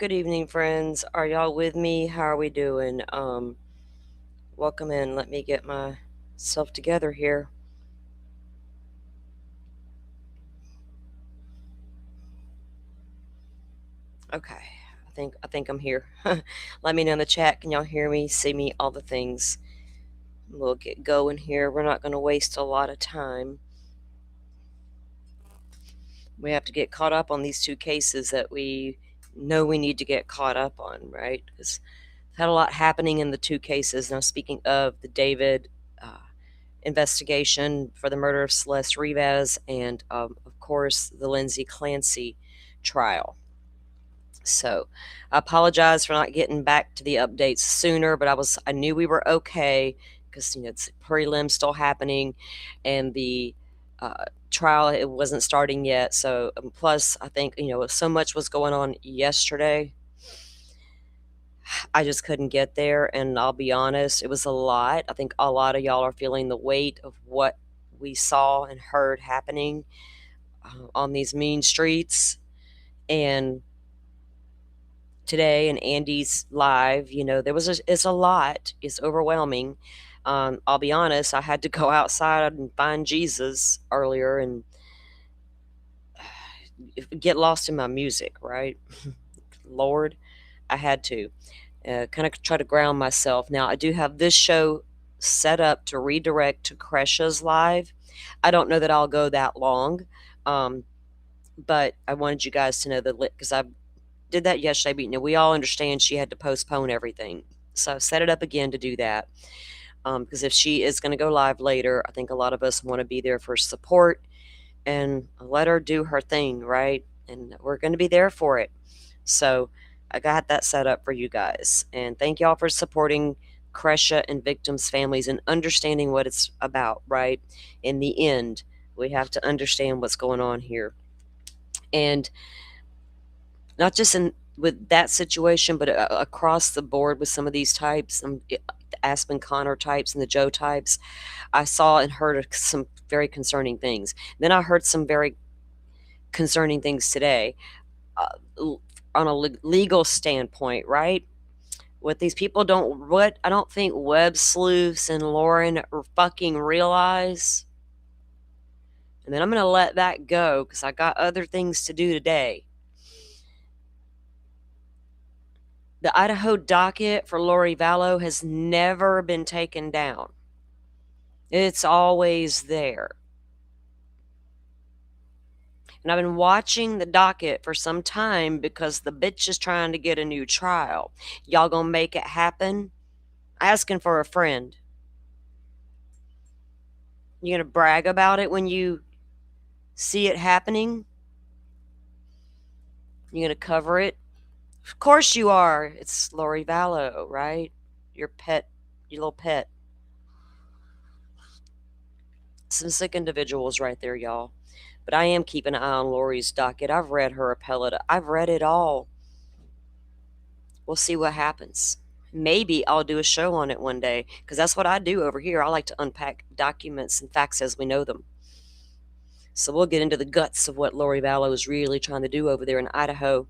Good evening, friends. Are y'all with me? How are we doing? Welcome in. Let me get myself together here. Okay. I think I'm here. Let me know in the chat. Can y'all hear me? See me? All the things. We'll get going here. We're not going to waste a lot of time. We have to get caught up on these two cases that we know we need to get caught up on, right? Because had a lot happening in the two cases. Now, speaking of the David investigation for the murder of Celeste Rivas and, of course, the Lindsay Clancy trial. So I apologize for not getting back to the updates sooner, but I knew we were okay because it's prelim still happening, and the trial, it wasn't starting yet. So plus, I think so much was going on yesterday. I just couldn't get there, and I'll be honest, it was a lot. I think a lot of y'all are feeling the weight of what we saw and heard happening on these mean streets. And today in Andy's live, it's a lot. It's overwhelming. I'll be honest, I had to go outside and find Jesus earlier and get lost in my music, right? Lord, I had to. Kind of try to ground myself. Now, I do have this show set up to redirect to Kresha's live. I don't know that I'll go that long, but I wanted you guys to know that, because I did that yesterday, but we all understand she had to postpone everything. So I set it up again to do that, because if she is going to go live later, I think a lot of us want to be there for support and let her do her thing, right? And we're going to be there for it. So I got that set up for you guys. And thank y'all for supporting Kresha and victims' families and understanding what it's about, right? In the end, we have to understand what's going on here. And not just with that situation, but across the board with some of these types, the Aspen Connor types and the Joe types, I saw and heard some very concerning things. Then I heard some very concerning things today. On a legal standpoint, right? What these people I don't think web sleuths and Lauren fucking realize, and then I'm going to let that go because I got other things to do today. The Idaho docket for Lori Vallow has never been taken down. It's always there. And I've been watching the docket for some time because the bitch is trying to get a new trial. Y'all gonna make it happen? Asking for a friend. You gonna brag about it when you see it happening? You gonna cover it? Of course you are. It's Lori Vallow, right? Your little pet. Some sick individuals right there, y'all. But I am keeping an eye on Lori's docket. I've read her appellate. I've read it all. We'll see what happens. Maybe I'll do a show on it one day, because that's what I do over here. I like to unpack documents and facts as we know them. So we'll get into the guts of what Lori Vallow is really trying to do over there in Idaho.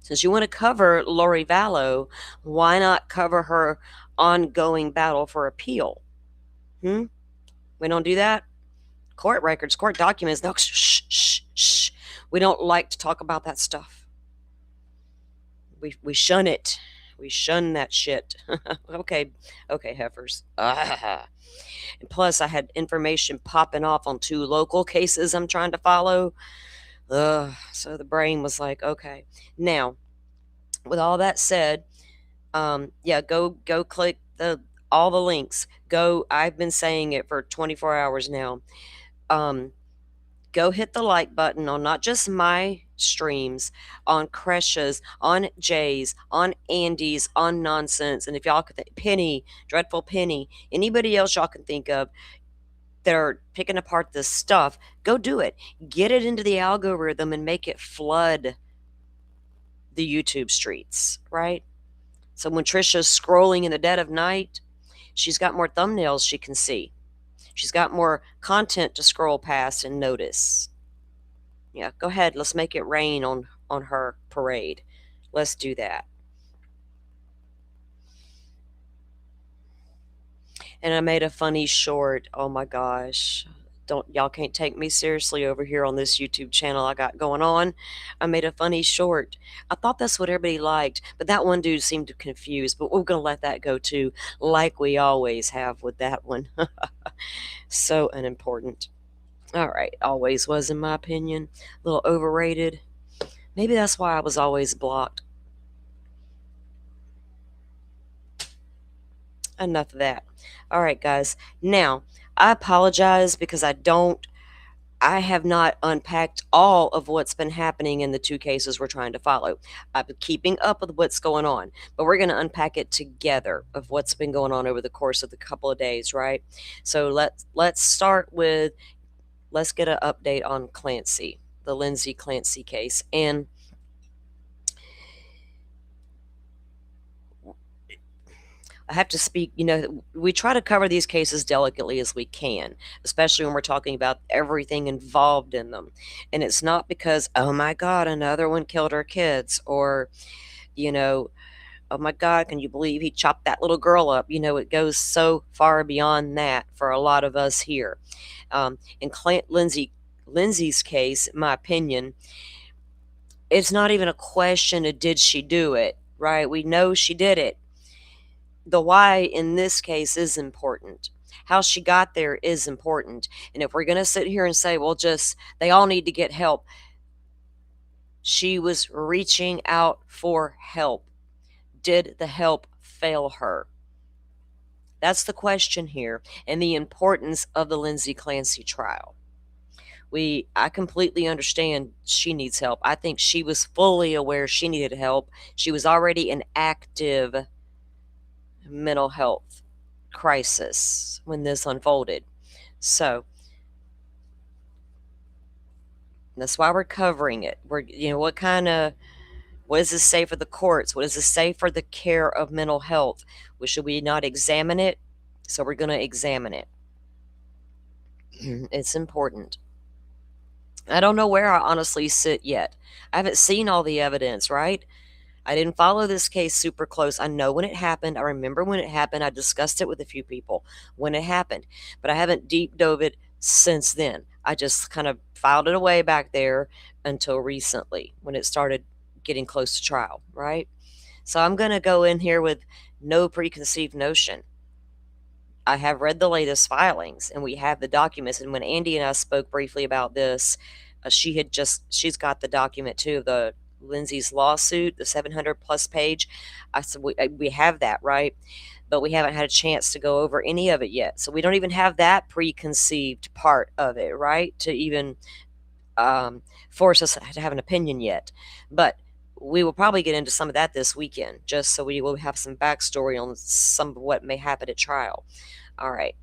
Since you want to cover Lori Vallow, why not cover her ongoing battle for appeal? We don't do that? Court records, court documents, no, shh, shh, shh. We don't like to talk about that stuff. We shun it. We shun that shit. Okay, heifers. And plus, I had information popping off on 2 local cases I'm trying to follow. So the brain was like, okay. Now, with all that said, go click all the links. I've been saying it for 24 hours now. Go hit the like button on not just my streams, on Kresha's, on Jay's, on Andy's, on Nonsense, and if y'all could think, Penny, Dreadful Penny, anybody else y'all can think of that are picking apart this stuff, go do it. Get it into the algorithm and make it flood the YouTube streets, right? So when Trisha's scrolling in the dead of night, she's got more thumbnails she can see. She's got more content to scroll past and notice. Yeah, go ahead. Let's make it rain on on her parade. Let's do that. And I made a funny short. Oh my gosh. Don't y'all can't take me seriously over here on this YouTube channel I got going on. I made a funny short. I thought that's what everybody liked, but that one dude seemed confused, but we're going to let that go too, like we always have with that one. So unimportant. All right, always was in my opinion. A little overrated. Maybe that's why I was always blocked. Enough of that. All right, guys. Now, I apologize because I have not unpacked all of what's been happening in the two cases we're trying to follow. I've been keeping up with what's going on, but we're going to unpack it together of what's been going on over the course of the couple of days, right? So let's start with let's get an update on Clancy, the Lindsay Clancy case. And I have to speak, we try to cover these cases delicately as we can, especially when we're talking about everything involved in them. And it's not because, oh my God, another one killed our kids, or, you know, oh my God, can you believe he chopped that little girl up? It goes so far beyond that for a lot of us here. In Lindsay's case, in my opinion, it's not even a question of did she do it, right? We know she did it. The why in this case is important. How she got there is important. And if we're going to sit here and say, well, just they all need to get help, she was reaching out for help. Did the help fail her? That's the question here, and the importance of the Lindsay Clancy trial. I completely understand she needs help. I think she was fully aware she needed help. She was already in active mental health crisis when this unfolded. So that's why we're covering it. What does this say for the courts? What does this say for the care of mental health? Should we not examine it? So we're going to examine it. It's important. I don't know where I honestly sit yet. I haven't seen all the evidence, right? I didn't follow this case super close. I know when it happened. I remember when it happened. I discussed it with a few people when it happened, but I haven't deep dove it since then. I just kind of filed it away back there until recently when it started getting close to trial, right? So I'm going to go in here with no preconceived notion. I have read the latest filings and we have the documents. And when Andy and I spoke briefly about this, she's got the document too, the Lindsay's lawsuit, the 700 plus page. I said, we have that, right? But we haven't had a chance to go over any of it yet. So we don't even have that preconceived part of it, right? To even force us to have an opinion yet. But we will probably get into some of that this weekend, just so we will have some backstory on some of what may happen at trial. All right.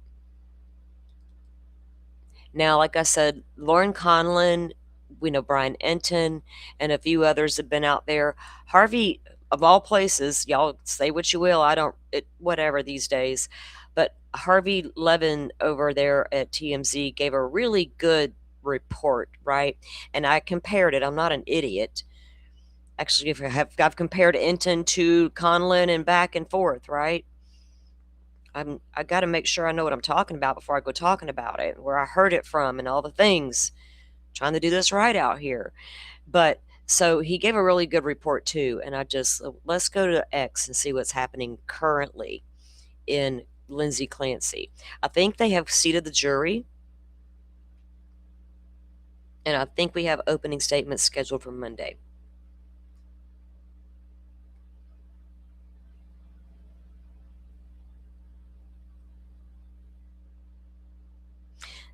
Now, like I said, Lauren Conlon, we know Brian Enton, and a few others have been out there. Harvey, of all places, y'all say what you will, whatever these days, but Harvey Levin over there at TMZ gave a really good report, right? And I compared it. I'm not an idiot. Actually, I've compared Enton to Conlon and back and forth, right? I got to make sure I know what I'm talking about before I go talking about it, where I heard it from and all the things. Trying to do this right out here. But so he gave a really good report too. And let's go to X and see what's happening currently in Lindsay Clancy. I think they have seated the jury. And I think we have opening statements scheduled for Monday.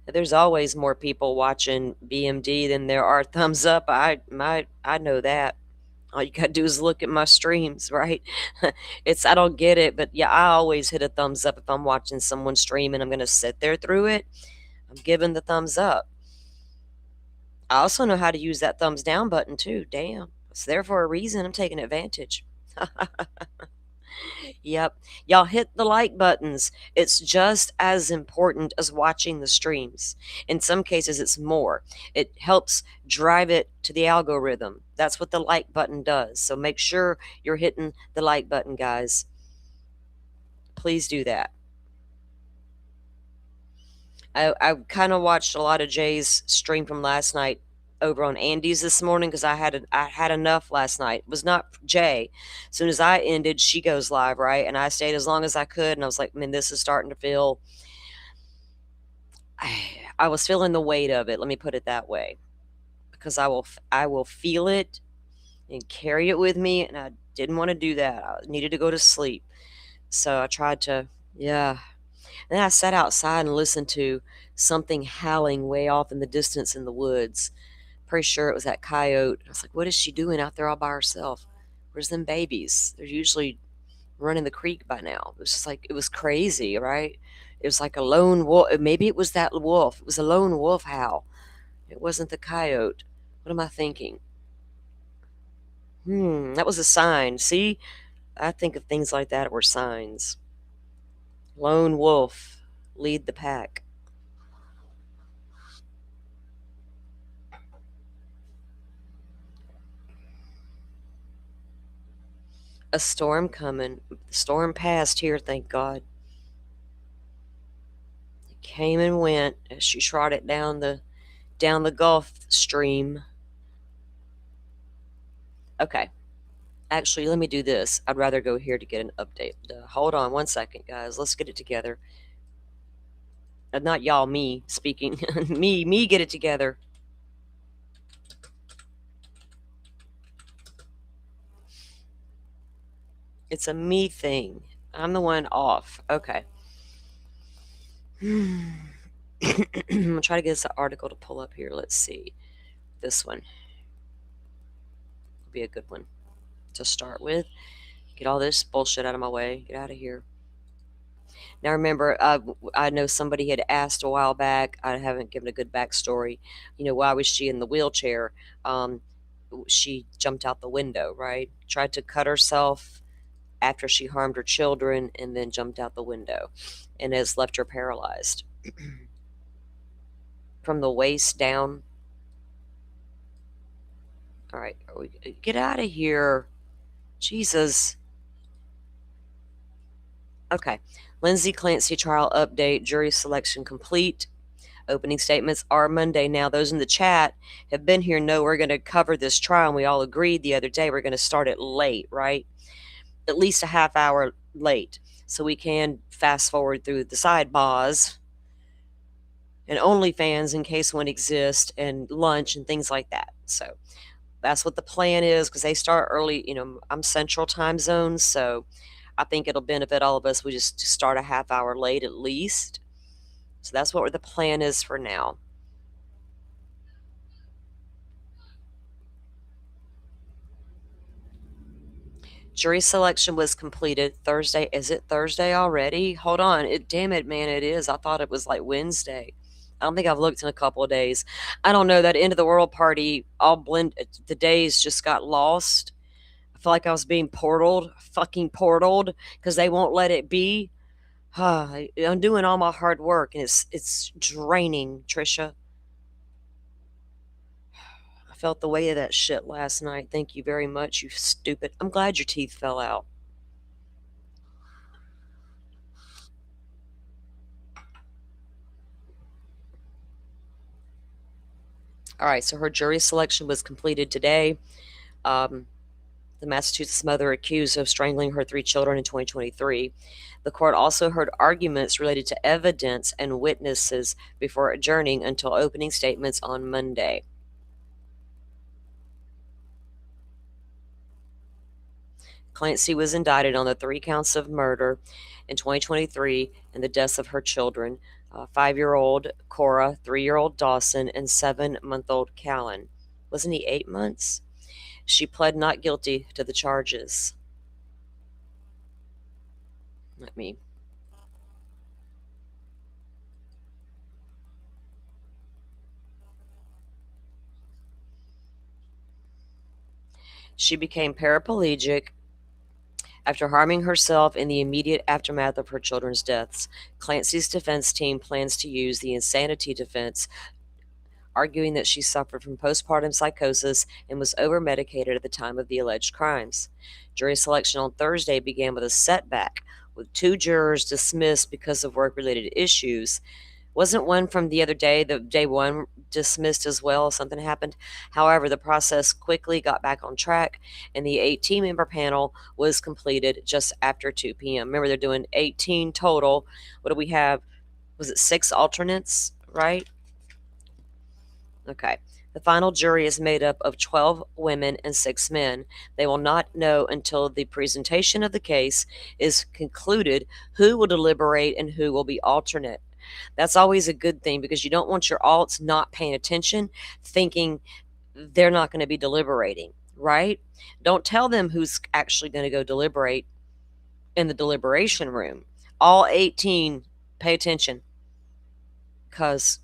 There's always more people watching BMD than there are thumbs up. I know that. All you gotta do is look at my streams, right? I don't get it, but yeah, I always hit a thumbs up if I'm watching someone stream and I'm gonna sit there through it. I'm giving the thumbs up. I also know how to use that thumbs down button too. Damn, it's there for a reason. I'm taking advantage. Yep. Y'all hit the like buttons. It's just as important as watching the streams. In some cases, it's more. It helps drive it to the algorithm. That's what the like button does. So make sure you're hitting the like button, guys. Please do that. I kind of watched a lot of Jay's stream from last night over on Andy's this morning because I had enough last night. It was not Jay. As soon as I ended, she goes live, right? And I stayed as long as I could, and I was like, man, this is starting to feel. I was feeling the weight of it. Let me put it that way, because I will feel it and carry it with me, and I didn't want to do that. I needed to go to sleep, so I tried to, yeah. And then I sat outside and listened to something howling way off in the distance in the woods. Pretty sure it was that coyote. I was like, what is she doing out there all by herself? Where's them babies? They're usually running the creek by now. It was just like, it was crazy, right? It was like a lone wolf. Maybe it was that wolf. It was a lone wolf howl. It wasn't the coyote. What am I thinking? That was a sign. See, I think of things like that were signs. Lone wolf, lead the pack. A storm coming. The storm passed here, thank God. It came and went as she trotted down the Gulf Stream. Okay. Actually, let me do this. I'd rather go here to get an update. Hold on one second, guys. Let's get it together. Not y'all, me speaking. me get it together. It's a me thing. I'm the one off. Okay. I'm gonna try to get this article to pull up here. Let's see. This one will be a good one to start with. Get all this bullshit out of my way. Get out of here. Now, remember, I know somebody had asked a while back. I haven't given a good backstory. Why was she in the wheelchair? Um, she jumped out the window, right? Tried to cut herself after she harmed her children and then jumped out the window and has left her paralyzed from the waist down. All right, get out of here. Jesus. Okay. Lindsay Clancy trial update, jury selection complete. Opening statements are Monday. Now, those in the chat have been here know we're going to cover this trial, and we all agreed the other day we're going to start it late, right? At least a half hour late, so we can fast forward through the sidebars and OnlyFans in case one exists, and lunch and things like that. So that's what the plan is, because they start early. I'm Central Time Zone, so I think it'll benefit all of us. We just start a half hour late at least. So that's what the plan is for now. Jury selection was completed Thursday. Is it Thursday already? Hold on. Damn it, man, it is. I thought it was like Wednesday. I don't think I've looked in a couple of days. I don't know. That end of the world party, all blend. The days just got lost. I feel like I was being fucking portaled, because they won't let it be. I'm doing all my hard work, and it's draining, Trisha. I felt the weight of that shit last night. Thank you very much, you stupid. I'm glad your teeth fell out. All right, so her jury selection was completed today. The Massachusetts mother accused of strangling her 3 children in 2023. The court also heard arguments related to evidence and witnesses before adjourning until opening statements on Monday. Clancy was indicted on the 3 counts of murder in 2023 and the deaths of her children, 5-year-old Cora, 3-year-old Dawson, and 7-month-old Callan. Wasn't he 8 months? She pled not guilty to the charges. Let me. She became paraplegic After harming herself in the immediate aftermath of her children's deaths, Clancy's defense team plans to use the insanity defense, arguing that she suffered from postpartum psychosis and was over-medicated at the time of the alleged crimes. Jury selection on Thursday began with a setback, with two jurors dismissed because of work-related issues. Wasn't one from the other day, the day one, dismissed as well? Something happened. However, the process quickly got back on track, and the 18-member panel was completed just after 2 p.m. Remember, they're doing 18 total. What do we have? Was it 6 alternates, right? Okay. The final jury is made up of 12 women and 6 men. They will not know until the presentation of the case is concluded who will deliberate and who will be alternate. That's always a good thing because you don't want your alts not paying attention, thinking they're not going to be deliberating, right? Don't tell them who's actually going to go deliberate in the deliberation room. All 18, pay attention, because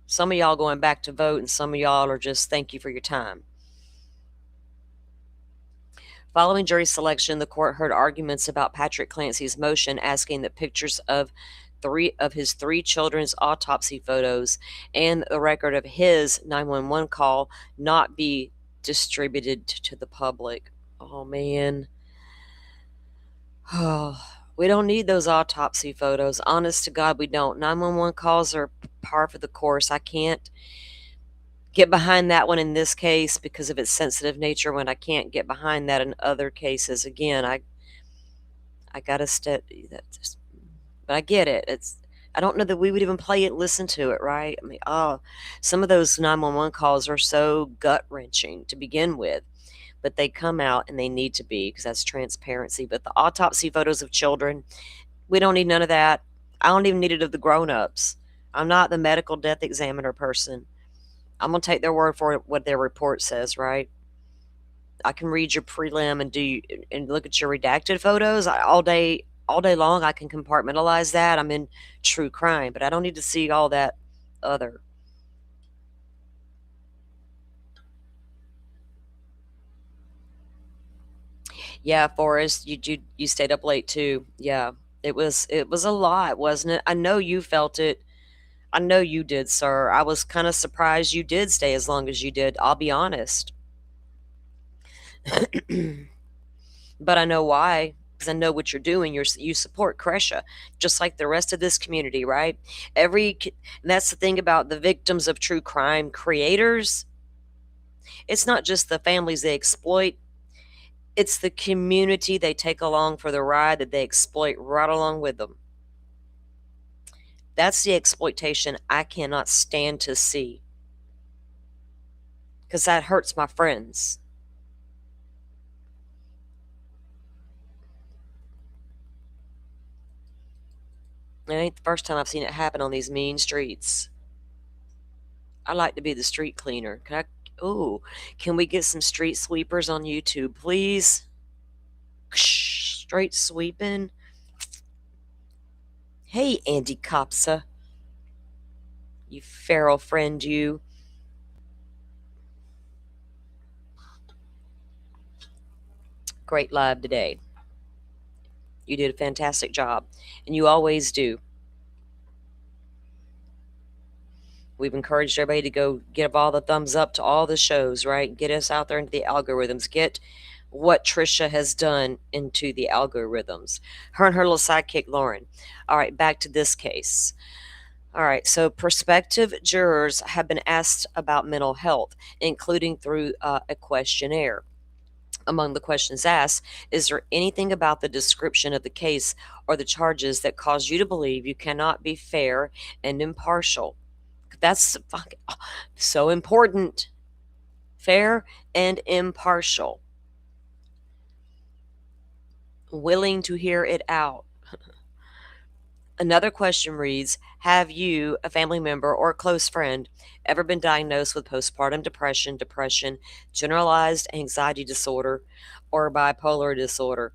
some of y'all going back to vote and some of y'all are just thank you for your time. Following jury selection, the court heard arguments about Patrick Clancy's motion asking that pictures of his 3 children's autopsy photos and the record of his 911 call not be distributed to the public. Oh man. Oh, we don't need those autopsy photos. Honest to God, we don't. 911 calls are par for the course. I can't get behind that one in this case because of its sensitive nature, when I can't get behind that in other cases. Again, I gotta study that. But I get it. I don't know that we would even play it, listen to it, right? I mean, some of those 911 calls are so gut wrenching to begin with, but they come out and they need to be, because that's transparency. But the autopsy photos of children, we don't need none of that. I don't even need it of the grown-ups. I'm not the medical death examiner person. I'm going to take their word for it, what their report says, right? I can read your prelim and look at your redacted photos all day long. I can compartmentalize that. I'm in true crime, but I don't need to see all that other. Yeah, Forrest, you stayed up late too. Yeah, it was a lot, wasn't it? I know you felt it. I know you did, sir. I was kind of surprised you did stay as long as you did. I'll be honest. But I know why, because I know what you're doing. You support Kresha, just like the rest of this community, right? That's the thing about the victims of true crime creators. It's not just the families they exploit. It's the community they take along for the ride that they exploit right along with them. That's the exploitation I cannot stand to see, because that hurts my friends. It ain't the first time I've seen it happen on these mean streets. I like to be the street cleaner. Can we get some street sweepers on YouTube, please? Straight sweeping. Hey, Andy Kopsa. You feral friend, you. Great live today. You did a fantastic job, and you always do. We've encouraged everybody to go give all the thumbs up to all the shows, right? Get us out there into the algorithms. Get what Trisha has done into the algorithms. Her and her little sidekick, Lauren. All right, back to this case. All right, so prospective jurors have been asked about mental health, including through a questionnaire. Among the questions asked, is there anything about the description of the case or the charges that cause you to believe you cannot be fair and impartial? That's so important. Fair and impartial. Willing to hear it out. Another question reads, have you, a family member or a close friend, ever been diagnosed with postpartum depression, generalized anxiety disorder, or bipolar disorder?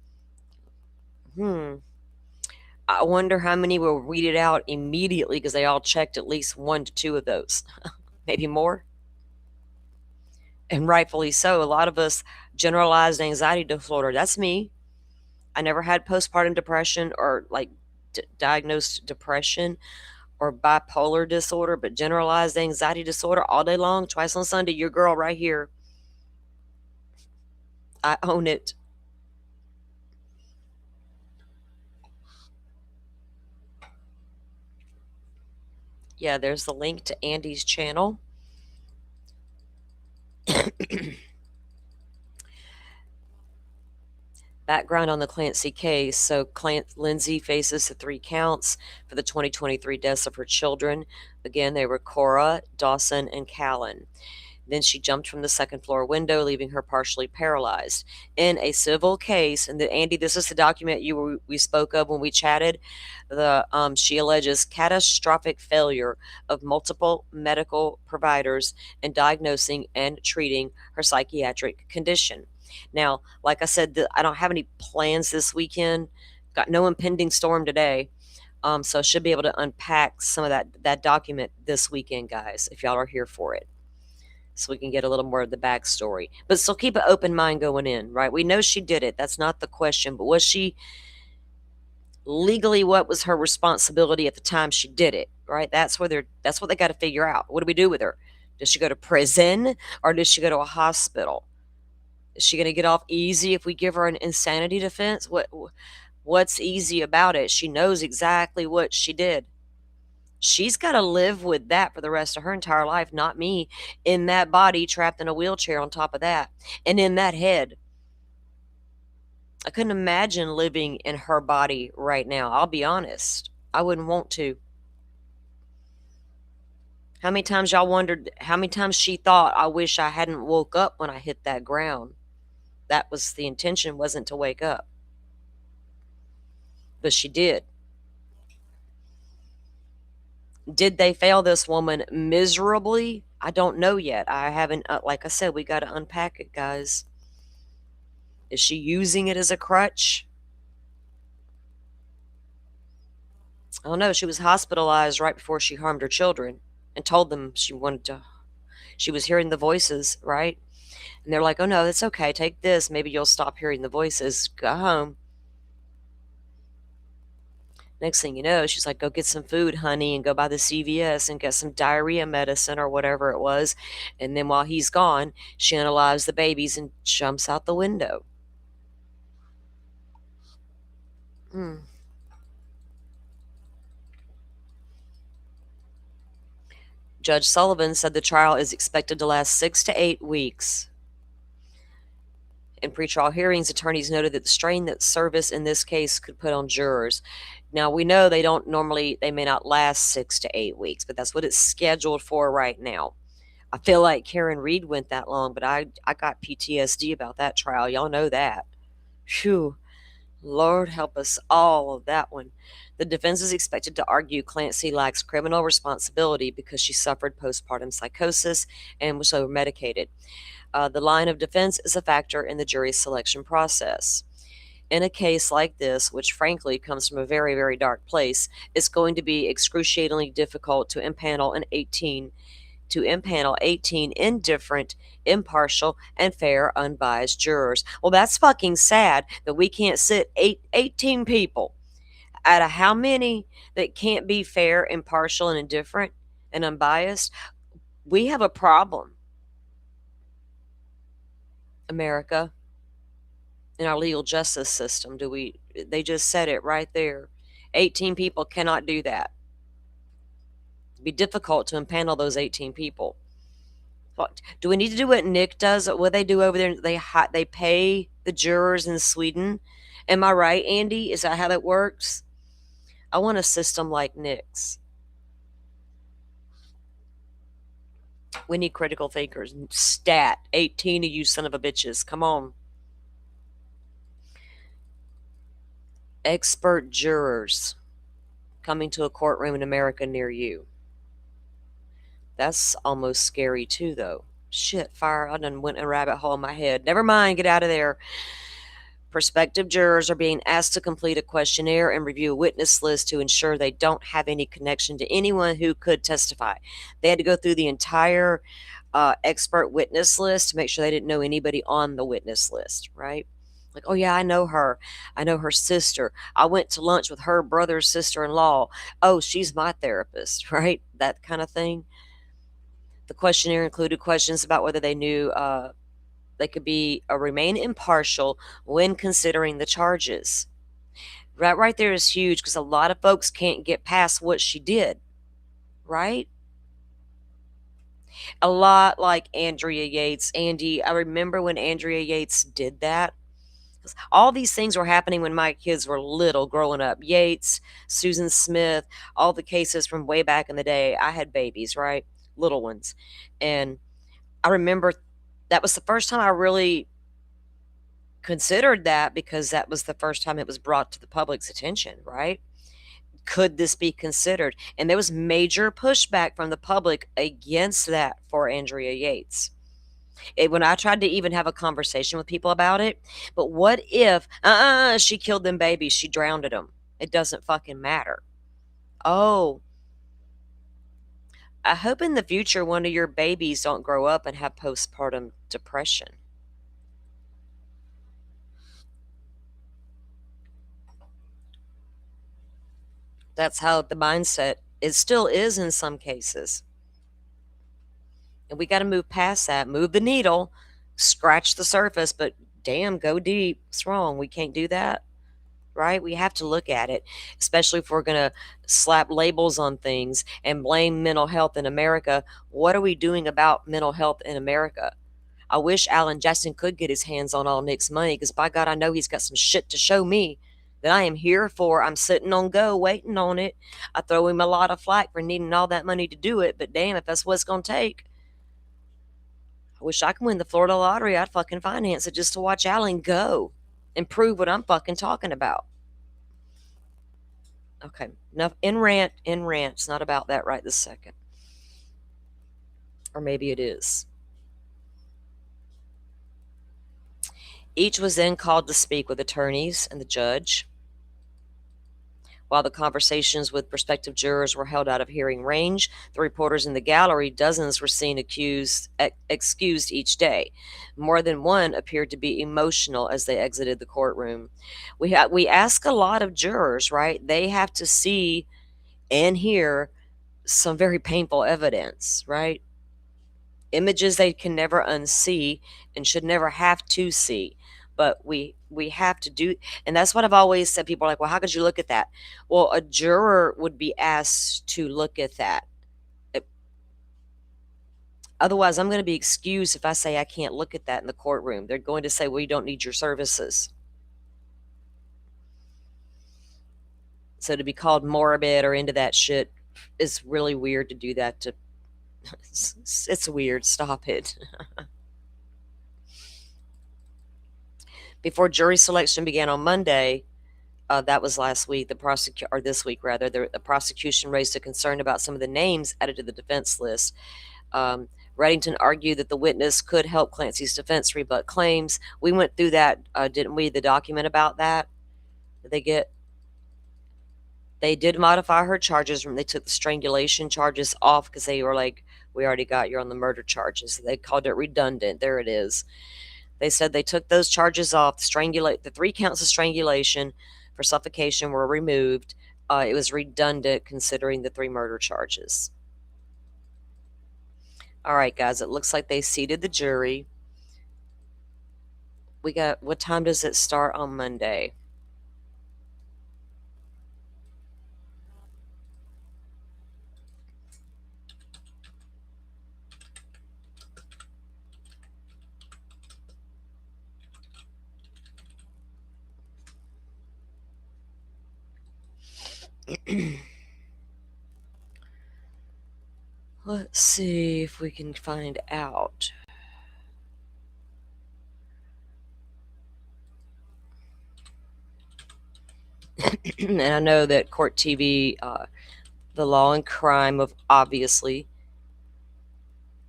I wonder how many will read it out immediately because they all checked at least 1 to 2 of those. Maybe more. And rightfully so. A lot of us, generalized anxiety disorder, that's me. I never had postpartum depression or like diagnosed depression or bipolar disorder, but generalized anxiety disorder all day long, twice on Sunday. Your girl right here. I own it. Yeah, there's the link to Andy's channel. Background on the Clancy case. So Lindsay faces the 3 counts for the 2023 deaths of her children. Again, they were Cora, Dawson, and Callan. Then she jumped from the second floor window, leaving her partially paralyzed. In a civil case, and Andy, this is the document we spoke of when we chatted. She alleges catastrophic failure of multiple medical providers in diagnosing and treating her psychiatric condition. Now, like I said, I don't have any plans this weekend. Got no impending storm today. So I should be able to unpack some of that document this weekend, guys, if y'all are here for it, so we can get a little more of the backstory. But still keep an open mind going in, right? We know she did it. That's not the question. But was she legally, what was her responsibility at the time she did it, right? That's what they got to figure out. What do we do with her? Does she go to prison or does she go to a hospital? Is she going to get off easy if we give her an insanity defense? What's easy about it? She knows exactly what she did. She's got to live with that for the rest of her entire life, not me, in that body, trapped in a wheelchair on top of that, and in that head. I couldn't imagine living in her body right now. I'll be honest. I wouldn't want to. How many times y'all wondered how many times she thought, I wish I hadn't woke up when I hit that ground? That was the intention, wasn't to wake up. But she did. Did they fail this woman miserably? I don't know yet. I haven't, like I said, we got to unpack it, guys. Is she using it as a crutch? I don't know. She was hospitalized right before she harmed her children and told them she was hearing the voices, right? And they're like, oh no, it's okay. Take this. Maybe you'll stop hearing the voices. Go home. Next thing you know, she's like, go get some food, honey, and go by the CVS and get some diarrhea medicine or whatever it was. And then while he's gone, she unalives the babies and jumps out the window. Judge Sullivan said the trial is expected to last 6 to 8 weeks. In pretrial hearings, attorneys noted that the strain that service in this case could put on jurors. Now, we know they may not last 6 to 8 weeks, but that's what it's scheduled for right now. I feel like Karen Reed went that long, but I got PTSD about that trial. Y'all know that. Phew. Lord help us all of that one. The defense is expected to argue Clancy lacks criminal responsibility because she suffered postpartum psychosis and was so medicated. The line of defense is a factor in the jury selection process. In a case like this, which frankly comes from a very, very dark place, it's going to be excruciatingly difficult to impanel 18 indifferent, impartial, and fair, unbiased jurors. Well, that's fucking sad that we can't sit 18 people out of how many that can't be fair, impartial, and indifferent and unbiased. We have a problem, America, in our legal justice system. They just said it right there. 18 people cannot do that. It'd be difficult to impanel those 18 people. What, do we need to do what Nick does? What they do over there? They pay the jurors in Sweden. Am I right, Andy? Is that how that works? I want a system like Nick's. We need critical thinkers. Stat, 18 of you son of a bitches. Come on. Expert jurors coming to a courtroom in America near you. That's almost scary too, though. Shit, fire. I done went a rabbit hole in my head. Never mind, get out of there. Prospective jurors are being asked to complete a questionnaire and review a witness list to ensure they don't have any connection to anyone who could testify. They had to go through the entire expert witness list to make sure they didn't know anybody on the witness list, right? Like, oh yeah, I know her. I know her sister. I went to lunch with her brother's sister-in-law. Oh, she's my therapist, right? That kind of thing. The questionnaire included questions about whether they knew they could be remain impartial when considering the charges. That right there is huge because a lot of folks can't get past what she did, right? A lot like Andrea Yates. Andy, I remember when Andrea Yates did that. All these things were happening when my kids were little growing up. Yates, Susan Smith, all the cases from way back in the day. I had babies, right? Little ones. And I remember that was the first time I really considered that because that was the first time it was brought to the public's attention, right? Could this be considered? And there was major pushback from the public against that for Andrea Yates. When I tried to even have a conversation with people about it, but what if she killed them babies, she drowned them? It doesn't fucking matter. Oh, I hope in the future one of your babies don't grow up and have postpartum depression. That's how the mindset it still is in some cases. And we got to move past that, move the needle, scratch the surface, but damn, go deep. What's wrong? We can't do that, right? We have to look at it, especially if we're going to slap labels on things and blame mental health in America. What are we doing about mental health in America? I wish Alan Jackson could get his hands on all Nick's money because by God, I know he's got some shit to show me that I am here for. I'm sitting on go waiting on it. I throw him a lot of flack for needing all that money to do it, but damn, if that's what it's going to take. I wish I could win the Florida lottery. I'd fucking finance it just to watch Alan go and prove what I'm fucking talking about. Okay, enough in rant. It's not about that right this second. Or maybe it is. Each was then called to speak with attorneys and the judge. While the conversations with prospective jurors were held out of hearing range, the reporters in the gallery, dozens, were seen excused each day. More than one appeared to be emotional as they exited the courtroom. We ask a lot of jurors, right? They have to see and hear some very painful evidence, right? Images they can never unsee and should never have to see. But we have to do, and that's what I've always said. People are like, well, how could you look at that? Well, a juror would be asked to look at that. It- Otherwise, I'm going to be excused if I say I can't look at that in the courtroom. They're going to say, well, you don't need your services. So to be called morbid or into that shit is really weird to do that to. It's weird. Stop it. Before jury selection began on Monday, that was last week, or this week rather, the prosecution raised a concern about some of the names added to the defense list. Um, Reddington argued that the witness could help Clancy's defense rebut claims. We went through that, didn't we? The document about that. Did they get? They did modify her charges. They took the strangulation charges off because they were like, "We already got you on the murder charges." They called it redundant. There it is. They said they took those charges off. The 3 counts of strangulation for suffocation were removed. It was redundant considering the 3 murder charges. All right, guys, it looks like they seated the jury. What time does it start on Monday? Let's see if we can find out. And I know that Court TV, the law and crime of obviously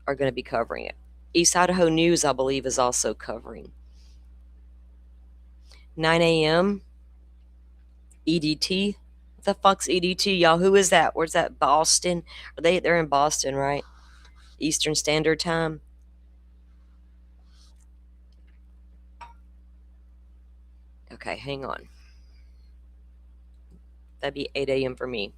are going to be covering it. East Idaho News, I believe, is also covering. 9 a.m. EDT. What the fuck's EDT, y'all? Who is that? Where's that? Boston? They're in Boston, right? Eastern Standard Time. Okay, hang on. That'd be 8 a.m. for me.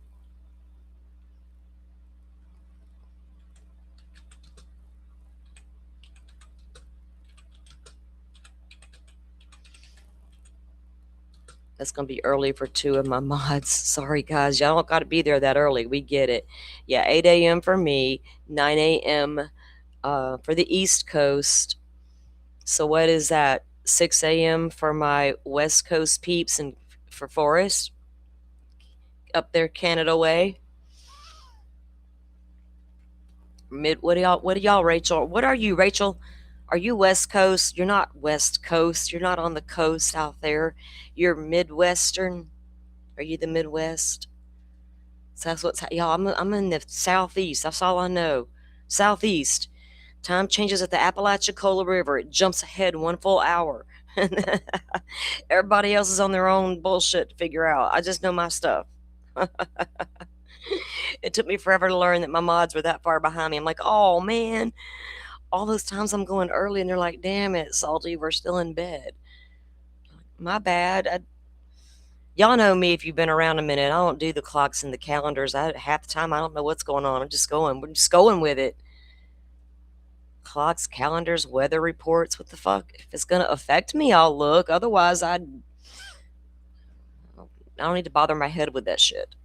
That's going to be early for two of my mods. Sorry, guys. Y'all don't got to be there that early. We get it. Yeah, 8 a.m. for me, 9 a.m. For the East Coast. So, what is that? 6 a.m. for my West Coast peeps and for Forrest up there, Canada way. What do y'all, Rachel? What are you, Rachel? Are you West Coast? You're not West Coast. You're not on the coast out there. You're Midwestern. Are you the Midwest? So that's what's y'all. I'm in the southeast. That's all I know. Southeast. Time changes at the Apalachicola River. It jumps ahead one full hour. Everybody else is on their own bullshit to figure out. I just know my stuff. It took me forever to learn that my mods were that far behind me. I'm like, oh man, all those times I'm going early, and they're like, damn it, Salty, we're still in bed. My bad. Y'all know me if you've been around a minute. I don't do the clocks and the calendars. Half the time I don't know what's going on. I'm just going. We're just going with it. Clocks, calendars, weather reports. What the fuck? If it's gonna affect me, I'll look. Otherwise, I don't need to bother my head with that shit.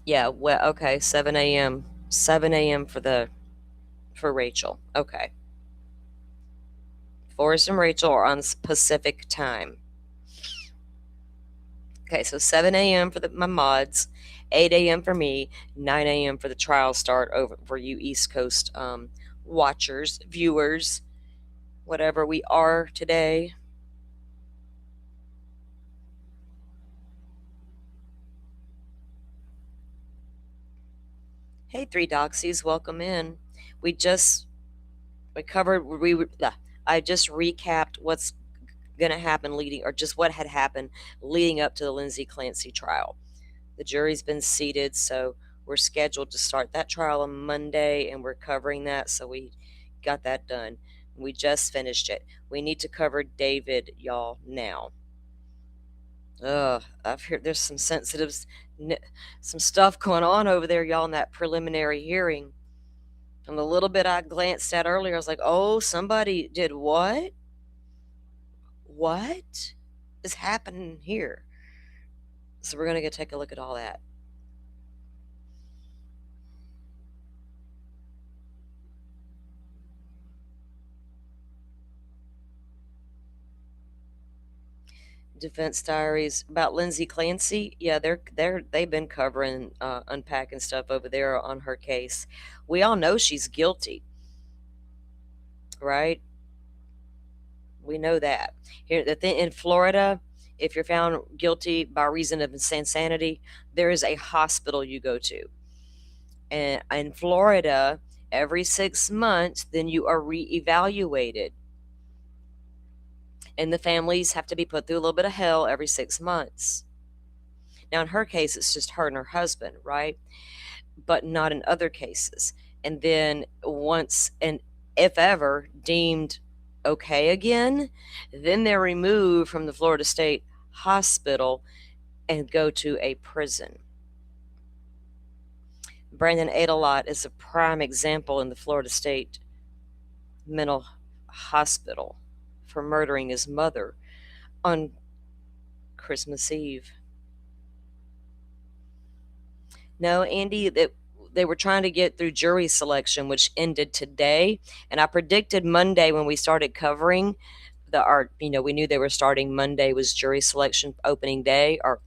Yeah. Well, okay. 7 a.m. 7 a.m. for Rachel. Okay. Forrest and Rachel are on Pacific time. Okay, so 7 a.m. for my mods, 8 a.m. for me, 9 a.m. for the trial start over for you East Coast watchers, viewers, whatever we are today. Hey, three doxies, welcome in. We just we covered we I just recapped what's going to happen leading, or just what had happened leading up to the Lindsay Clancy trial. The jury's been seated, so we're scheduled to start that trial on Monday, and we're covering that, so we got that done. We just finished it. We need to cover David, y'all, now. I've heard there's some sensitive, some stuff going on over there, y'all, in that preliminary hearing. From the little bit I glanced at earlier, I was like, oh, somebody did what? What is happening here? So we're going to go take a look at all that. Defense Diaries about Lindsay Clancy. Yeah, they've been covering, unpacking stuff over there on her case. We all know she's guilty, right? We know that. Here, the thing in Florida, if you're found guilty by reason of insanity, there is a hospital you go to, and in Florida, every 6 months, then you are reevaluated, and the families have to be put through a little bit of hell every 6 months. Now, in her case, it's just her and her husband, right? But not in other cases. And then once, and if ever deemed okay again, then they're removed from the Florida State Hospital and go to a prison. Brandon Adelot is a prime example in the Florida State Mental Hospital for murdering his mother on Christmas Eve. No, Andy, that they were trying to get through jury selection, which ended today. And I predicted Monday when we started covering the art. We knew they were starting Monday was jury selection opening day, or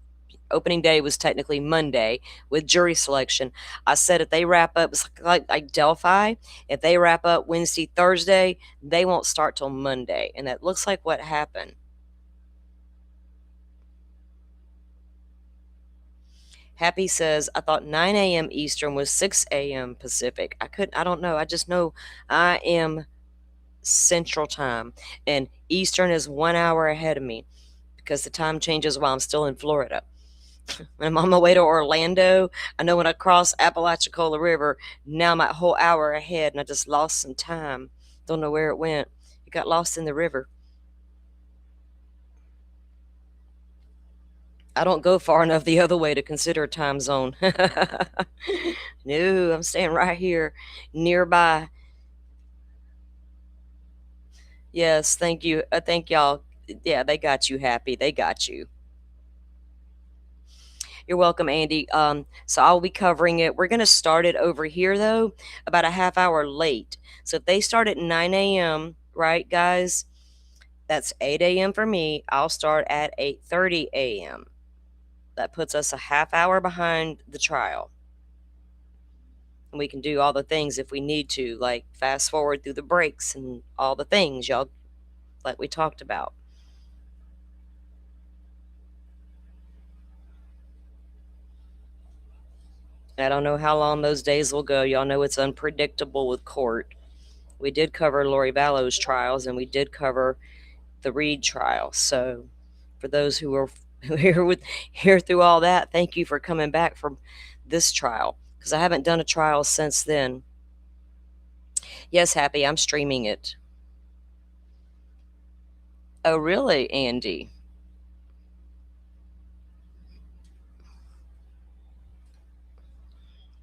opening day was technically Monday with jury selection. I said if they wrap up, it's like Delphi, if they wrap up Wednesday, Thursday, they won't start till Monday. And that looks like what happened. Happy says, I thought 9 a.m. Eastern was 6 a.m. Pacific. I don't know. I just know I am Central Time, and Eastern is 1 hour ahead of me because the time changes while I'm still in Florida. When I'm on my way to Orlando, I know when I cross Apalachicola River, now I'm a whole hour ahead and I just lost some time. Don't know where it went. It got lost in the river. I don't go far enough the other way to consider a time zone. No, I'm staying right here nearby. Yes, thank you. Thank y'all. Yeah, they got you happy. They got you. You're welcome, Andy. So I'll be covering it. We're going to start it over here, though, about a half hour late. So if they start at 9 a.m., right, guys? That's 8 a.m. for me. I'll start at 8:30 a.m. That puts us a half hour behind the trial. And we can do all the things if we need to, like fast forward through the breaks and all the things, y'all, like we talked about. I don't know how long those days will go. Y'all know it's unpredictable with court. We did cover Lori Vallow's trials and we did cover the Reed trial. So for those who are here through all that, thank you for coming back from this trial because I haven't done a trial since then. Yes, Happy, I'm streaming it. Oh, really, Andy?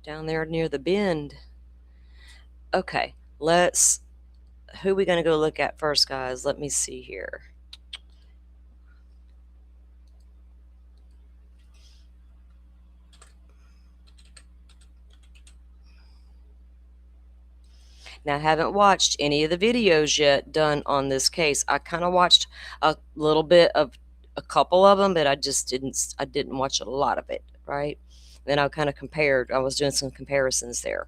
Down there near the bend. Okay, let's. Who are we going to go look at first, guys? Let me see here. Now, I haven't watched any of the videos yet done on this case. I kind of watched a little bit of a couple of them, but I just didn't. I didn't watch a lot of it, right? Then I kind of compared. I was doing some comparisons there.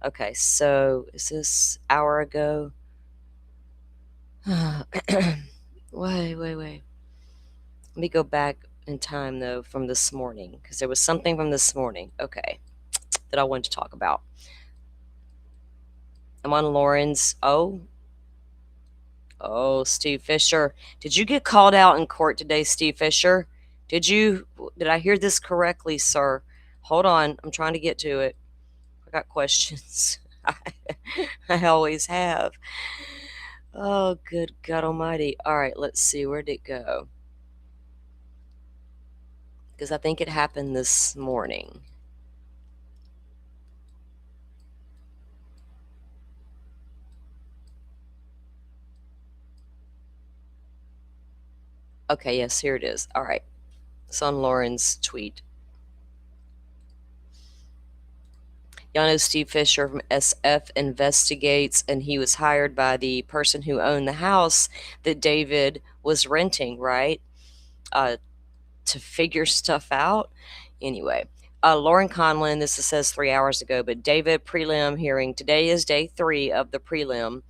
Okay, so is this hour ago? Wait. Let me go back in time though from this morning because there was something from this morning. Okay, that I wanted to talk about. I'm on Lauren's. Oh, Steve Fisher. Did you get called out in court today, Steve Fisher? Did I hear this correctly, sir? Hold on. I'm trying to get to it. I got questions. I always have. Oh, good God Almighty. All right, let's see. Where'd it go? Because I think it happened this morning. Okay, yes, here it is. All right. It's on Lauren's tweet. Y'all know Steve Fisher from SF Investigates, and he was hired by the person who owned the house that David was renting, right? To figure stuff out. Anyway, Lauren Conlin, this says 3 hours ago, but David prelim hearing. Today is day 3 of the prelim.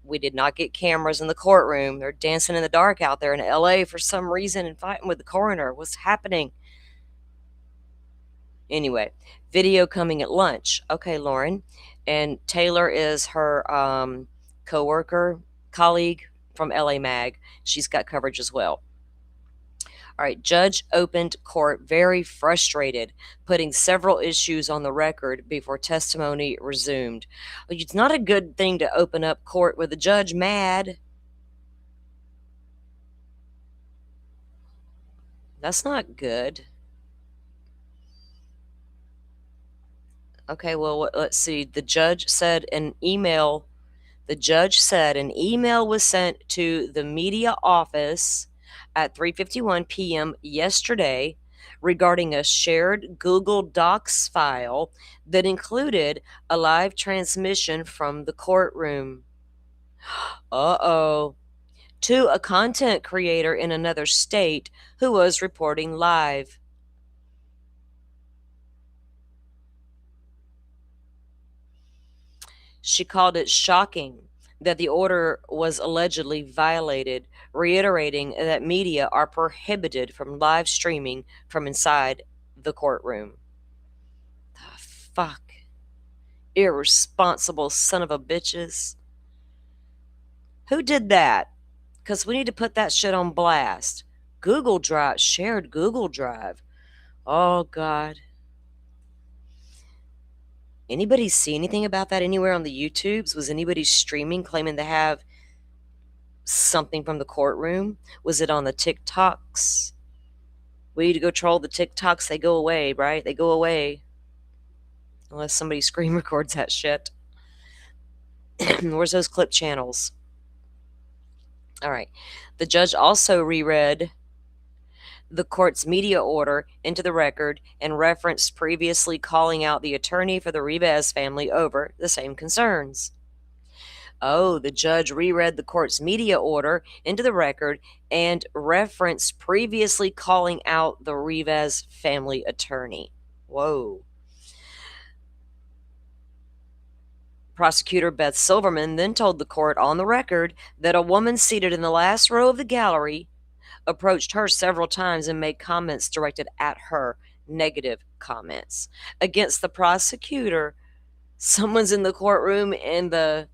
We did not get cameras in the courtroom. They're dancing in the dark out there in LA for some reason and fighting with the coroner. What's happening? Anyway, video coming at lunch. Okay, Lauren. And Taylor is her co-worker, colleague from LA Mag. She's got coverage as well. All right, judge opened court very frustrated, putting several issues on the record before testimony resumed. It's not a good thing to open up court with a judge mad. That's not good. Okay, well, let's see. The judge said an email was sent to the media office at 3:51 p.m. yesterday regarding a shared Google Docs file that included a live transmission from the courtroom. Uh-oh. To a content creator in another state who was reporting live. She called it shocking that the order was allegedly violated, reiterating that media are prohibited from live streaming from inside the courtroom. The fuck? Irresponsible son of a bitches. Who did that? Because we need to put that shit on blast. Google Drive, shared Google Drive. Oh, God. Anybody see anything about that anywhere on the YouTubes? Was anybody streaming claiming to have something from the courtroom? Was it on the TikToks? We need to go troll the TikToks. They go away, right? They go away. Unless somebody screen records that shit. Where's those clip channels? All right. The judge also reread the court's media order into the record and referenced previously calling out the attorney for the Rivas family over the same concerns. Oh, the judge reread the court's media order into the record and referenced previously calling out the Rivas family attorney. Whoa. Prosecutor Beth Silverman then told the court on the record that a woman seated in the last row of the gallery approached her several times and made comments directed at her, negative comments. Against the prosecutor, someone's in the courtroom and the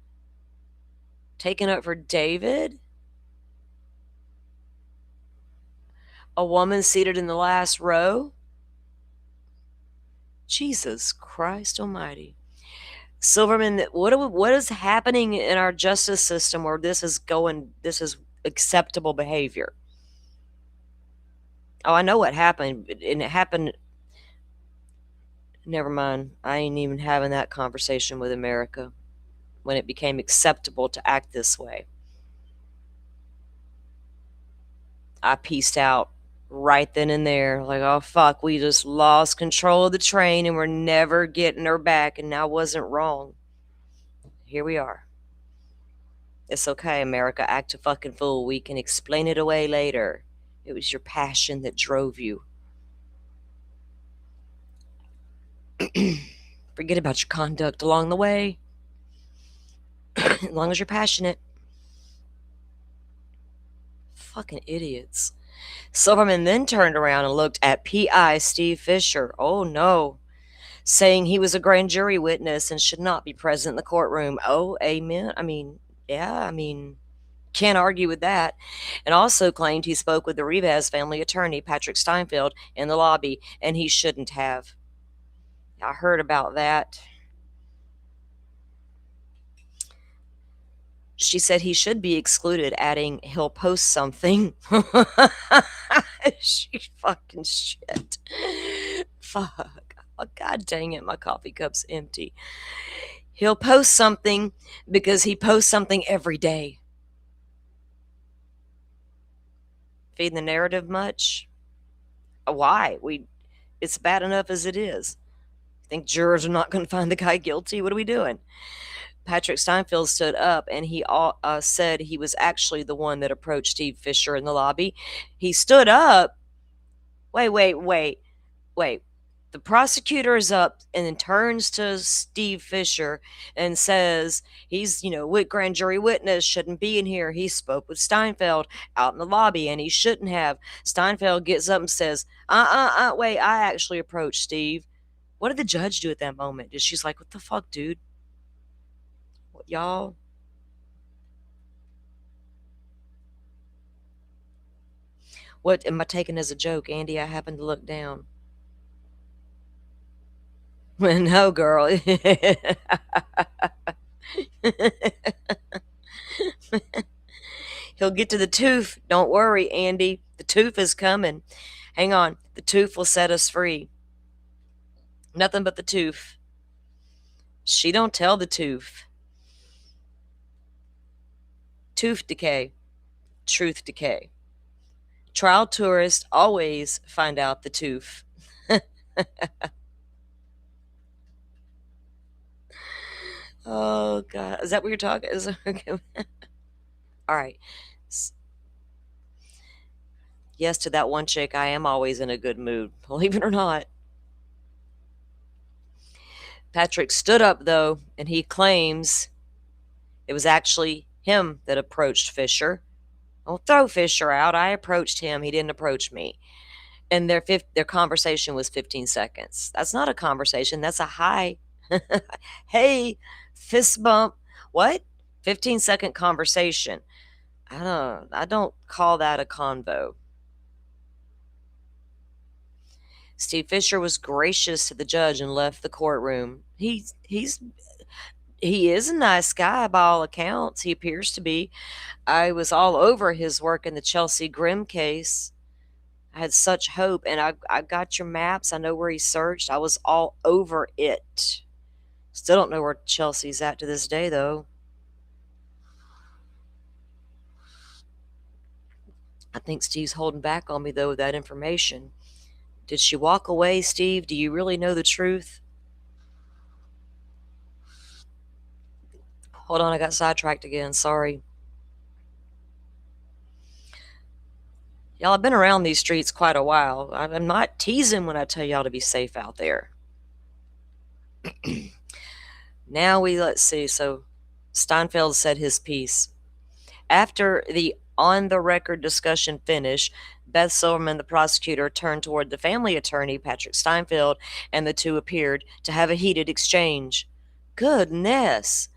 taking up for David? A woman seated in the last row? Jesus Christ almighty. Silverman, what is happening in our justice system where this is acceptable behavior? Oh, I know what happened, and it happened. Never mind. I ain't even having that conversation with America when it became acceptable to act this way. I pieced out right then and there. Like, oh, fuck, we just lost control of the train and we're never getting her back, and I wasn't wrong. Here we are. It's okay, America. Act a fucking fool. We can explain it away later. It was your passion that drove you. Forget about your conduct along the way. As long as you're passionate. Fucking idiots. Silverman then turned around and looked at P.I. Steve Fisher. Oh no. Saying he was a grand jury witness and should not be present in the courtroom. Oh, amen. Can't argue with that. And also claimed he spoke with the Rivas family attorney, Patrick Steinfeld, in the lobby, and he shouldn't have. I heard about that. She said he should be excluded, adding, he'll post something. She fucking shit. Fuck. Oh, God dang it, my coffee cup's empty. He'll post something because he posts something every day. Feeding the narrative much? Why? It's bad enough as it is. Think jurors are not going to find the guy guilty? What are we doing? Patrick Steinfeld stood up and he said he was actually the one that approached Steve Fisher in the lobby. He stood up. Wait. The prosecutor is up and then turns to Steve Fisher and says he's, grand jury witness, shouldn't be in here. He spoke with Steinfeld out in the lobby and he shouldn't have. Steinfeld gets up and says, wait, I actually approached Steve. What did the judge do at that moment? She's like, what the fuck, dude? What, y'all? What am I taking as a joke, Andy? I happened to look down. No, girl. He'll get to the tooth. Don't worry, Andy. The tooth is coming. Hang on. The tooth will set us free. Nothing but the tooth. She don't tell the tooth. Tooth decay. Truth decay. Trial tourists always find out the tooth. Oh, God. Is that what you're talking? Okay. All right. Yes, to that one chick, I am always in a good mood, believe it or not. Patrick stood up, though, and he claims it was actually him that approached Fisher. Don't throw Fisher out. I approached him. He didn't approach me. And their conversation was 15 seconds. That's not a conversation. That's a hi. Hey, fist bump. What? 15-second conversation. I don't call that a convo. Steve Fisher was gracious to the judge and left the courtroom. He is a nice guy by all accounts. He appears to be. I was all over his work in the Chelsea Grim case. I had such hope, and I got your maps. I know where he searched. I was all over it. Still don't know where Chelsea's at to this day, though. I think Steve's holding back on me, though, with that information. Did she walk away, Steve? Do you really know the truth? Hold on, I got sidetracked again. Sorry. Y'all, I've been around these streets quite a while. I'm not teasing when I tell y'all to be safe out there. Now let's see. So Steinfeld said his piece. After the on the record discussion finished, Beth Silverman, the prosecutor, turned toward the family attorney, Patrick Steinfeld, and the two appeared to have a heated exchange. Goodness!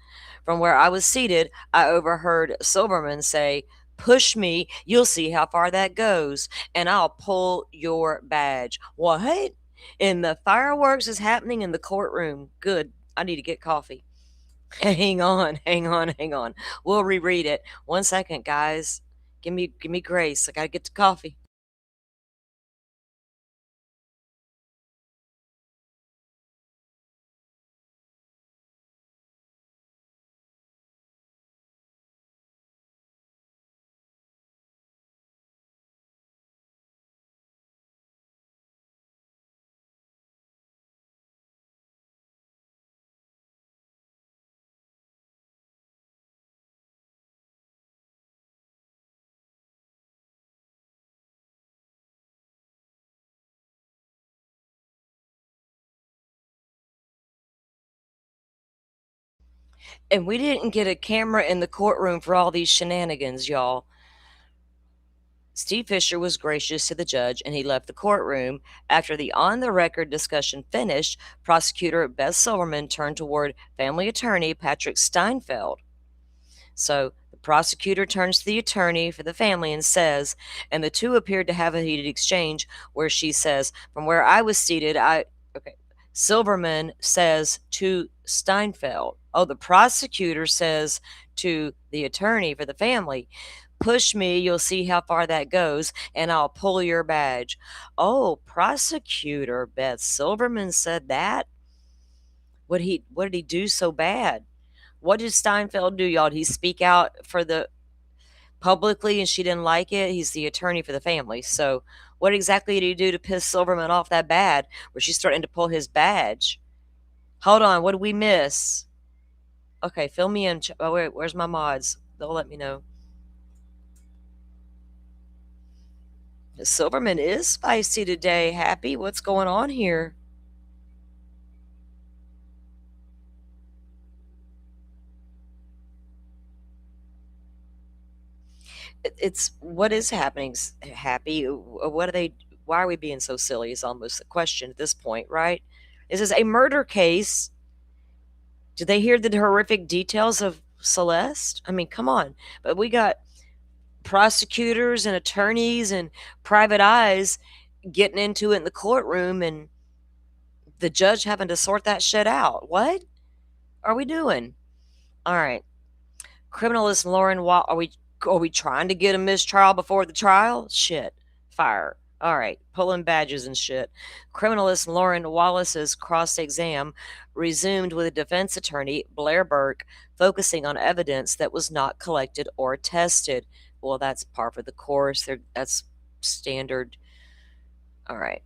From where I was seated, I overheard Silverman say, "Push me, you'll see how far that goes, and I'll pull your badge." What? And the fireworks is happening in the courtroom. Good. I need to get coffee. Hang on, hang on, hang on. We'll reread it. 1 second, guys. Give me grace. I gotta get to coffee. And we didn't get a camera in the courtroom for all these shenanigans, y'all. Steve Fisher was gracious to the judge and he left the courtroom. After the on the record discussion finished, prosecutor Beth Silverman turned toward family attorney Patrick Steinfeld. So the prosecutor turns to the attorney for the family and says, and the two appeared to have a heated exchange where she says, "From where I was seated, okay." Silverman says to Steinfeld, oh, the prosecutor says to the attorney for the family, "Push me, you'll see how far that goes, and I'll pull your badge." Oh, prosecutor Beth Silverman said that? What did he do so bad? What did Steinfeld do, y'all? Did he speak out for the publicly and she didn't like it? He's the attorney for the family. So what exactly did he do to piss Silverman off that bad where she's starting to pull his badge? Hold on, what did we miss? Okay, fill me in. Oh, wait, where's my mods? They'll let me know. Silverman is spicy today. Happy? What's going on here? It's what is happening, Happy? What are they? Why are we being so silly? Is almost the question at this point, right? This is a murder case. Did they hear the horrific details of Celeste? I mean, come on. But we got prosecutors and attorneys and private eyes getting into it in the courtroom and the judge having to sort that shit out. What are we doing? All right. Criminalist Lauren are we trying to get a mistrial before the trial? Shit. Fire. All right. Pulling badges and shit. Criminalist Lauren Wallace's cross exam resumed with a defense attorney, Blair Burke, focusing on evidence that was not collected or tested. Well, that's par for the course. That's standard. All right.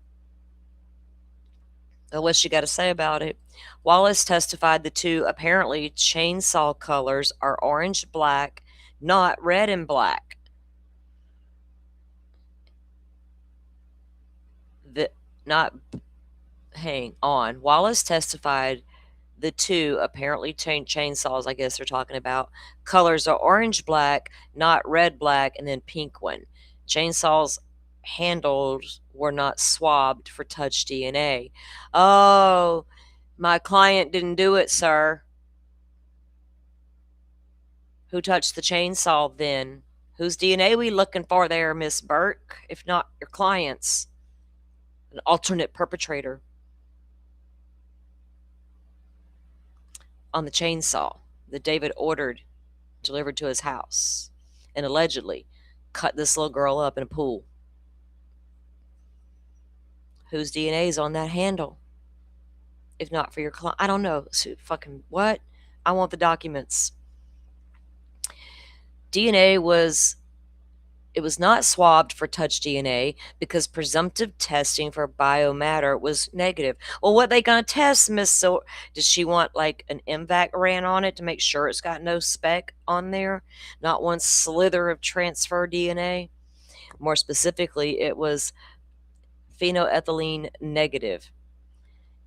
What's she got to say about it? Wallace testified the two apparently chainsaw colors are orange black, not red and black. The not hang on. Wallace testified the two apparently chainsaws, I guess they're talking about, colors are orange black, not red black, and then pink one. Chainsaws handles were not swabbed for touch DNA. Oh, my client didn't do it, sir. Who touched the chainsaw then? Whose DNA we looking for there, Miss Burke? If not your client's. an alternate perpetrator on the chainsaw that David ordered delivered to his house and allegedly cut this little girl up in a pool. Whose DNA is on that handle? If not for your client, I don't know. So fucking what? I want the documents. DNA was It was not swabbed for touch DNA because presumptive testing for biomatter was negative. Well, what they gonna test, Miss? So, does she want like an MVAC ran on it to make sure it's got no speck on there, not one slither of transfer DNA? More specifically, it was phenylethylamine negative.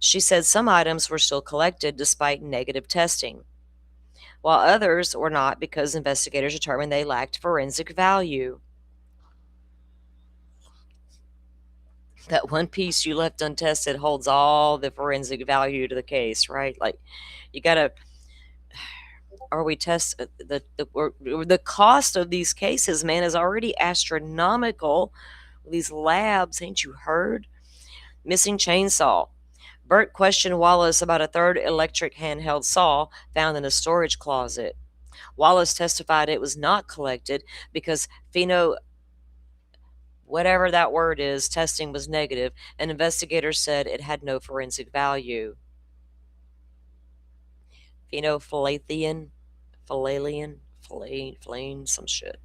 She said some items were still collected despite negative testing, while others were not because investigators determined they lacked forensic value. That one piece you left untested holds all the forensic value to the case, right? Like, you gotta, are we test the cost of these cases, man, is already astronomical. These labs, ain't you heard? Missing chainsaw. Burt questioned Wallace about a third electric handheld saw found in a storage closet. Wallace testified it was not collected because pheno whatever that word is, testing was negative, and investigators said it had no forensic value. Phenolphthalein, phthalein, some shit.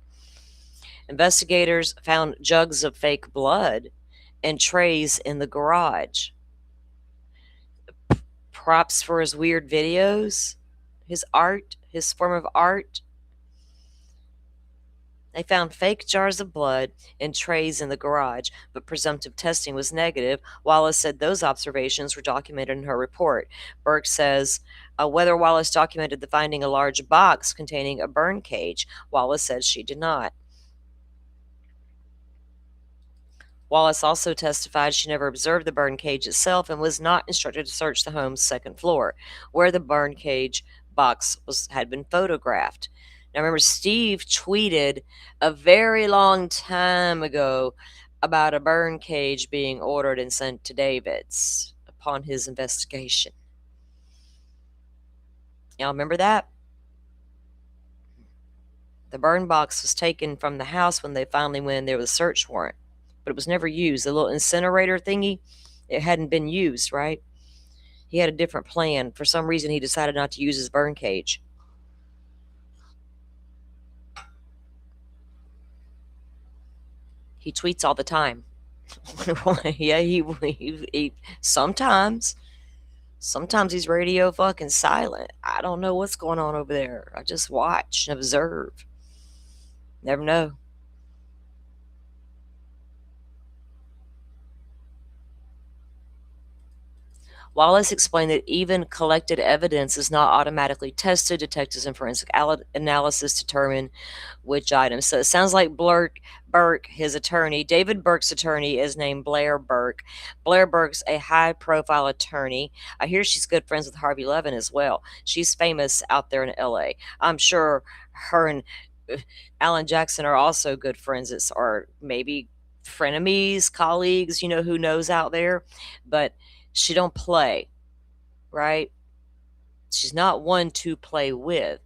Investigators found jugs of fake blood and trays in the garage. Props for his weird videos, his art, his form of art. They found fake jars of blood and trays in the garage, but presumptive testing was negative. Wallace said those observations were documented in her report. Burke says whether Wallace documented the finding a large box containing a burn cage. Wallace said she did not. Wallace also testified she never observed the burn cage itself and was not instructed to search the home's second floor, where the burn cage box had been photographed. Now, remember, Steve tweeted a very long time ago about a burn cage being ordered and sent to David's upon his investigation. Y'all remember that? The burn box was taken from the house when they finally went in there with a search warrant, but it was never used. The little incinerator thingy, it hadn't been used, right? He had a different plan. For some reason, he decided not to use his burn cage. He tweets all the time. Yeah, he sometimes he's radio fucking silent. I don't know what's going on over there. I just watch and observe. Never know. Wallace explained that even collected evidence is not automatically tested. Detectives and forensic analysis determine which items. So it sounds like Burke, his attorney, David Burke's attorney, is named Blair Burke. Blair Burke's a high-profile attorney. I hear she's good friends with Harvey Levin as well. She's famous out there in L.A. I'm sure her and Alan Jackson are also good friends, or maybe frenemies, colleagues, who knows out there. But she don't play, right? She's not one to play with.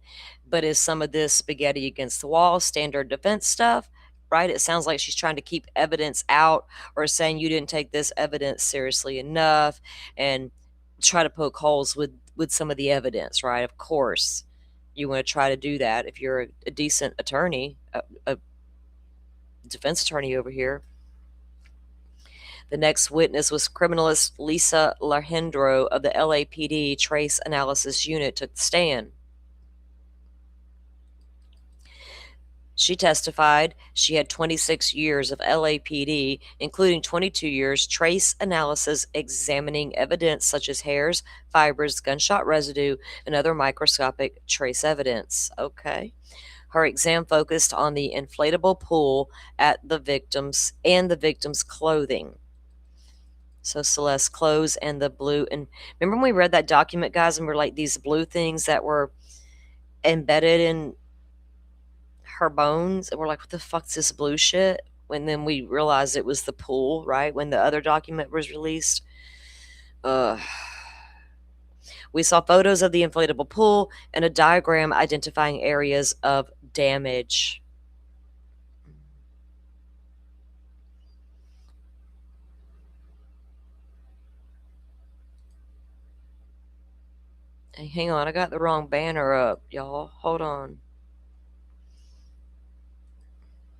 But is some of this spaghetti against the wall, standard defense stuff, right? It sounds like she's trying to keep evidence out, or saying you didn't take this evidence seriously enough, and try to poke holes with some of the evidence, right? Of course, you want to try to do that if you're a decent attorney, a defense attorney over here. The next witness was criminalist Lisa Larhendro of the LAPD Trace Analysis Unit took the stand. She testified she had 26 years of LAPD, including 22 years trace analysis examining evidence such as hairs, fibers, gunshot residue, and other microscopic trace evidence. Okay. Her exam focused on the inflatable pool at the victim's clothing. So Celeste's clothes and the blue. And remember when we read that document, guys, and we're like, these blue things that were embedded in her bones, and we're like, what the fuck's this blue shit? when then we realized it was the pool, right? When the other document was released. Uh, we saw photos of the inflatable pool and a diagram identifying areas of damage. Hey, hang on, I got the wrong banner up, y'all. Hold on.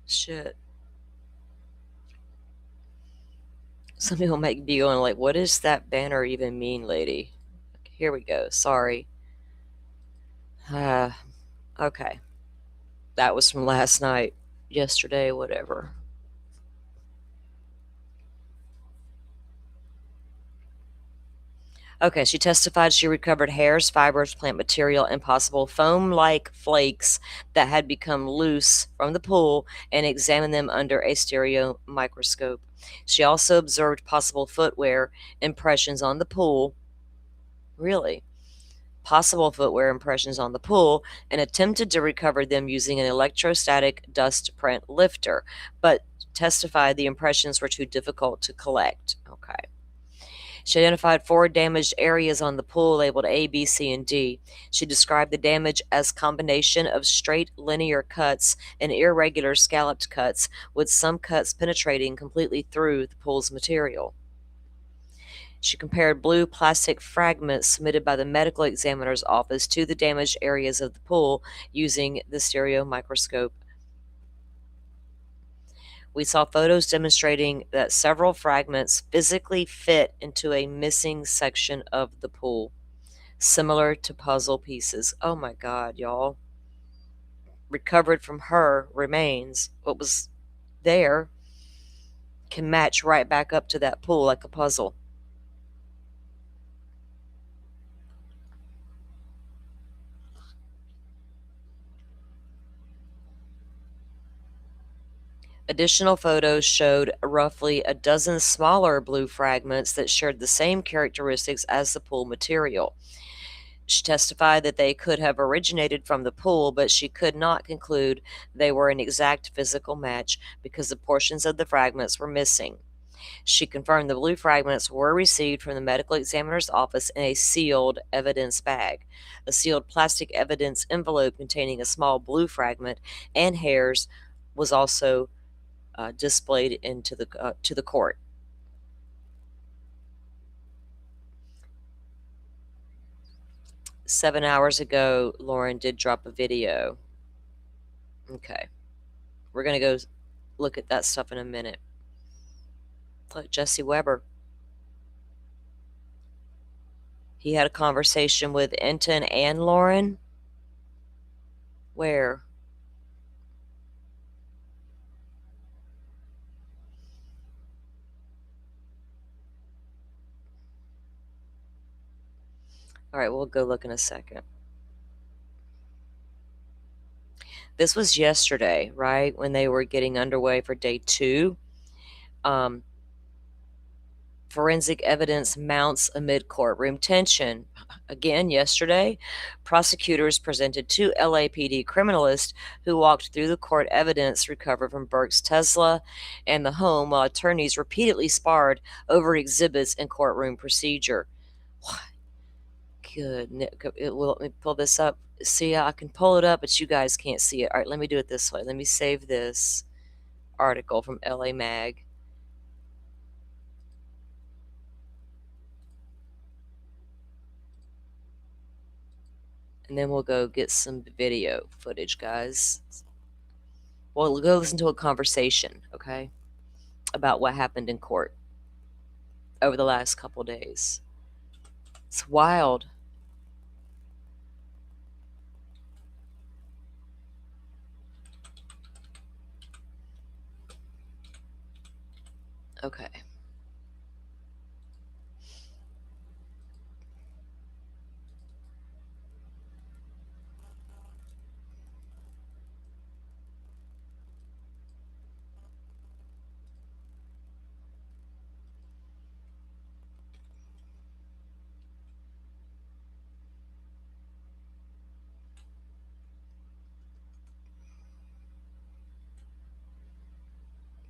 Shit. Some people might be going like, what does that banner even mean, lady? Here we go. Sorry. Uh, okay. That was from last night, yesterday, whatever. Okay, she testified she recovered hairs, fibers, plant material, and possible foam like flakes that had become loose from the pool and examined them under a stereo microscope. She also observed possible footwear impressions on the pool. Really? Possible footwear impressions on the pool and attempted to recover them using an electrostatic dust print lifter, but testified the impressions were too difficult to collect. Okay. She identified 4 damaged areas on the pool labeled A, B, C, and D. She described the damage as combination of straight linear cuts and irregular scalloped cuts, with some cuts penetrating completely through the pool's material. She compared blue plastic fragments submitted by the medical examiner's office to the damaged areas of the pool using the stereo microscope. We saw photos demonstrating that several fragments physically fit into a missing section of the pool, similar to puzzle pieces. Oh my God, y'all. Recovered from her remains, what was there can match right back up to that pool like a puzzle. Additional photos showed roughly a dozen smaller blue fragments that shared the same characteristics as the pool material. She testified that they could have originated from the pool, but she could not conclude they were an exact physical match because the portions of the fragments were missing. She confirmed the blue fragments were received from the medical examiner's office in a sealed evidence bag. A sealed plastic evidence envelope containing a small blue fragment and hairs was also displayed to the court. Seven hours ago, Lauren did drop a video. Okay, we're gonna go look at that stuff in a minute. Look, Jesse Weber. He had a conversation with Enton and Lauren. Where? All right, we'll go look in a second. This was yesterday, right? When they were getting underway for day 2. Um, Forensic evidence mounts amid courtroom tension. Again, yesterday, prosecutors presented 2 LAPD criminalists who walked through the court evidence recovered from Burke's Tesla and the home, while attorneys repeatedly sparred over exhibits and courtroom procedure. Good. Let me pull this up. See, I can pull it up, but you guys can't see it. All right, let me do it this way. Let me save this article from LA Mag. And then we'll go get some video footage, guys. We'll go listen to a conversation, okay, about what happened in court over the last couple days. It's wild. Okay.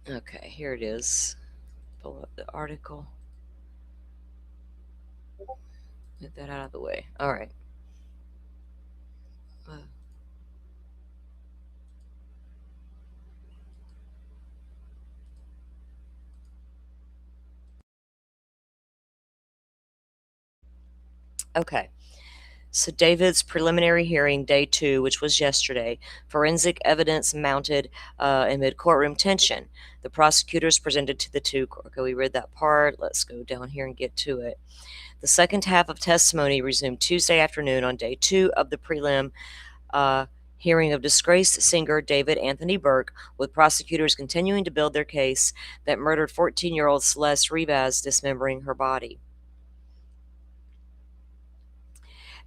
Okay, here it is. Pull up the article. Get that out of the way. All right. Uh, okay. So, David's preliminary hearing, day two, which was yesterday, forensic evidence mounted amid courtroom tension. The prosecutors presented to the two. Okay, we read that part. Let's go down here and get to it. The second half of testimony resumed Tuesday afternoon on day two of the prelim uh, hearing of disgraced singer David Anthony Burke, with prosecutors continuing to build their case that murdered 14-year-old Celeste Rivas, dismembering her body.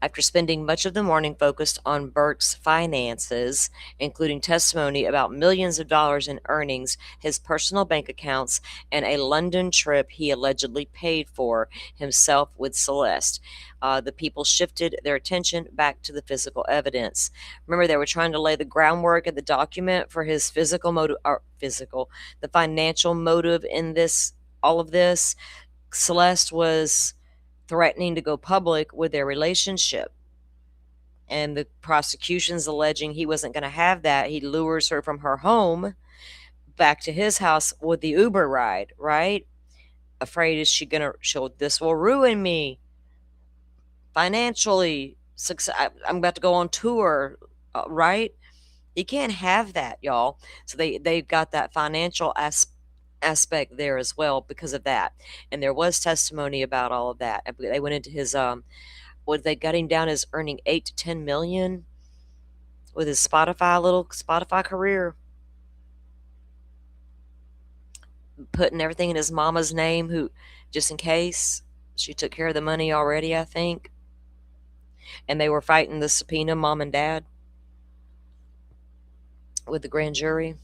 After spending much of the morning focused on Burke's finances, including testimony about millions of dollars in earnings, his personal bank accounts, and a London trip he allegedly paid for himself with Celeste, the people shifted their attention back to the physical evidence. Remember, they were trying to lay the groundwork in the document for his physical motive, the financial motive in this, all of this. Celeste was threatening to go public with their relationship. And the prosecution's alleging he wasn't going to have that. He lures her from her home back to his house with the Uber ride, right? Afraid is she going to, this will ruin me financially. I'm about to go on tour, right? You can't have that, y'all. So they've got that financial aspect there as well because of that. And there was testimony about all of that. They went into his what they got him down as earning 8 to 10 million with his Spotify career, putting everything in his mama's name, who just in case she took care of the money already, I think. And they were fighting the subpoena, mom and dad, with the grand jury.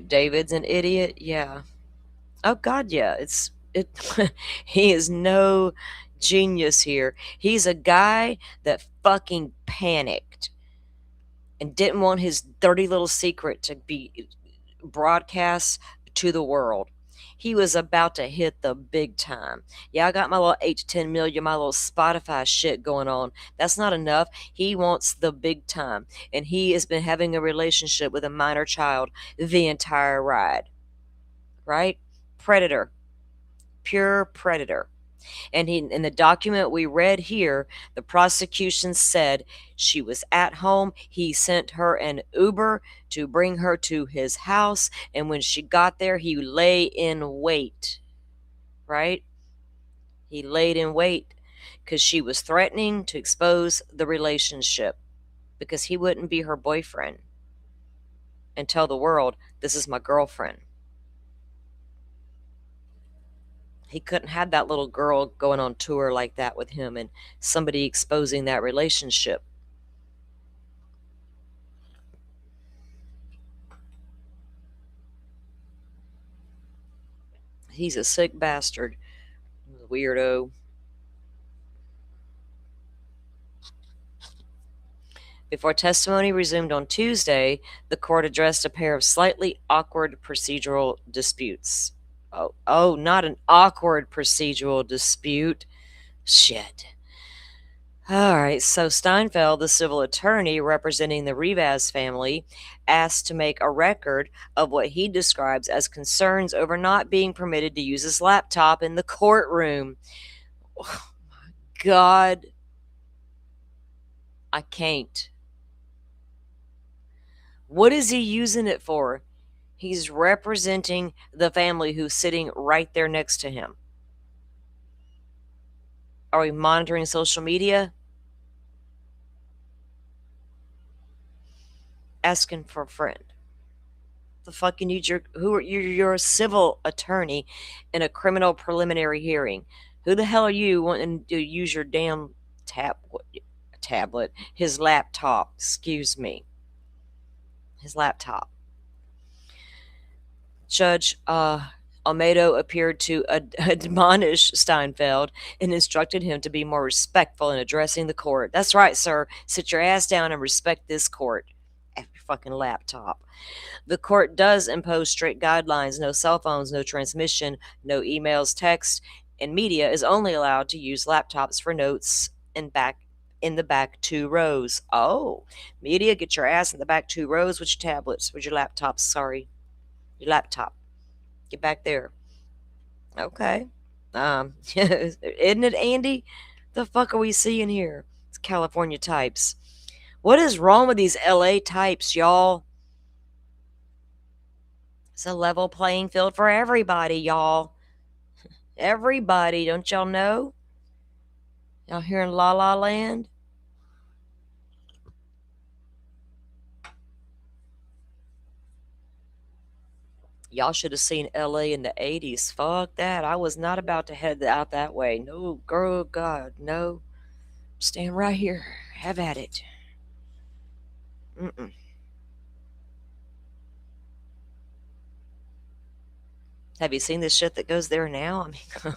David's an idiot, yeah. Oh God, yeah. It's it. He is no genius here. He's a guy that fucking panicked and didn't want his dirty little secret to be broadcast to the world. He was about to hit the big time. Yeah, I got my little 8 to 10 million, my little Spotify shit going on. That's not enough. He wants the big time. And he has been having a relationship with a minor child the entire ride. Right? Predator. Pure predator. And in the document we read here, the prosecution said she was at home. He sent her an Uber to bring her to his house. And when she got there, he lay in wait, right? He laid in wait because she was threatening to expose the relationship because he wouldn't be her boyfriend and tell the world, this is my girlfriend. He couldn't have that little girl going on tour like that with him and somebody exposing that relationship. He's a sick bastard. Weirdo. Before testimony resumed on Tuesday, the court addressed a pair of slightly awkward procedural disputes. Oh, not an awkward procedural dispute. Shit. All right, so Steinfeld, the civil attorney representing the Rivas family, asked to make a record of what he describes as concerns over not being permitted to use his laptop in the courtroom. Oh, my God. I can't. What is he using it for? He's representing the family who's sitting right there next to him. Are we monitoring social media? Asking for a friend. The fuck you need you're a civil attorney in a criminal preliminary hearing. Who the hell are you wanting to use your damn tablet, his laptop, excuse me. His laptop. Judge Almeida appeared to admonish Steinfeld and instructed him to be more respectful in addressing the court. That's right, sir. Sit your ass down and respect this court. F your fucking laptop. The court does impose strict guidelines: no cell phones, no transmission, no emails, text, and media is only allowed to use laptops for notes and back in the back two rows. Oh, media, get your ass in the back two rows with your tablets, with your laptops, sorry. Your laptop. Get back there. Okay. Isn't it, Andy? The fuck are we seeing here? It's California types. What is wrong with these LA types, y'all? It's a level playing field for everybody, y'all. Everybody, don't y'all know? Y'all here in La La Land? Y'all should have seen LA in the 80s. Fuck that. I was not about to head out that way. No, girl, God, no. Stand right here. Have at it. Mm-mm. Have you seen this shit that goes there now? I mean,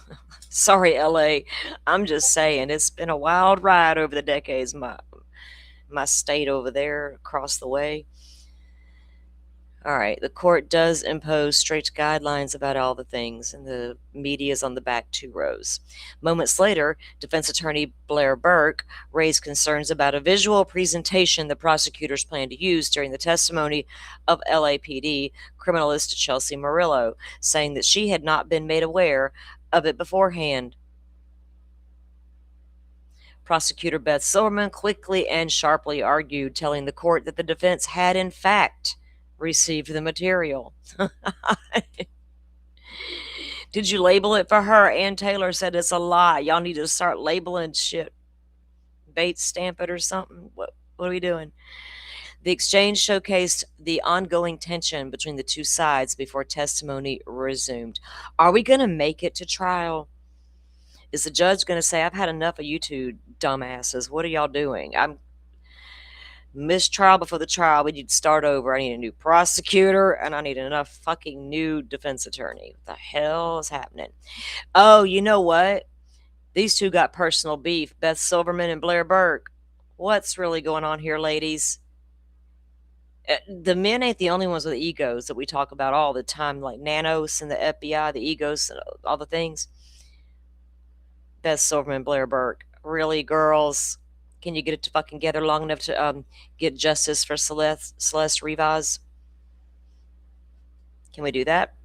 sorry, LA. I'm just saying, it's been a wild ride over the decades. My state over there across the way. All right, the court does impose strict guidelines about all the things, and the media is on the back two rows. Moments later, defense attorney Blair Burke raised concerns about a visual presentation the prosecutors plan to use during the testimony of LAPD criminalist Chelsea Murillo, saying that she had not been made aware of it beforehand. Prosecutor Beth Silverman quickly and sharply argued, telling the court that the defense had, in fact, received the material. Did you label it for her? Ann Taylor said it's a lie. Y'all need to start labeling shit. Bates stamp it or something. What are we doing? The exchange showcased the ongoing tension between the two sides before testimony resumed. Are we going to make it to trial? Is the judge going to say, I've had enough of you two dumbasses? What are y'all doing? I'm mistrial before the trial. We need to start over. I need a new prosecutor and I need enough fucking new defense attorney. What the hell is happening? Oh, you know what? These two got personal beef. Beth Silverman and Blair Burke. What's really going on here, ladies? The men ain't the only ones with egos that we talk about all the time, like Nanos and the FBI, the egos and all the things. Beth Silverman, Blair Burke. Really, girls? Can you get it to fucking together long enough to get justice for Celeste Rivas? Can we do that?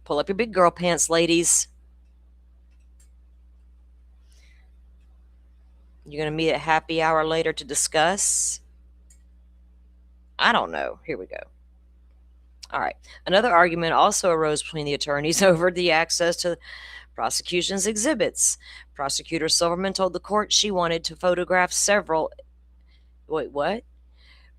Pull up your big girl pants, ladies. You're going to meet at happy hour later to discuss? I don't know. Here we go. All right. Another argument also arose between the attorneys over the access to prosecution's exhibits. Prosecutor Silverman told the court she wanted to photograph several. Wait, what?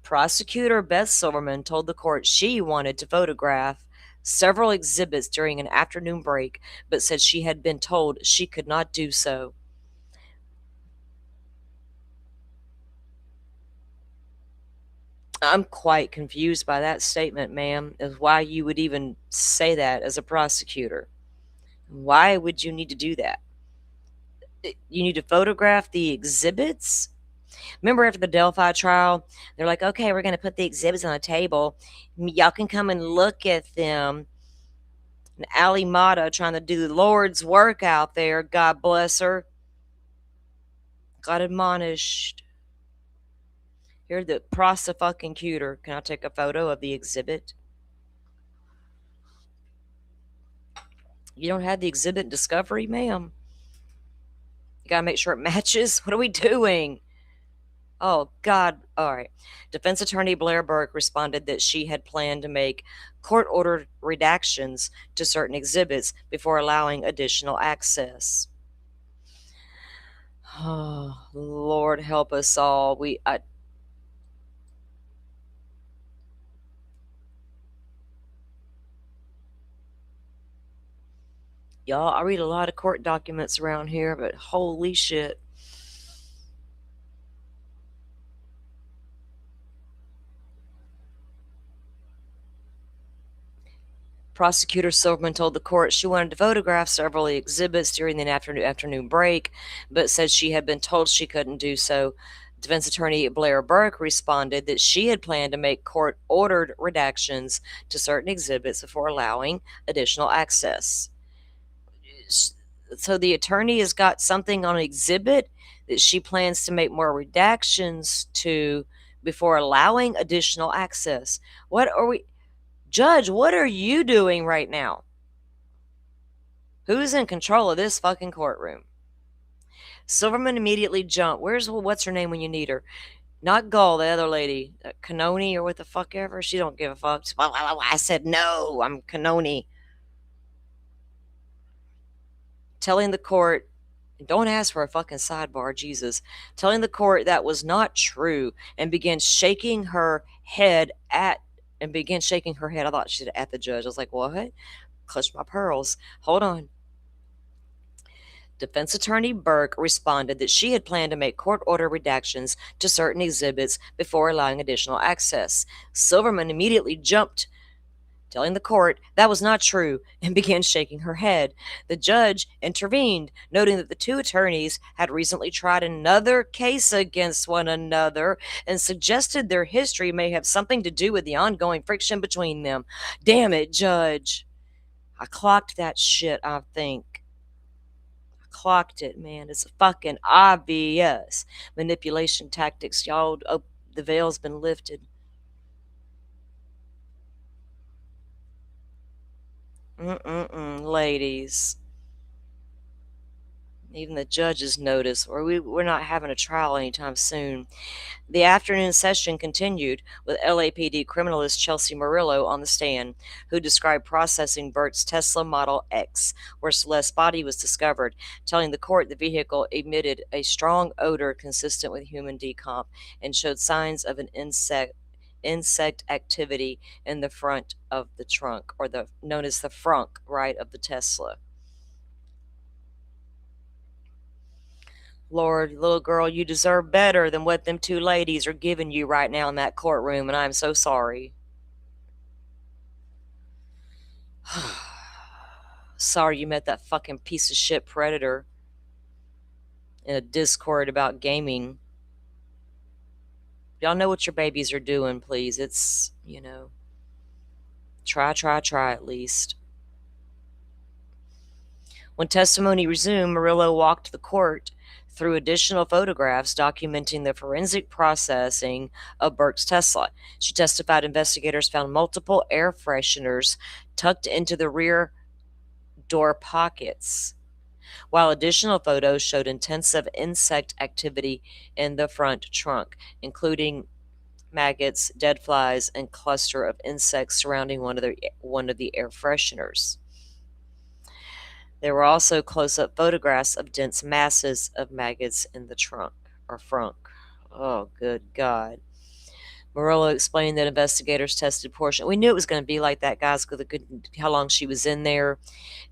Prosecutor Beth Silverman told the court she wanted to photograph several exhibits during an afternoon break, but said she had been told she could not do so. I'm quite confused by that statement, ma'am, as why you would even say that as a prosecutor. Why would you need to do that? You need to photograph the exhibits? Remember after the Delphi trial, they're like, okay, we're going to put the exhibits on a table. Y'all can come and look at them. And Ali Mata trying to do the Lord's work out there, God bless her, got admonished. Here, the prosecutor. Can I take a photo of the exhibit? You don't have the exhibit discovery, ma'am? You got to make sure it matches? What are we doing? Oh, God. All right. Defense attorney Blair Burke responded that she had planned to make court-ordered redactions to certain exhibits before allowing additional access. Oh, Lord help us all. Y'all, I read a lot of court documents around here, but holy shit. Prosecutor Silverman told the court she wanted to photograph several exhibits during the afternoon break, but said she had been told she couldn't do so. Defense attorney Blair Burke responded that she had planned to make court ordered redactions to certain exhibits before allowing additional access. So the attorney has got something on an exhibit that she plans to make more redactions to before allowing additional access. What are we, Judge, what are you doing right now? Who's in control of this fucking courtroom? Silverman immediately jumped. What's her name when you need her? Not Gull, the other lady, Canoni or what the fuck ever. She don't give a fuck. I said no. I'm Canoni. Telling the court, don't ask for a fucking sidebar, Jesus. Telling the court that was not true and began shaking her head I thought she said at the judge. I was like, what? Clutched my pearls. Hold on. Defense attorney Burke responded that she had planned to make court order redactions to certain exhibits before allowing additional access. Silverman immediately jumped, telling the court that was not true, and began shaking her head. The judge intervened, noting that the two attorneys had recently tried another case against one another and suggested their history may have something to do with the ongoing friction between them. Damn it, Judge. I clocked that shit, I think. Clocked it, man. It's fucking obvious. Manipulation tactics, y'all. Oh, the veil's been lifted. Ladies. Even the judges notice, or we're not having a trial anytime soon. The afternoon session continued with LAPD criminalist Chelsea Murillo on the stand, who described processing Burke's Tesla Model X, where Celeste's body was discovered, telling the court the vehicle emitted a strong odor consistent with human decomp and showed signs of an insect activity in the front of the trunk, or the known as the frunk, right, of the Tesla. Lord, little girl, you deserve better than what them two ladies are giving you right now in that courtroom, and I'm so sorry. Sorry you met that fucking piece of shit predator in a Discord about gaming. Y'all know what your babies are doing, please. It's, try at least. When testimony resumed, Murillo walked the court through additional photographs documenting the forensic processing of Burke's Tesla. She testified investigators found multiple air fresheners tucked into the rear door pockets, while additional photos showed intensive insect activity in the front trunk, including maggots, dead flies, and cluster of insects surrounding one of the air fresheners. There were also close-up photographs of dense masses of maggots in the trunk, or frunk. Oh, good God. Murillo explained that investigators tested portion. We knew it was going to be like that, guys, because how long she was in there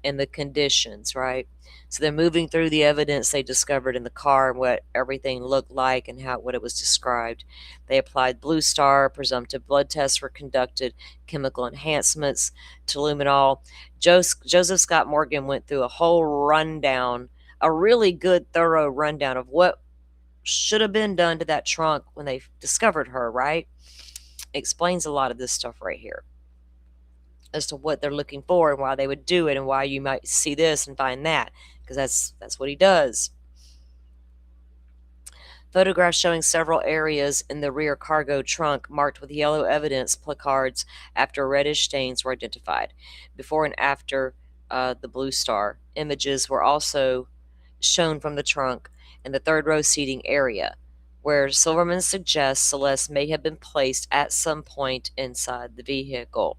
and the conditions, right? So they're moving through the evidence they discovered in the car and what everything looked like and what it was described. They applied Blue Star, presumptive blood tests were conducted, chemical enhancements to luminol. Joseph Scott Morgan went through a whole rundown, a really good, thorough rundown of what should have been done to that trunk when they discovered her, right? It explains a lot of this stuff right here as to what they're looking for and why they would do it and why you might see this and find that, because that's what he does. Photographs showing several areas in the rear cargo trunk marked with yellow evidence placards after reddish stains were identified. Before and after the Blue Star images were also shown from the trunk in the third row seating area, where Silverman suggests Celeste may have been placed at some point inside the vehicle.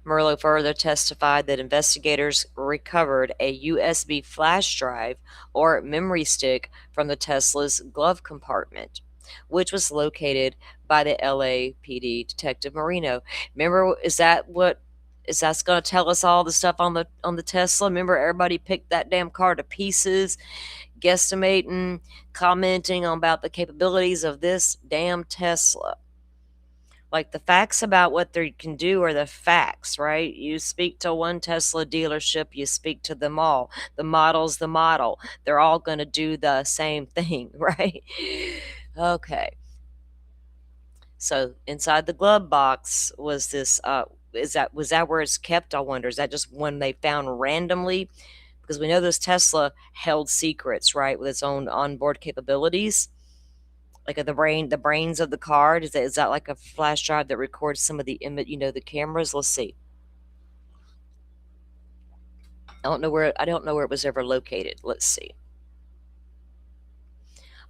Murillo further testified that investigators recovered a USB flash drive or memory stick from the Tesla's glove compartment, which was located by the LAPD Detective Marino. Remember, is that's going to tell us all the stuff on the Tesla? Remember, everybody picked that damn car to pieces, guesstimating, commenting about the capabilities of this damn Tesla. Like, the facts about what they can do are the facts, right? You speak to one Tesla dealership, you speak to them all. The model's the model. They're all going to do the same thing, right? Okay. So inside the glove box was this was that where it's kept, I wonder? Is that just one they found randomly? Because we know this Tesla held secrets, right, with its own onboard capabilities. Like the brains of the card. Is that like a flash drive that records some of the image, the cameras? Let's see. I don't know where it was ever located. Let's see.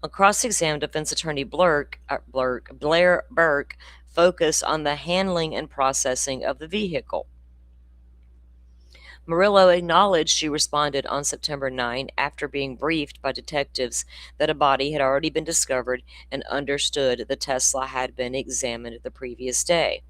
On cross-exam, defense attorney Blair Burke focused on the handling and processing of the vehicle. Murillo acknowledged she responded on September 9 after being briefed by detectives that a body had already been discovered and understood the Tesla had been examined the previous day.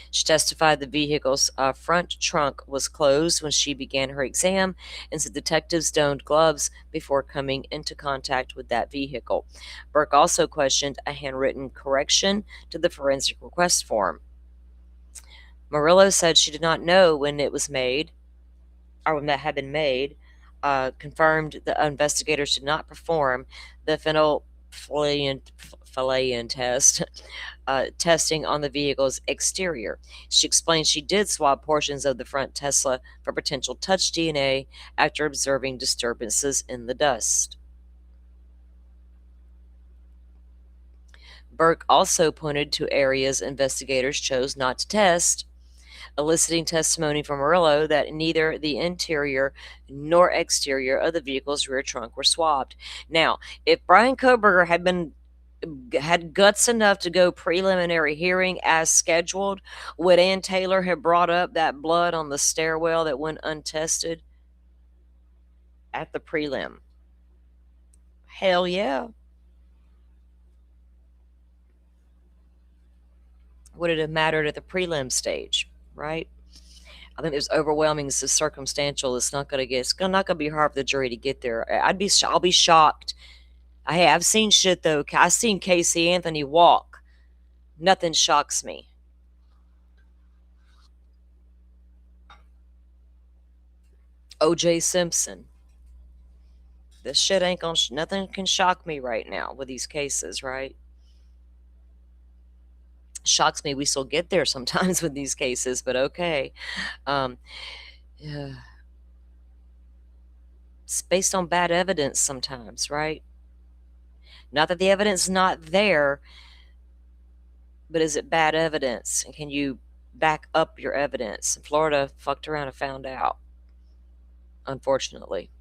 She testified the vehicle's front trunk was closed when she began her exam and said detectives donned gloves before coming into contact with that vehicle. Burke also questioned a handwritten correction to the forensic request form. Murillo said she did not know when it was made or when that had been made, confirmed the investigators did not perform the phenolphthalein test, testing on the vehicle's exterior. She explained she did swab portions of the front Tesla for potential touch DNA after observing disturbances in the dust. Burke also pointed to areas investigators chose not to test, eliciting testimony from Murillo that neither the interior nor exterior of the vehicle's rear trunk were swabbed. Now, if Brian Koberger had guts enough to go preliminary hearing as scheduled, would Ann Taylor have brought up that blood on the stairwell that went untested at the prelim? Hell yeah. Would it have mattered at the prelim stage, right? I think there's overwhelming. It's circumstantial. It's not going to get. It's not going to be hard for the jury to get there. I'll be shocked. I've seen shit though. I've seen Casey Anthony walk. Nothing shocks me. O.J. Simpson. This shit ain't gonna. Nothing can shock me right now with these cases, right? Shocks me we still get there sometimes with these cases, but okay. Yeah. It's based on bad evidence sometimes, right? Not that the evidence is not there, but is it bad evidence? And can you back up your evidence? And Florida fucked around and found out, unfortunately.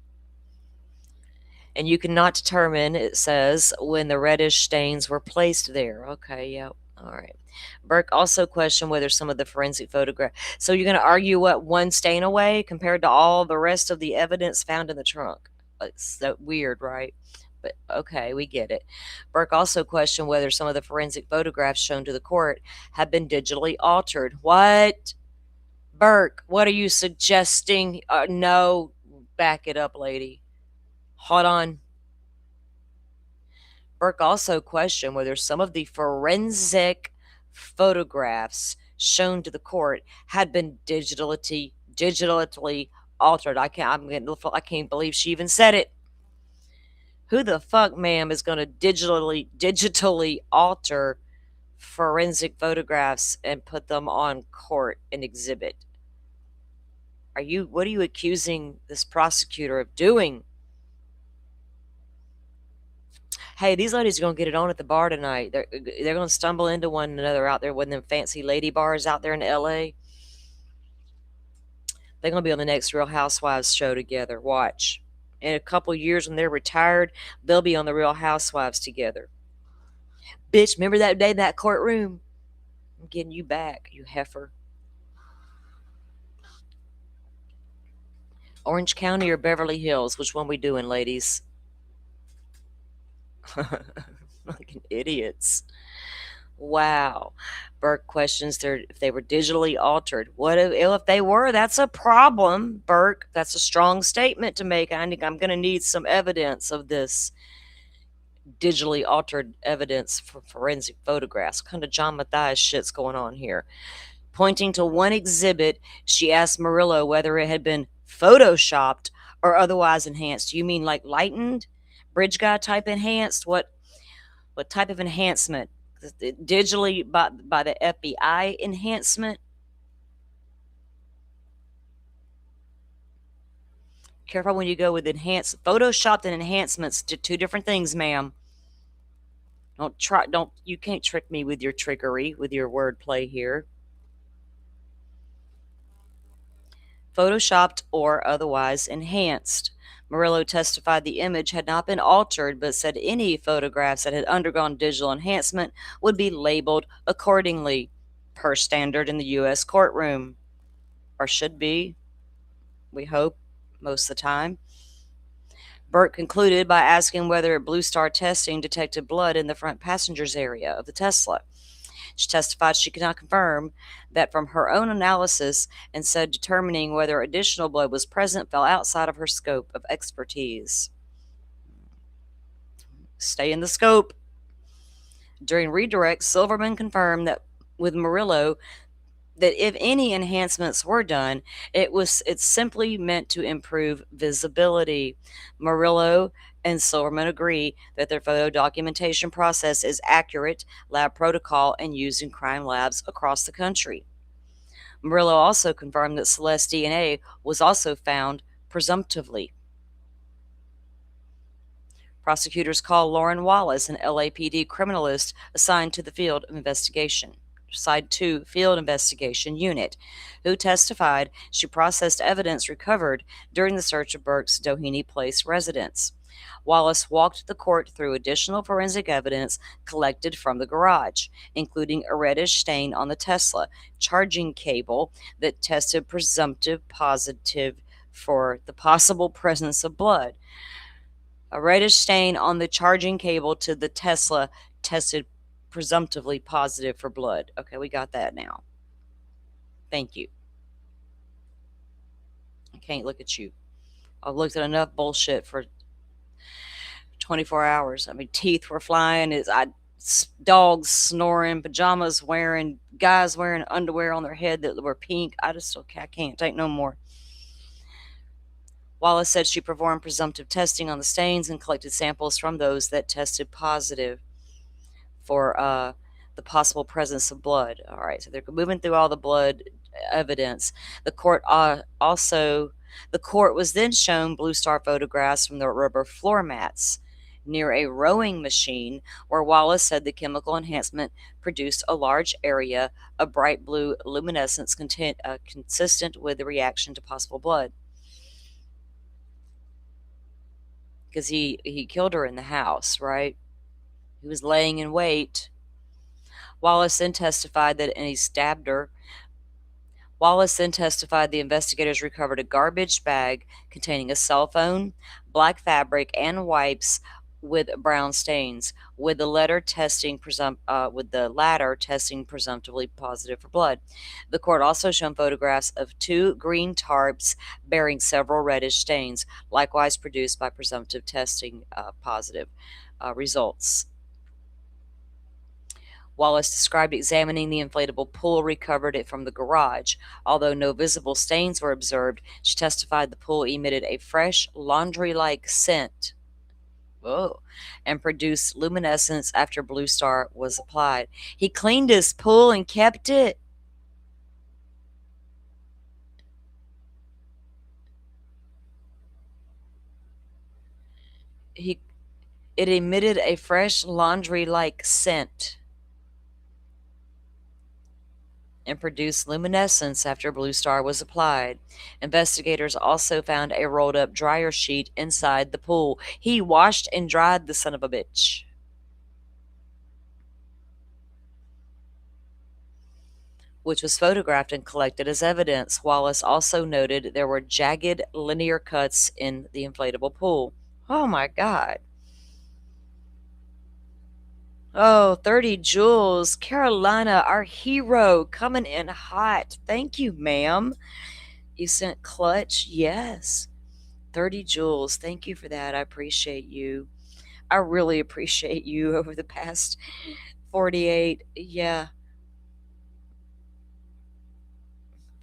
And you cannot determine, it says, when the reddish stains were placed there. Okay, yeah, all right. Burke also questioned whether some of the forensic photograph. So you're going to argue what, one stain away compared to all the rest of the evidence found in the trunk? It's so weird, right? But okay, we get it. Burke also questioned whether some of the forensic photographs shown to the court had been digitally altered. What? Burke, what are you suggesting? No, back it up, lady. Hold on. Burke also questioned whether some of the forensic photographs shown to the court had been digitally altered. I can't believe she even said it. Who the fuck, ma'am, is going to digitally alter forensic photographs and put them on court and exhibit? What are you accusing this prosecutor of doing? Hey, these ladies are gonna get it on at the bar tonight. They're gonna stumble into one another out there, one of them fancy lady bars out there in LA. They're gonna be on the next Real Housewives show together. Watch. In a couple years when they're retired, they'll be on the Real Housewives together. Bitch, remember that day in that courtroom? I'm getting you back, you heifer. Orange County or Beverly Hills? Which one we doing, ladies? Fucking idiots. Wow. Burke questions if they were digitally altered. What if they were? That's a problem, Burke. That's a strong statement to make. I'm going to need some evidence of this digitally altered evidence for forensic photographs. What kind of John Matthias shit's going on here? Pointing to one exhibit, she asked Murillo whether it had been photoshopped or otherwise enhanced. You mean like lightened? Bridge guy type enhanced? What type of enhancement? Digitally by the FBI enhancement? Careful when you go with enhanced. Photoshopped and enhancements to two different things, ma'am. You can't trick me with your trickery, with your wordplay here. Photoshopped or otherwise enhanced. Murillo testified the image had not been altered, but said any photographs that had undergone digital enhancement would be labeled accordingly, per standard in the U.S. courtroom. Or should be, we hope, most of the time. Burt concluded by asking whether Blue Star testing detected blood in the front passenger's area of the Tesla. She testified she could not confirm that from her own analysis, and said determining whether additional blood was present fell outside of her scope of expertise. Stay in the scope. During redirect, Silverman confirmed that with Murillo that if any enhancements were done, it's simply meant to improve visibility. Murillo and Silverman agree that their photo documentation process is accurate, lab protocol, and used in crime labs across the country. Murillo also confirmed that Celeste's DNA was also found presumptively. Prosecutors called Lauren Wallace, an LAPD criminalist assigned to the Field Investigation Unit, who testified she processed evidence recovered during the search of Burke's Doheny Place residence. Wallace walked the court through additional forensic evidence collected from the garage, including a reddish stain on the Tesla charging cable that tested presumptive positive for the possible presence of blood. A reddish stain on the charging cable to the Tesla tested presumptively positive for blood. Okay, we got that now. Thank you. I can't look at you. I've looked at enough bullshit for 24 hours. I mean, teeth were flying. Dogs snoring, pajamas wearing, guys wearing underwear on their head that were pink. I can't take no more. Wallace said she performed presumptive testing on the stains and collected samples from those that tested positive for the possible presence of blood. All right, so they're moving through all the blood evidence. The court was then shown Blue Star photographs from the rubber floor mats near a rowing machine, where Wallace said the chemical enhancement produced a large area of bright blue luminescence consistent with the reaction to possible blood. Because he killed her in the house, right? He was laying in wait. Wallace then testified that he stabbed her. Wallace then testified the investigators recovered a garbage bag containing a cell phone, black fabric, and wipes with brown stains, with the latter testing presumptively positive for blood. The court also shown photographs of 2 green tarps bearing several reddish stains, likewise produced by presumptive testing positive results. Wallace described examining the inflatable pool recovered from the garage. Although no visible stains were observed, she testified the pool emitted a fresh, laundry-like scent. Whoa. And produced luminescence after Blue Star was applied. He cleaned his pool and kept it. It emitted a fresh, laundry-like scent and produced luminescence after Blue Star was applied. Investigators also found a rolled up dryer sheet inside the pool. He washed and dried the son of a bitch. Which was photographed and collected as evidence. Wallace also noted there were jagged linear cuts in the inflatable pool. Oh my God. Oh, 30 Jules, Carolina, our hero, coming in hot. Thank you, ma'am. You sent clutch? Yes. 30 Jules, thank you for that. I appreciate you. I really appreciate you over the past 48. Yeah,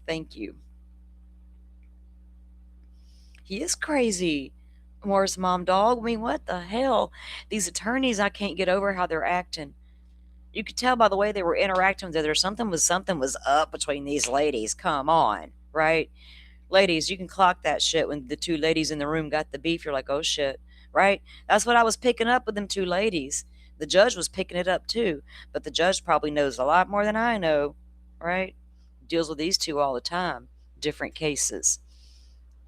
thank you. He is crazy. Morris mom dog. I mean, what the hell? These attorneys, I can't get over how they're acting. You could tell by the way they were interacting with her. Something was up between these ladies. Come on, right? Ladies, you can clock that shit when the two ladies in the room got the beef. You're like, oh shit, right? That's what I was picking up with them two ladies. The judge was picking it up too, but the judge probably knows a lot more than I know, right? Deals with these two all the time, different cases.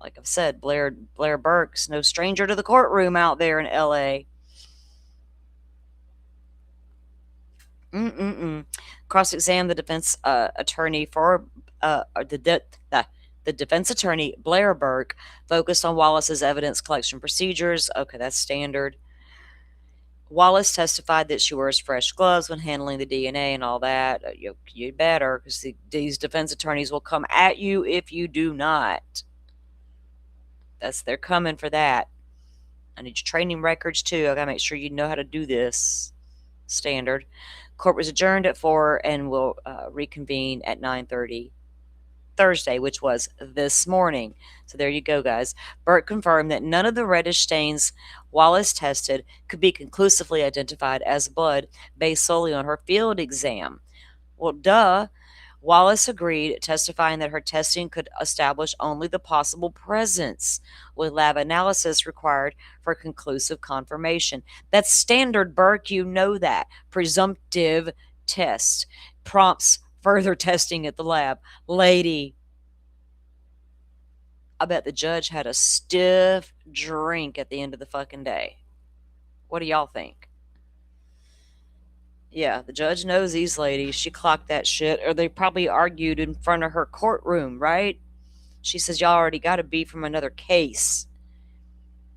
Like I've said, Blair Burke's no stranger to the courtroom out there in L.A. Mm-mm-mm. Cross-examined the defense attorney for the defense attorney Blair Burke focused on Wallace's evidence collection procedures. Okay, that's standard. Wallace testified that she wears fresh gloves when handling the DNA and all that. You better, because these defense attorneys will come at you if you do not. They're coming for that. I need your training records too. I gotta make sure you know how to do this. Standard. Court was adjourned at 4 and will reconvene at 9:30 Thursday, which was this morning. So there you go, guys. Burke confirmed that none of the reddish stains Wallace tested could be conclusively identified as blood based solely on her field exam. Well, duh. Wallace agreed, testifying that her testing could establish only the possible presence, with lab analysis required for conclusive confirmation. That's standard, Burke. You know that. Presumptive test prompts further testing at the lab. Lady, I bet the judge had a stiff drink at the end of the fucking day. What do y'all think? Yeah, the judge knows these ladies. She clocked that shit, or they probably argued in front of her courtroom, right? She says, y'all already got a beef from another case.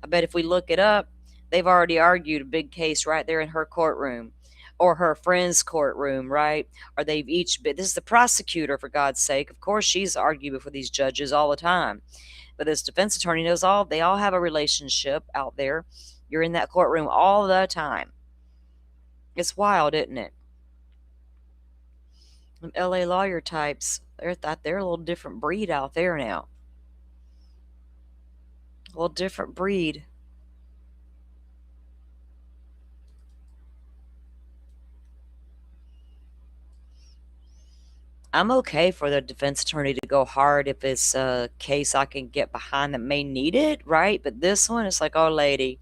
I bet if we look it up, they've already argued a big case right there in her courtroom or her friend's courtroom, right? Or they've each been, this is the prosecutor, for God's sake. Of course, she's argued before these judges all the time. But this defense attorney knows they all have a relationship out there. You're in that courtroom all the time. It's wild, isn't it? Them LA lawyer types, they're a little different breed out there now. A little different breed. I'm okay for the defense attorney to go hard if it's a case I can get behind that may need it, right? But this one, it's like, oh, lady,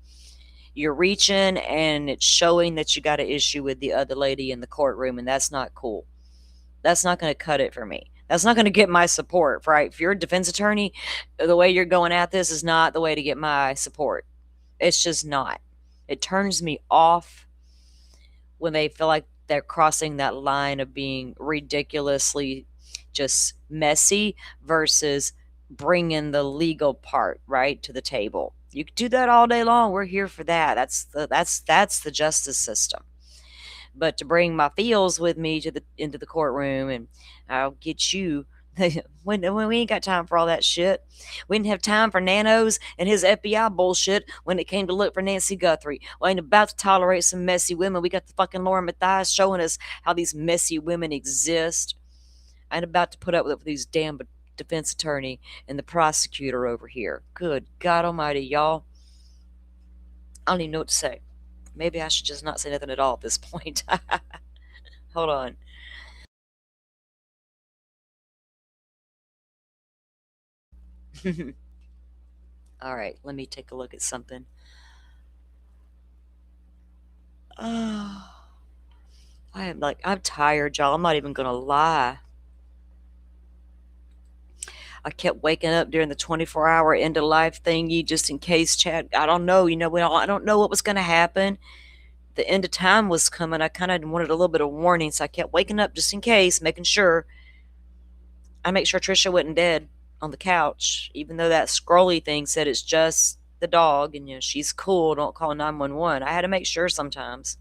you're reaching and it's showing that you got an issue with the other lady in the courtroom, and that's not cool. That's not going to cut it for me. That's not going to get my support, right? If you're a defense attorney, the way you're going at this is not the way to get my support. It's just not. It turns me off when they feel like they're crossing that line of being ridiculously just messy versus bringing the legal part right to the table. You can do that all day long. We're here for that. That's the justice system. But to bring my feels with me to the into the courtroom and I'll get you when we ain't got time for all that shit. We didn't have time for Nanos and his FBI bullshit when it came to look for Nancy Guthrie. We ain't about to tolerate some messy women. We got the fucking Lauren Matthias showing us how these messy women exist. I ain't about to put up with these damn defense attorney and the prosecutor over here. Good God Almighty, y'all. I don't even know what to say. Maybe I should just not say nothing at all at this point. Hold on. All right, let me take a look at something. Oh, I'm tired, y'all. I'm not even gonna lie. I kept waking up during the 24-hour end of life thingy just in case, Chad. I don't know. I don't know what was gonna happen. The end of time was coming. I kind of wanted a little bit of warning, so I kept waking up just in case, making sure. I make sure Trisha wasn't dead on the couch, even though that scrolly thing said it's just the dog and she's cool. Don't call 911. I had to make sure sometimes.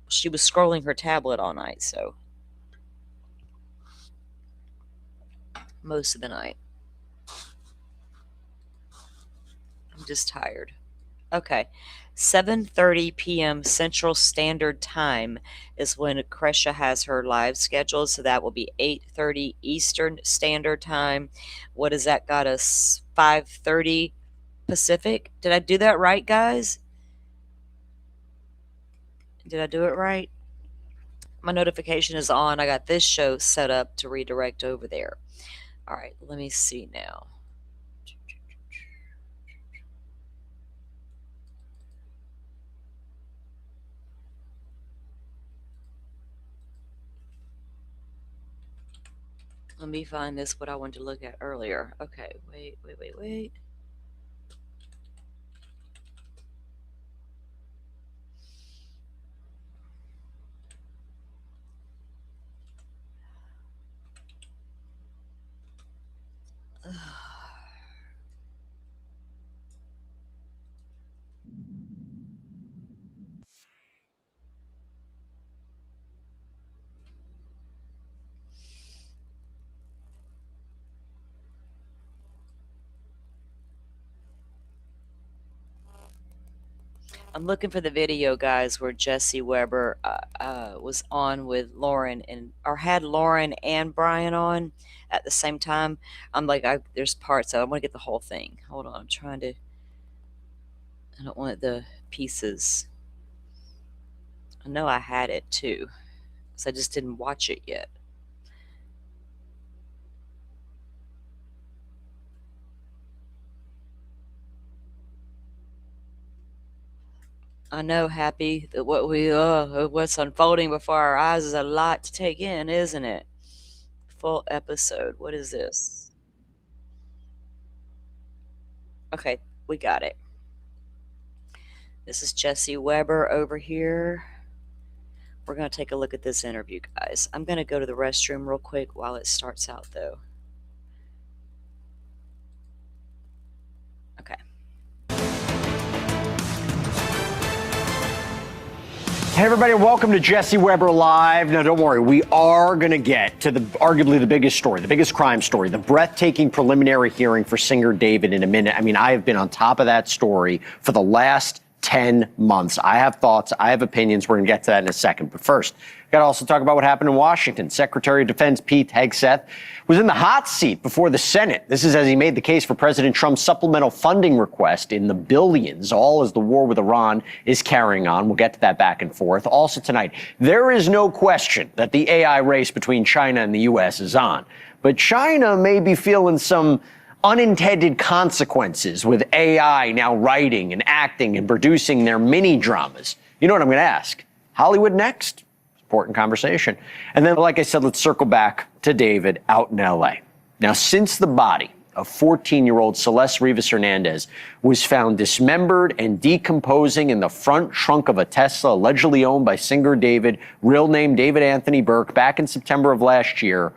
She was scrolling her tablet all night, so most of the night. I'm just tired. Okay. 7:30 p.m. Central Standard Time is when Kresha has her live scheduled, so that will be 8:30 Eastern Standard Time. What has that got us? 5:30 Pacific? Did I do that right, guys? Did I do it right? My notification is on. I got this show set up to redirect over there. All right, let me see now. Let me find this, what I wanted to look at earlier. Okay, wait. I'm looking for the video, guys, where Jesse Weber was on with Lauren or had Lauren and Brian on at the same time. I'm like, there's parts. I want to get the whole thing. Hold on, I'm trying to. I don't want the pieces. I know I had it too, so I just didn't watch it yet. I know, Happy, that what's unfolding before our eyes is a lot to take in, isn't it? Full episode. What is this? Okay, we got it. This is Jesse Weber over here. We're going to take a look at this interview, guys. I'm going to go to the restroom real quick while it starts out, though. Okay. Hey everybody, welcome to Jesse Weber Live. Now don't worry, we are going to get to arguably the biggest story, the biggest crime story, the breathtaking preliminary hearing for singer David in a minute. I mean, I have been on top of that story for the last 10 months. I have thoughts, I have opinions. We're going to get to that in a second. But first, got to also talk about what happened in Washington. Secretary of Defense Pete Hegseth was in the hot seat before the Senate. This is as he made the case for President Trump's supplemental funding request in the billions, all as the war with Iran is carrying on. We'll get to that back and forth. Also tonight, there is no question that the AI race between China and the U.S. is on. But China may be feeling some unintended consequences with AI now writing and acting and producing their mini dramas. You know what I'm going to ask? Hollywood next? Important conversation. And then, like I said, let's circle back to David out in L.A. Now, since the body of 14-year-old Celeste Rivas Hernandez was found dismembered and decomposing in the front trunk of a Tesla allegedly owned by singer David, real name David Anthony Burke, back in September of last year,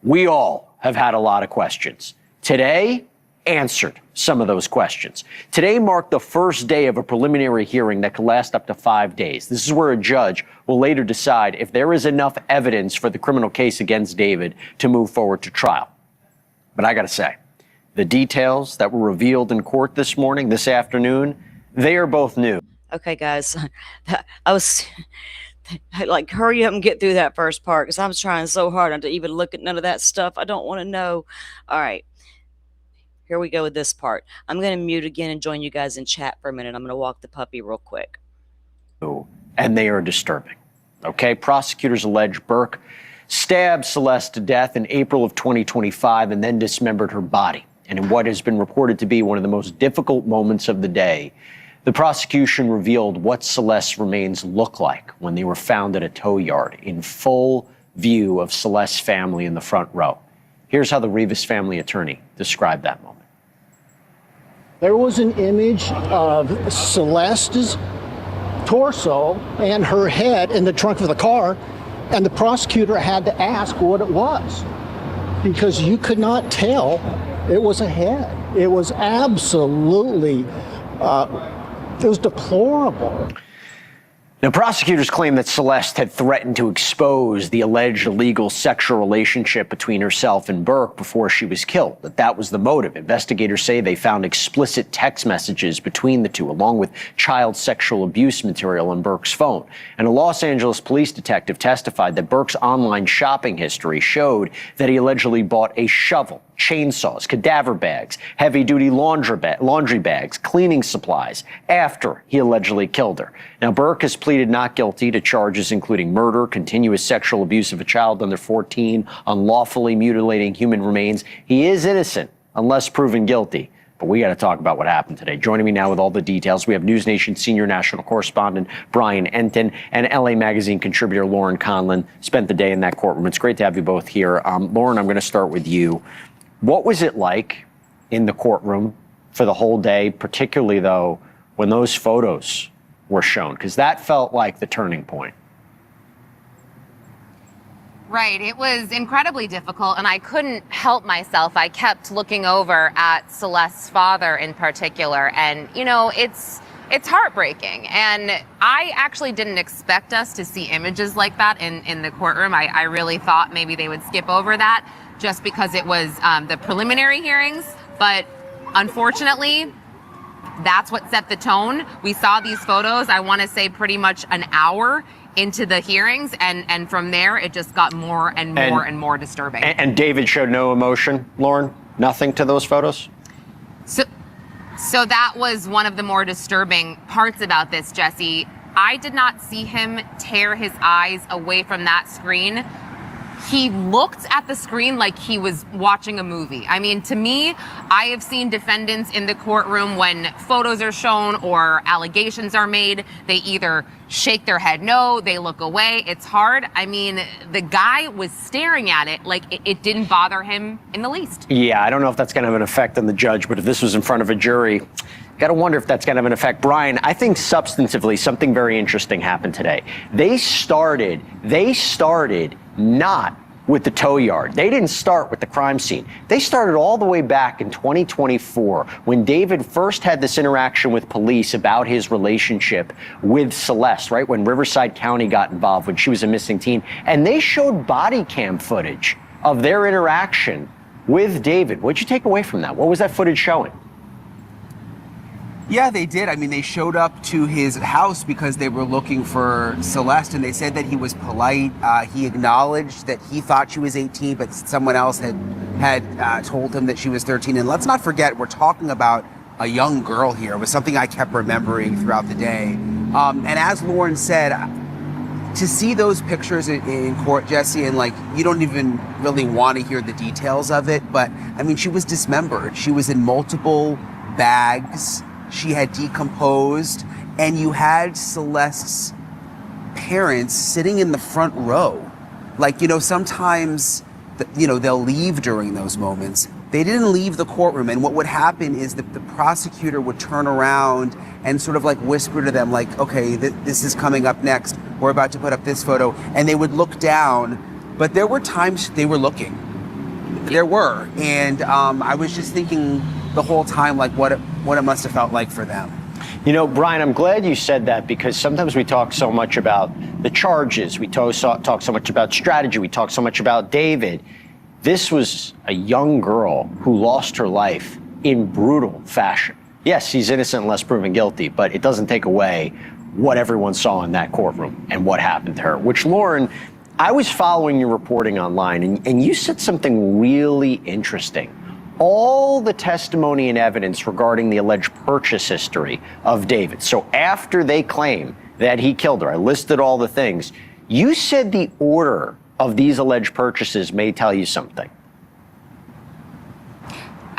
we all have had a lot of questions. Today, answered some of those questions. Today marked the first day of a preliminary hearing that could last up to 5 days. This is where a judge will later decide if there is enough evidence for the criminal case against David to move forward to trial. But I got to say, the details that were revealed in court this morning, this afternoon, they are both new. Okay, guys, I was like, hurry up and get through that first part because I'm trying so hard not to even look at none of that stuff. I don't want to know. All right. Here we go with this part. I'm going to mute again and join you guys in chat for a minute. I'm going to walk the puppy real quick. And they are disturbing. Okay, prosecutors allege Burke stabbed Celeste to death in April of 2025 and then dismembered her body. And in what has been reported to be one of the most difficult moments of the day, the prosecution revealed what Celeste's remains look like when they were found at a tow yard in full view of Celeste's family in the front row. Here's how the Rivas family attorney described that moment. There was an image of Celeste's torso and her head in the trunk of the car, and the prosecutor had to ask what it was because you could not tell it was a head. It was absolutely, it was deplorable. Now, prosecutors claim that Celeste had threatened to expose the alleged illegal sexual relationship between herself and Burke before she was killed, that was the motive. Investigators say they found explicit text messages between the two, along with child sexual abuse material on Burke's phone. And a Los Angeles police detective testified that Burke's online shopping history showed that he allegedly bought a shovel, chainsaws, cadaver bags, heavy-duty laundry bags, cleaning supplies after he allegedly killed her. Now, Burke has pleaded not guilty to charges including murder, continuous sexual abuse of a child under 14, unlawfully mutilating human remains. He is innocent unless proven guilty. But we got to talk about what happened today. Joining me now with all the details, we have News Nation senior national correspondent Brian Enton and LA Magazine contributor Lauren Conlon. Spent the day in that courtroom. It's great to have you both here. Lauren, I'm going to start with you. What was it like in the courtroom for the whole day, particularly, though, when those photos were shown? Because that felt like the turning point. Right. It was incredibly difficult, and I couldn't help myself. I kept looking over at Celeste's father in particular, and, you know, it's heartbreaking. And I actually didn't expect us to see images like that in the courtroom. I really thought maybe they would skip over that just because it was the preliminary hearings. But unfortunately, that's what set the tone. We saw these photos, I want to say pretty much an hour into the hearings, and from there it just got more and more and more disturbing. And David showed no emotion, Lauren? Nothing to those photos? So that was one of the more disturbing parts about this, Jesse. I did not see him tear his eyes away from that screen. He looked at the screen like he was watching a movie. I mean, to me, I have seen defendants in the courtroom when photos are shown or allegations are made, they either shake their head no, they look away. It's hard. I mean, the guy was staring at it like it didn't bother him in the least. Yeah, I don't know if that's going to have an effect on the judge, but if this was in front of a jury, got to wonder if that's going to have an effect. Brian, I think substantively something very interesting happened today. They started not with the tow yard. They didn't start with the crime scene. They started all the way back in 2024 when David first had this interaction with police about his relationship with Celeste, right? When Riverside County got involved, when she was a missing teen. And they showed body cam footage of their interaction with David. What'd you take away from that? What was that footage showing? Yeah, they did. I mean, they showed up to his house because they were looking for Celeste, and they said that he was polite. He acknowledged that he thought she was 18, but someone else had told him that she was 13. And let's not forget, we're talking about a young girl here. It was something I kept remembering throughout the day. And as Lauren said, to see those pictures in court, Jesse, and like, you don't even really want to hear the details of it, but I mean, she was dismembered. She was in multiple bags. She had decomposed, and you had Celeste's parents sitting in the front row. Like, you know, sometimes, they'll leave during those moments. They didn't leave the courtroom, and what would happen is that the prosecutor would turn around and sort of like whisper to them, like, okay, this is coming up next. We're about to put up this photo. And they would look down, but there were times they were looking. There were, and I was just thinking the whole time, like, what it must have felt like for them. You know, Brian, I'm glad you said that, because sometimes we talk so much about the charges. We talk so much about strategy. We talk so much about David. This was a young girl who lost her life in brutal fashion. Yes, she's innocent unless proven guilty, but it doesn't take away what everyone saw in that courtroom and what happened to her, which, Lauren, I was following your reporting online, and you said something really interesting. All the testimony and evidence regarding the alleged purchase history of David. So after they claim that he killed her, I listed all the things. You said the order of these alleged purchases may tell you something.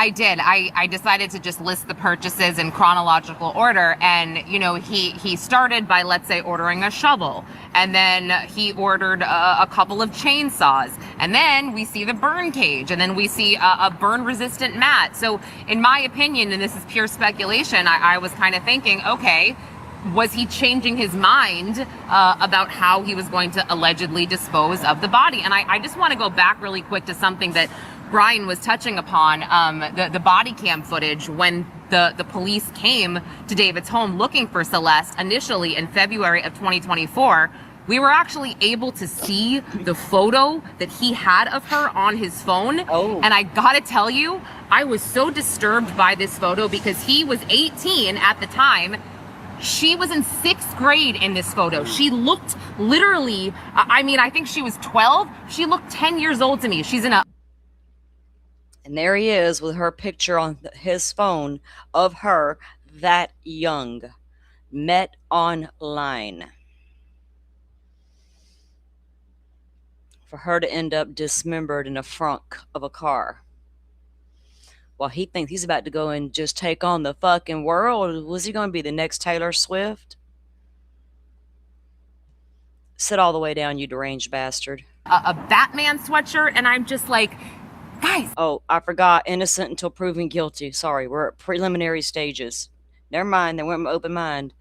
I did. I decided to just list the purchases in chronological order. And, you know, he started by, let's say, ordering a shovel. And then he ordered a couple of chainsaws. And then we see the burn cage. And then we see a burn-resistant mat. So in my opinion, and this is pure speculation, I was kind of thinking, okay, was he changing his mind about how he was going to allegedly dispose of the body? And I just want to go back really quick to something that Brian was touching upon, the body cam footage when the police came to David's home looking for Celeste initially in February of 2024. We were actually able to see the photo that he had of her on his phone. Oh. And I gotta tell you, I was so disturbed by this photo because he was 18 at the time. She was in 6th grade in this photo. She looked literally, I mean, I think she was 12. She looked 10 years old to me. She's in a... And there he is with her picture on his phone of her that young, met online. For her to end up dismembered in the front of a car. While he thinks he's about to go and just take on the fucking world. Was he going to be the next Taylor Swift? Sit all the way down, you deranged bastard. A Batman sweatshirt, and I'm just like, guys. Oh, I forgot. Innocent until proven guilty. Sorry, we're at preliminary stages. Never mind, they went with open mind.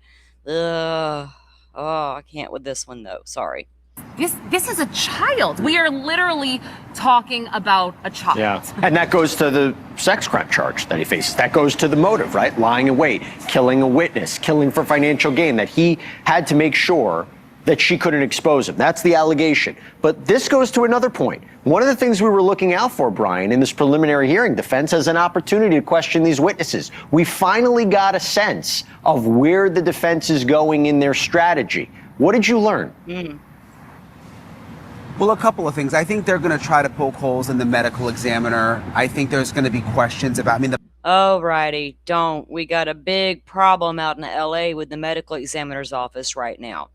Ugh. Oh, I can't with this one, though. Sorry. This is a child. We are literally talking about a child. Yeah, and that goes to the sex crime charge that he faces. That goes to the motive, right? Lying in wait, killing a witness, killing for financial gain, that he had to make sure that she couldn't expose him. That's the allegation. But this goes to another point. One of the things we were looking out for, Brian, in this preliminary hearing, defense has an opportunity to question these witnesses. We finally got a sense of where the defense is going in their strategy. What did you learn? Well, a couple of things. I think they're going to try to poke holes in the medical examiner. I think there's going to be questions about, Alrighty, don't. We got a big problem out in LA with the medical examiner's office right now.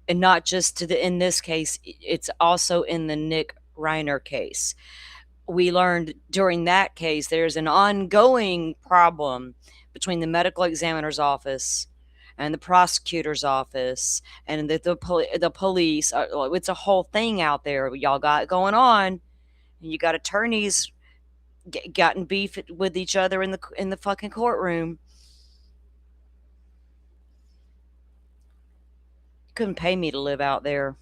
And not just in this case, it's also in the Nick Reiner case. We learned during that case there's an ongoing problem between the medical examiner's office and the prosecutor's office and the police. It's a whole thing out there y'all got going on. And you got attorneys gotten beef with each other in the fucking courtroom. Couldn't pay me to live out there.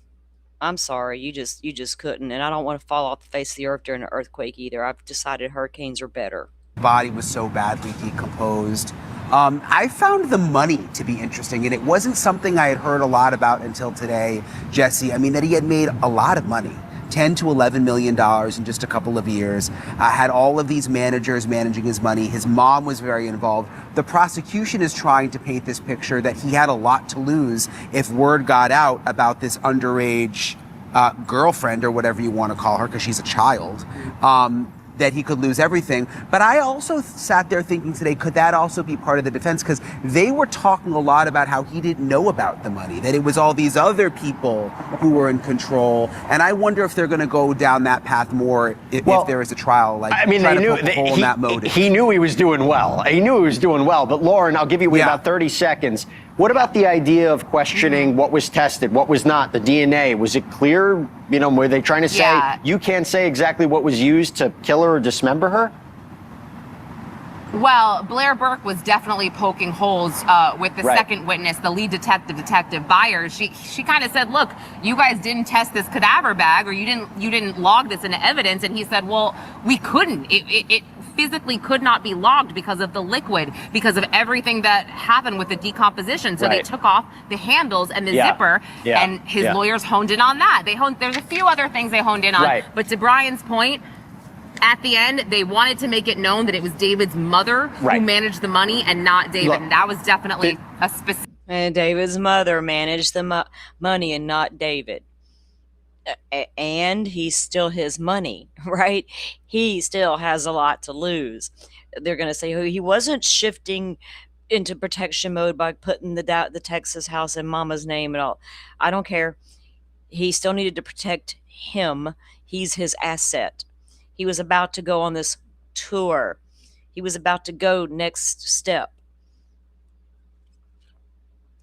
I'm sorry, you just couldn't, and I don't want to fall off the face of the earth during an earthquake either. I've decided hurricanes are better. Body was so badly decomposed. I found the money to be interesting, and it wasn't something I had heard a lot about until today, Jesse. I mean, that he had made a lot of money. $10 to $11 million in just a couple of years, had all of these managers managing his money. His mom was very involved. The prosecution is trying to paint this picture that he had a lot to lose if word got out about this underage girlfriend, or whatever you want to call her, because she's a child, that he could lose everything. But I also sat there thinking today, could that also be part of the defense? Because they were talking a lot about how he didn't know about the money, that it was all these other people who were in control. And I wonder if they're going to go down that path more if there is a trial. Like, I mean, they knew he knew he was doing well. He knew he was doing well. But Lauren, I'll give you about 30 seconds. What about the idea of questioning what was tested, what was not, the DNA? Was it clear? You know, were they trying to say, you can't say exactly what was used to kill her or dismember her? Well, Blair Burke was definitely poking holes with the second witness, the lead detective, Detective Byers. She kind of said, look, you guys didn't test this cadaver bag, or you didn't log this into evidence. And he said, well, we couldn't. It physically could not be logged because of the liquid, because of everything that happened with the decomposition. So they took off the handles and the zipper, and his lawyers honed in on that. There's a few other things they honed in on. But to Brian's point, at the end, they wanted to make it known that it was David's mother who managed the money and not David. Look, and that was definitely a specific... And David's mother managed the money and not David. And he's still his money, right? He still has a lot to lose. They're going to say he wasn't shifting into protection mode by putting the Texas house in mama's name and all. I don't care. He still needed to protect him. He's his asset. He was about to go on this tour. He was about to go next step.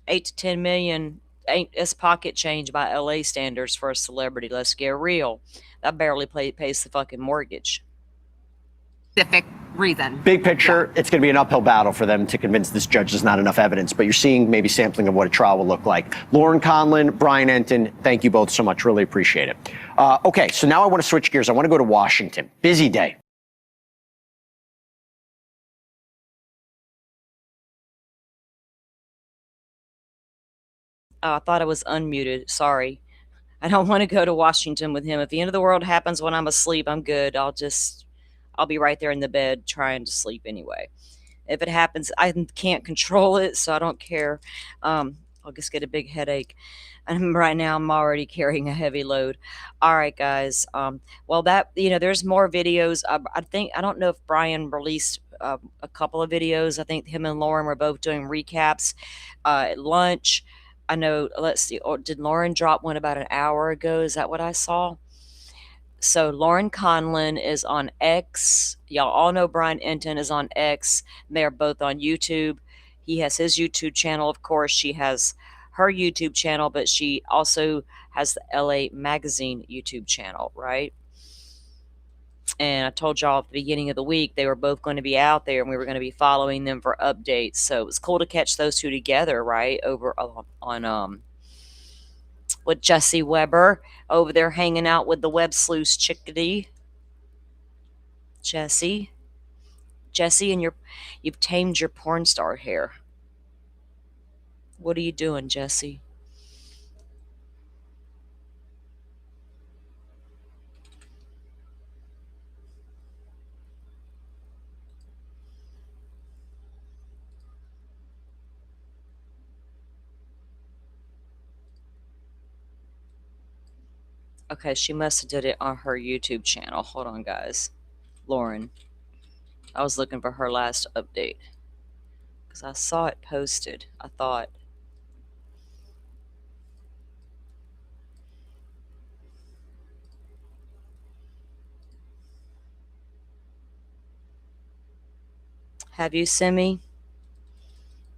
8 to 10 million it's pocket change by LA standards for a celebrity. Let's get real. That barely pays the fucking mortgage. Specific reason. Big picture, it's going to be an uphill battle for them to convince this judge there's not enough evidence, but you're seeing maybe sampling of what a trial will look like. Lauren Conlin, Brian Enton, thank you both so much. Really appreciate it. Okay, so now I want to switch gears. I want to go to Washington. Busy day. Oh, I thought I was unmuted. Sorry. I don't want to go to Washington with him. If the end of the world happens when I'm asleep, I'm good. I'll be right there in the bed trying to sleep anyway. If it happens, I can't control it, so I don't care. I'll just get a big headache. And right now, I'm already carrying a heavy load. All right, guys. Well, there's more videos. I don't know if Brian released a couple of videos. I think him and Lauren were both doing recaps at lunch. I know. Let's see. Or did Lauren drop one about an hour ago? Is that what I saw? So Lauren Conlon is on X. Y'all all know Brian Enton is on X. They are both on YouTube. He has his YouTube channel, of course. She has her YouTube channel, but she also has the LA Magazine YouTube channel, right? And I told y'all at the beginning of the week they were both going to be out there and we were going to be following them for updates. So it was cool to catch those two together, right? Over on with Jesse Weber over there hanging out with the web sleuth chickadee. Jesse, and you've tamed your porn star hair. What are you doing, Jesse? Okay, she must have did it on her YouTube channel. Hold on, guys. Lauren. I was looking for her last update because I saw it posted. I thought, have you, Simi?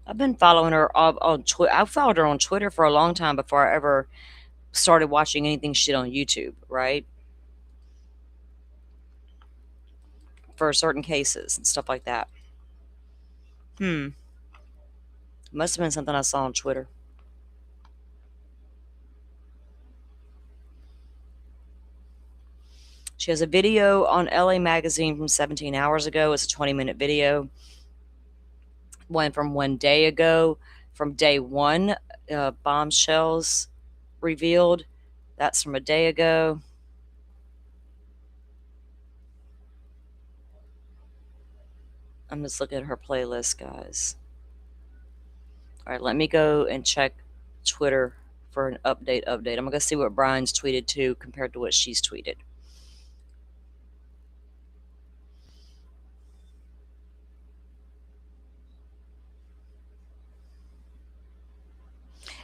I've been following her on Twitter. I followed her on Twitter for a long time before I ever started watching anything she did on YouTube, right? For certain cases and stuff like that. Must have been something I saw on Twitter. She has a video on LA Magazine from 17 hours ago. It's a 20-minute video. One from 1 day ago, from day one, bombshells revealed. That's from a day ago. I'm just looking at her playlist, guys. All right, let me go and check Twitter for an update. I'm going to see what Brian's tweeted too compared to what she's tweeted.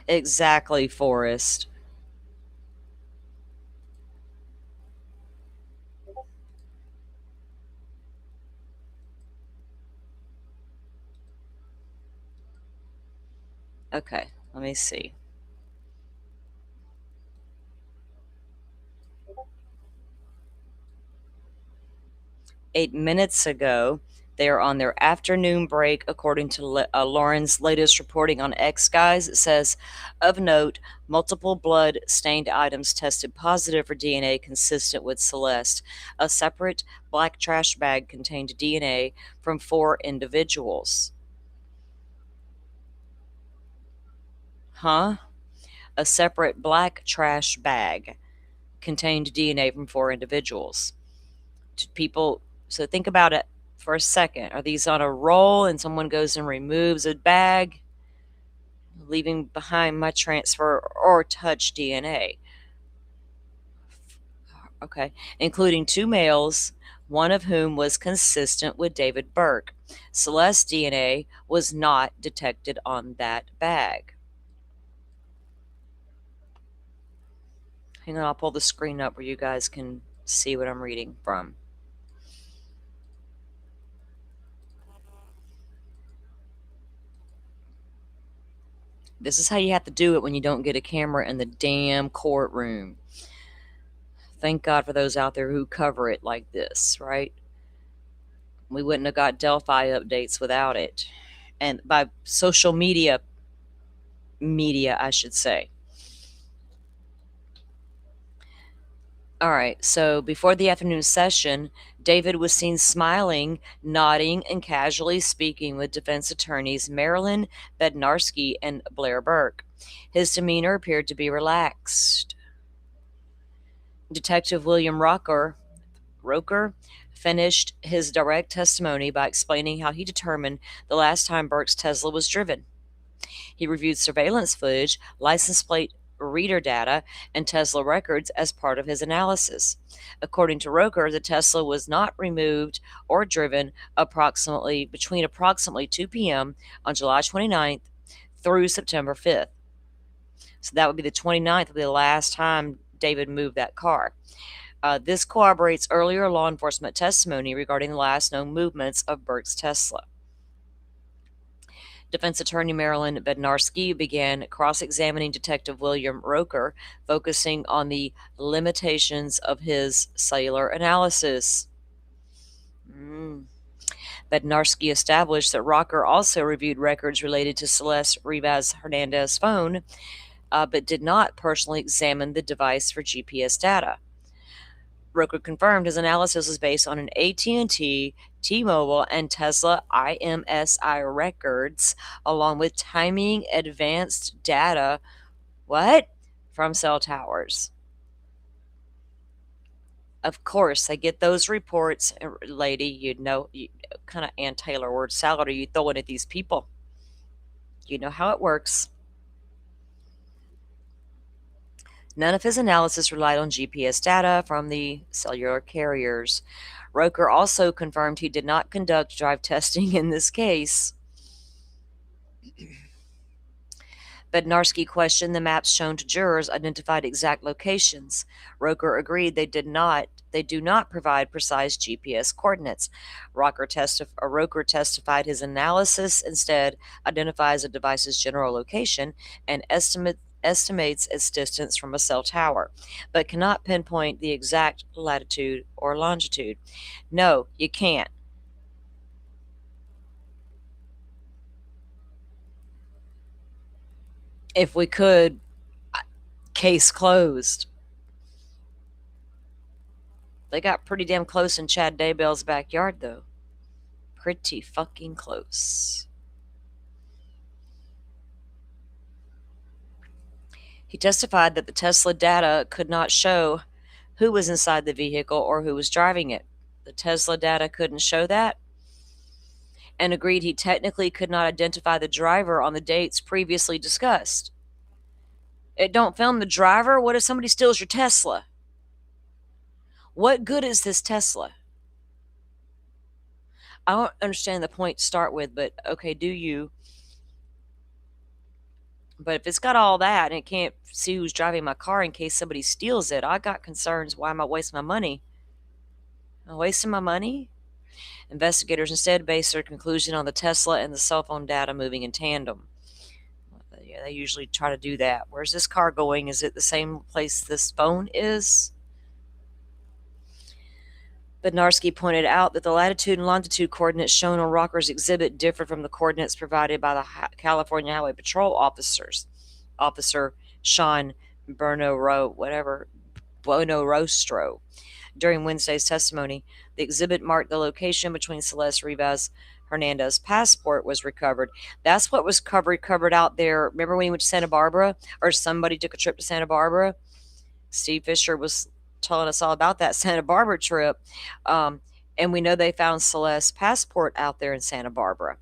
Exactly, Forrest. Okay, let me see. Eight minutes ago, they are on their afternoon break, according to Lauren's latest reporting on X, guys. It says, of note, multiple blood-stained items tested positive for DNA consistent with Celeste. A separate black trash bag contained DNA from 4 individuals. Huh? A separate black trash bag contained DNA from 4 individuals. People, so think about it for a second. Are these on a roll and someone goes and removes a bag, leaving behind my transfer or touch DNA? Okay, including 2 males, one of whom was consistent with David Burke. Celeste's DNA was not detected on that bag. Hang on, I'll pull the screen up where you guys can see what I'm reading from. This is how you have to do it when you don't get a camera in the damn courtroom. Thank God for those out there who cover it like this, right? We wouldn't have got Delphi updates without it. And by social media, I should say. All right, so before the afternoon session, David was seen smiling, nodding, and casually speaking with defense attorneys Marilyn Bednarski and Blair Burke. His demeanor appeared to be relaxed. Detective William Roker finished his direct testimony by explaining how he determined the last time Burke's Tesla was driven. He reviewed surveillance footage, license plate reader data, and Tesla records as part of his analysis. According to Roker, the Tesla was not removed or driven between approximately 2 p.m. on July 29th through September 5th. So that would be the 29th would be the last time David moved that car. This corroborates earlier law enforcement testimony regarding the last known movements of Burke's Tesla. Defense attorney Marilyn Bednarski began cross-examining Detective William Roker, focusing on the limitations of his cellular analysis. Bednarski established that Roker also reviewed records related to Celeste Rivas Hernandez's phone, but did not personally examine the device for GPS data. Roker confirmed his analysis was based on an AT&T, T-Mobile, and Tesla IMSI records, along with timing advanced data, from cell towers. Of course, they get those reports, lady, you kind of Ann Taylor word salad are you throwing at these people? You know how it works. None of his analysis relied on GPS data from the cellular carriers. Roker also confirmed he did not conduct drive testing in this case. Bednarski questioned the maps shown to jurors identified exact locations. Roker agreed they do not provide precise GPS coordinates. Roker testified his analysis instead identifies a device's general location and estimates its distance from a cell tower, but cannot pinpoint the exact latitude or longitude. No, you can't. If we could, case closed. They got pretty damn close in Chad Daybell's backyard, though. Pretty fucking close. He testified that the Tesla data could not show who was inside the vehicle or who was driving it. The Tesla data couldn't show that, and agreed he technically could not identify the driver on the dates previously discussed. It don't film the driver? What if somebody steals your Tesla? What good is this Tesla? I don't understand the point to start with, but okay, do you? But if it's got all that and it can't see who's driving my car in case somebody steals it, I got concerns. Why am I wasting my money? Am I wasting my money? Investigators instead based their conclusion on the Tesla and the cell phone data moving in tandem. Yeah, they usually try to do that. Where's this car going? Is it the same place this phone is? Bednarski pointed out that the latitude and longitude coordinates shown on Rocker's exhibit differ from the coordinates provided by the California Highway Patrol officers. Officer Sean Buonorostro. During Wednesday's testimony, the exhibit marked the location between Celeste Rivas Hernandez's passport was recovered. That's what was covered out there. Remember when he went to Santa Barbara, or somebody took a trip to Santa Barbara? Steve Fisher was telling us all about that Santa Barbara trip. And we know they found Celeste's passport out there in Santa Barbara.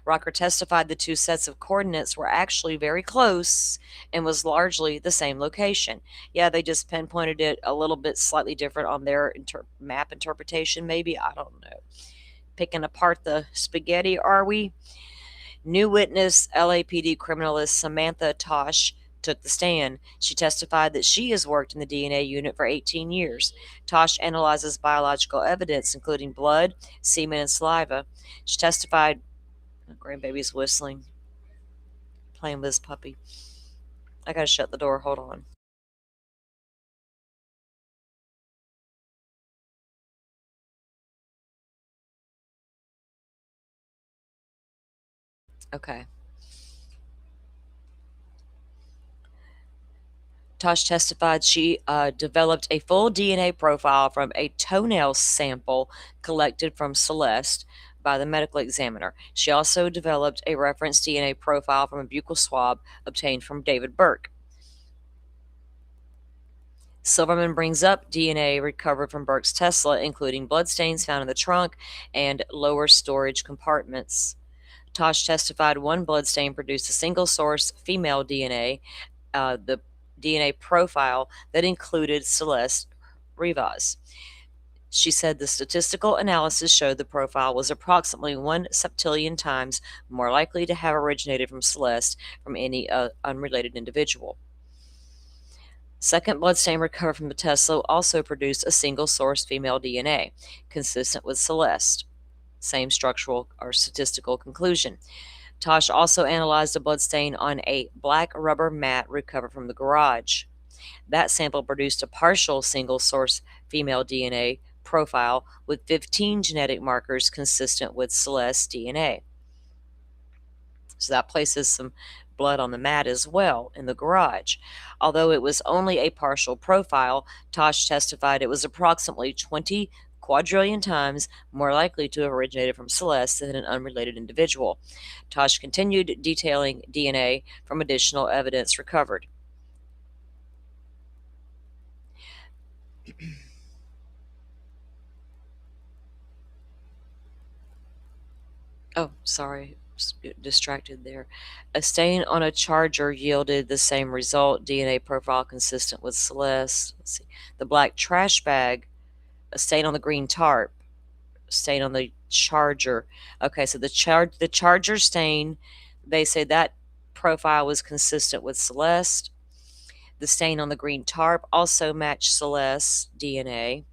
Rocker testified the two sets of coordinates were actually very close and was largely the same location. Yeah, they just pinpointed it a little bit slightly different on their map interpretation, maybe. I don't know. Picking apart the spaghetti, are we? New witness, LAPD criminalist Samantha Tosh took the stand. She testified that she has worked in the DNA unit for 18 years. Tosh analyzes biological evidence, including blood, semen, and saliva. She testified, my grandbaby's whistling, playing with his puppy. I gotta shut the door, hold on. Okay. Tosh testified she developed a full DNA profile from a toenail sample collected from Celeste by the medical examiner. She also developed a reference DNA profile from a buccal swab obtained from David Burke. Silverman brings up DNA recovered from Burke's Tesla, including bloodstains found in the trunk and lower storage compartments. Tosh testified one bloodstain produced a single source female DNA, the DNA profile that included Celeste Rivas. She said the statistical analysis showed the profile was approximately 1 septillion times more likely to have originated from Celeste from any unrelated individual. Second bloodstain recovered from the Tesla also produced a single source female DNA, consistent with Celeste. Same structural or statistical conclusion. Tosh also analyzed a bloodstain on a black rubber mat recovered from the garage. That sample produced a partial single source female DNA profile with 15 genetic markers consistent with Celeste's DNA. So that places some blood on the mat as well in the garage. Although it was only a partial profile, Tosh testified it was approximately 20 quadrillion times more likely to have originated from Celeste than an unrelated individual. Tosh continued detailing DNA from additional evidence recovered. Oh, sorry, distracted there. A stain on a charger yielded the same result, DNA profile consistent with Celeste. Let's see. The black trash bag, a stain on the green tarp, stain on the charger. Okay, so the charger stain, they say that profile was consistent with Celeste. The stain on the green tarp also matched Celeste's DNA.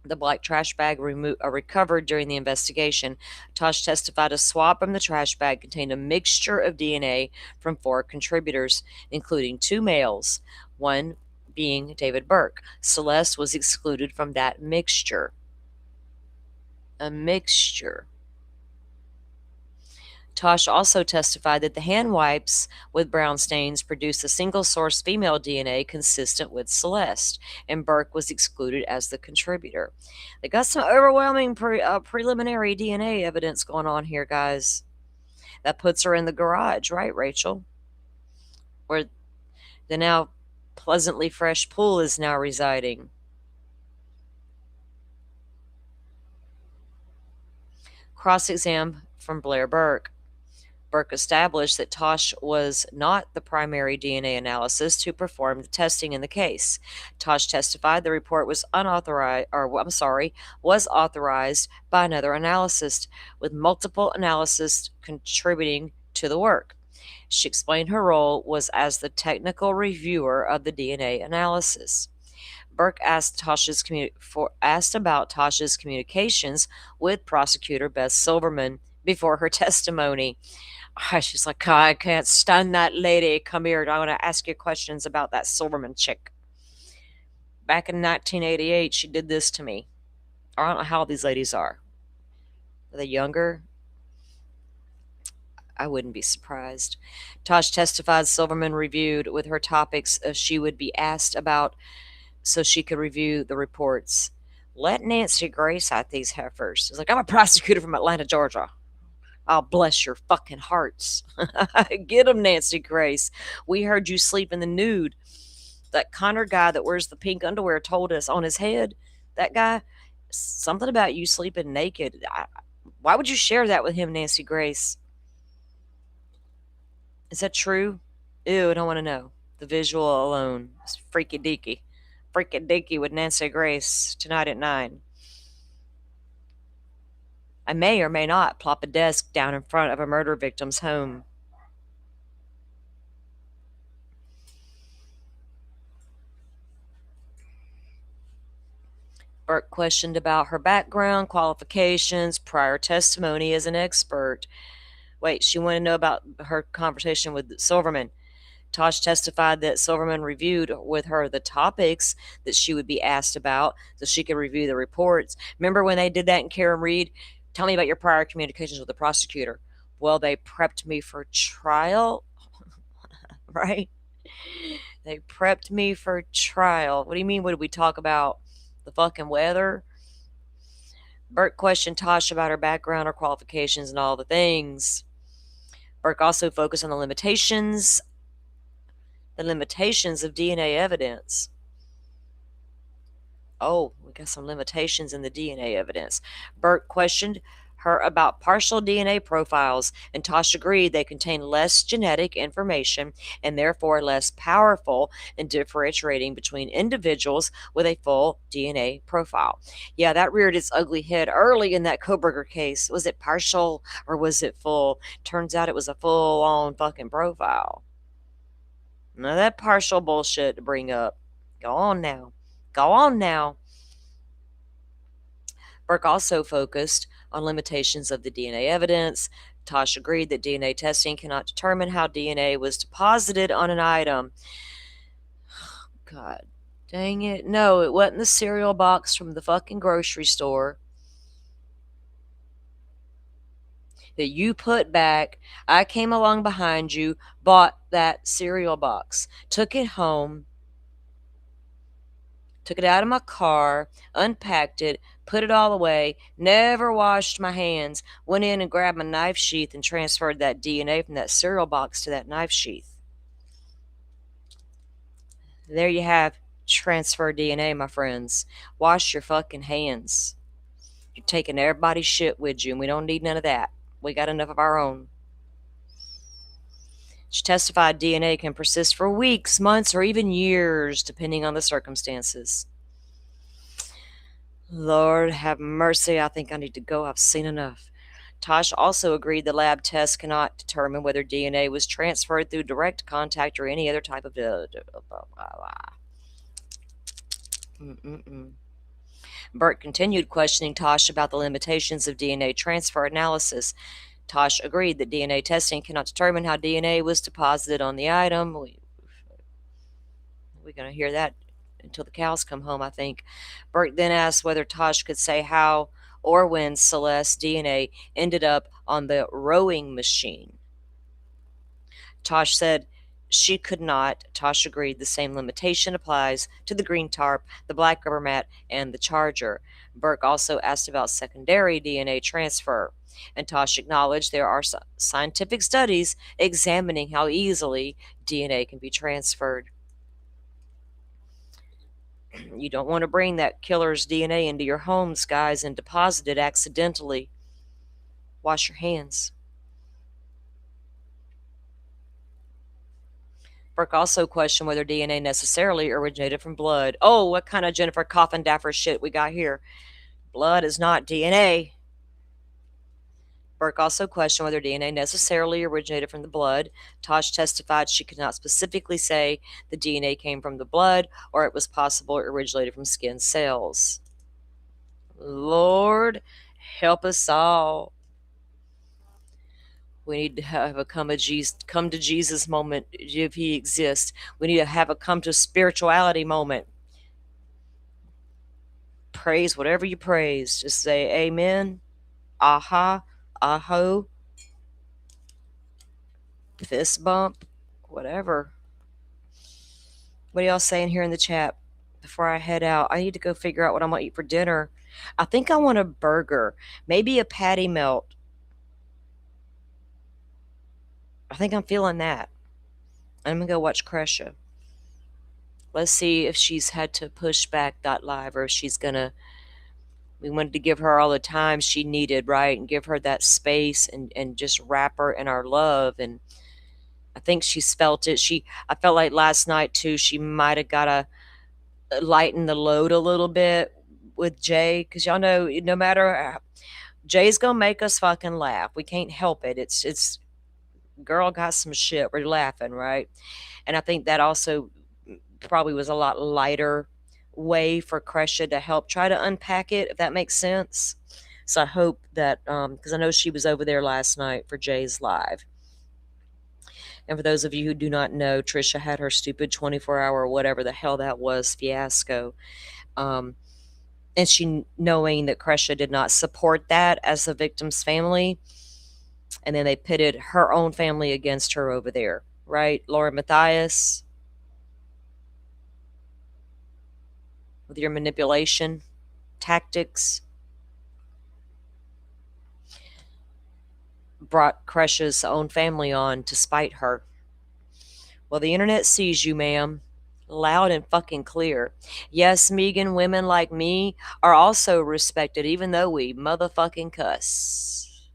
The black trash bag recovered during the investigation. Tosh testified a swab from the trash bag contained a mixture of DNA from 4 contributors, including 2 males, one being David Burke. Celeste was excluded from that mixture. A mixture. Tosh also testified that the hand wipes with brown stains produced a single source female DNA consistent with Celeste, and Burke was excluded as the contributor. They got some overwhelming preliminary DNA evidence going on here, guys. That puts her in the garage, right, Rachel? Where the now pleasantly fresh pool is now residing. Cross-exam from Blair Burke. Burke established that Tosh was not the primary DNA analyst who performed the testing in the case. Tosh testified the report was was authorized by another analyst, with multiple analysts contributing to the work. She explained her role was as the technical reviewer of the DNA analysis. Burke asked about Tosh's communications with prosecutor Beth Silverman before her testimony. She's like, I can't stand that lady. Come here. I want to ask you questions about that Silverman chick. Back in 1988, she did this to me. I don't know how old these ladies are. Are they younger? I wouldn't be surprised. Tosh testified Silverman reviewed with her topics she would be asked about so she could review the reports. Let Nancy Grace at these heifers. It's like, I'm a prosecutor from Atlanta, Georgia. I'll bless your fucking hearts. Get him, Nancy Grace. We heard you sleep in the nude. That Connor guy that wears the pink underwear told us on his head, that guy, something about you sleeping naked. Why would you share that with him, Nancy Grace? Is that true? Ew, I don't want to know. The visual alone is freaky deaky. Freaky deaky with Nancy Grace tonight at 9. I may or may not plop a desk down in front of a murder victim's home. Burke questioned about her background, qualifications, prior testimony as an expert. Wait, she wanted to know about her conversation with Silverman. Tosh testified that Silverman reviewed with her the topics that she would be asked about so she could review the reports. Remember when they did that in Karen Reed? Tell me about your prior communications with the prosecutor. Well, they prepped me for trial, right? They prepped me for trial. What do you mean? What did we talk about? The fucking weather? Burke questioned Tosh about her background, her qualifications, and all the things. Burke also focused on the limitations of DNA evidence. Oh, we got some limitations in the DNA evidence. Burke questioned her about partial DNA profiles, and Tosh agreed they contain less genetic information and therefore less powerful in differentiating between individuals with a full DNA profile. Yeah, that reared its ugly head early in that Koberger case. Was it partial or was it full? Turns out it was a full on fucking profile. None of that partial bullshit to bring up. Go on now. Go on now. Burke also focused on limitations of the DNA evidence. Tosh agreed that DNA testing cannot determine how DNA was deposited on an item. God dang it. No, it wasn't the cereal box from the fucking grocery store that you put back. I came along behind you, bought that cereal box, took it home, took it out of my car, unpacked it, put it all away, never washed my hands, went in and grabbed my knife sheath and transferred that DNA from that cereal box to that knife sheath. There you have transfer DNA, my friends. Wash your fucking hands. You're taking everybody's shit with you, and we don't need none of that. We got enough of our own. She testified DNA can persist for weeks, months, or even years, depending on the circumstances. Lord have mercy, I think I need to go. I've seen enough. Tosh also agreed the lab test cannot determine whether DNA was transferred through direct contact or any other type of. Burt continued questioning Tosh about the limitations of DNA transfer analysis. Tosh agreed that DNA testing cannot determine how DNA was deposited on the item. We're going to hear that until the cows come home, I think. Burt then asked whether Tosh could say how or when Celeste's DNA ended up on the rowing machine. Tosh said she could not. Tosh agreed the same limitation applies to the green tarp, the black rubber mat, and the charger. Burke also asked about secondary DNA transfer, and Tosh acknowledged there are scientific studies examining how easily DNA can be transferred. You don't want to bring that killer's DNA into your homes, guys, and deposit it accidentally. Wash your hands. Burke also questioned whether DNA necessarily originated from blood. Oh, what kind of Jennifer Coffin Daffer shit we got here? Blood is not DNA. Burke also questioned whether DNA necessarily originated from the blood. Tosh testified she could not specifically say the DNA came from the blood or it was possible it originated from skin cells. Lord, help us all. We need to have a come to Jesus moment if he exists. We need to have a come to spirituality moment. Praise whatever you praise. Just say amen, aha, aho, fist bump, whatever. What are y'all saying here in the chat before I head out? I need to go figure out what I'm going to eat for dinner. I think I want a burger, maybe a patty melt. I think I'm feeling that. I'm going to go watch Kresha. Let's see if she's had to push back that live or if she's going to. We wanted to give her all the time she needed, right? And give her that space and just wrap her in our love. And I think she's felt it. I felt like last night too, she might have got to lighten the load a little bit with Jay. Because y'all know, no matter, Jay's going to make us fucking laugh. We can't help it. It's girl got some shit. We're laughing, right? And I think that also probably was a lot lighter way for Kresha to help try to unpack it, if that makes sense. So I hope that, because I know she was over there last night for Jay's live. And for those of you who do not know, Trisha had her stupid 24-hour whatever the hell that was fiasco. And she, knowing that Kresha did not support that as the victim's family, and then they pitted her own family against her over there, right? Laura Matthias, with your manipulation tactics. brought Crush's own family on to spite her. Well, the internet sees you, ma'am. Loud and fucking clear. Yes, Megan, women like me are also respected, even though we motherfucking cuss.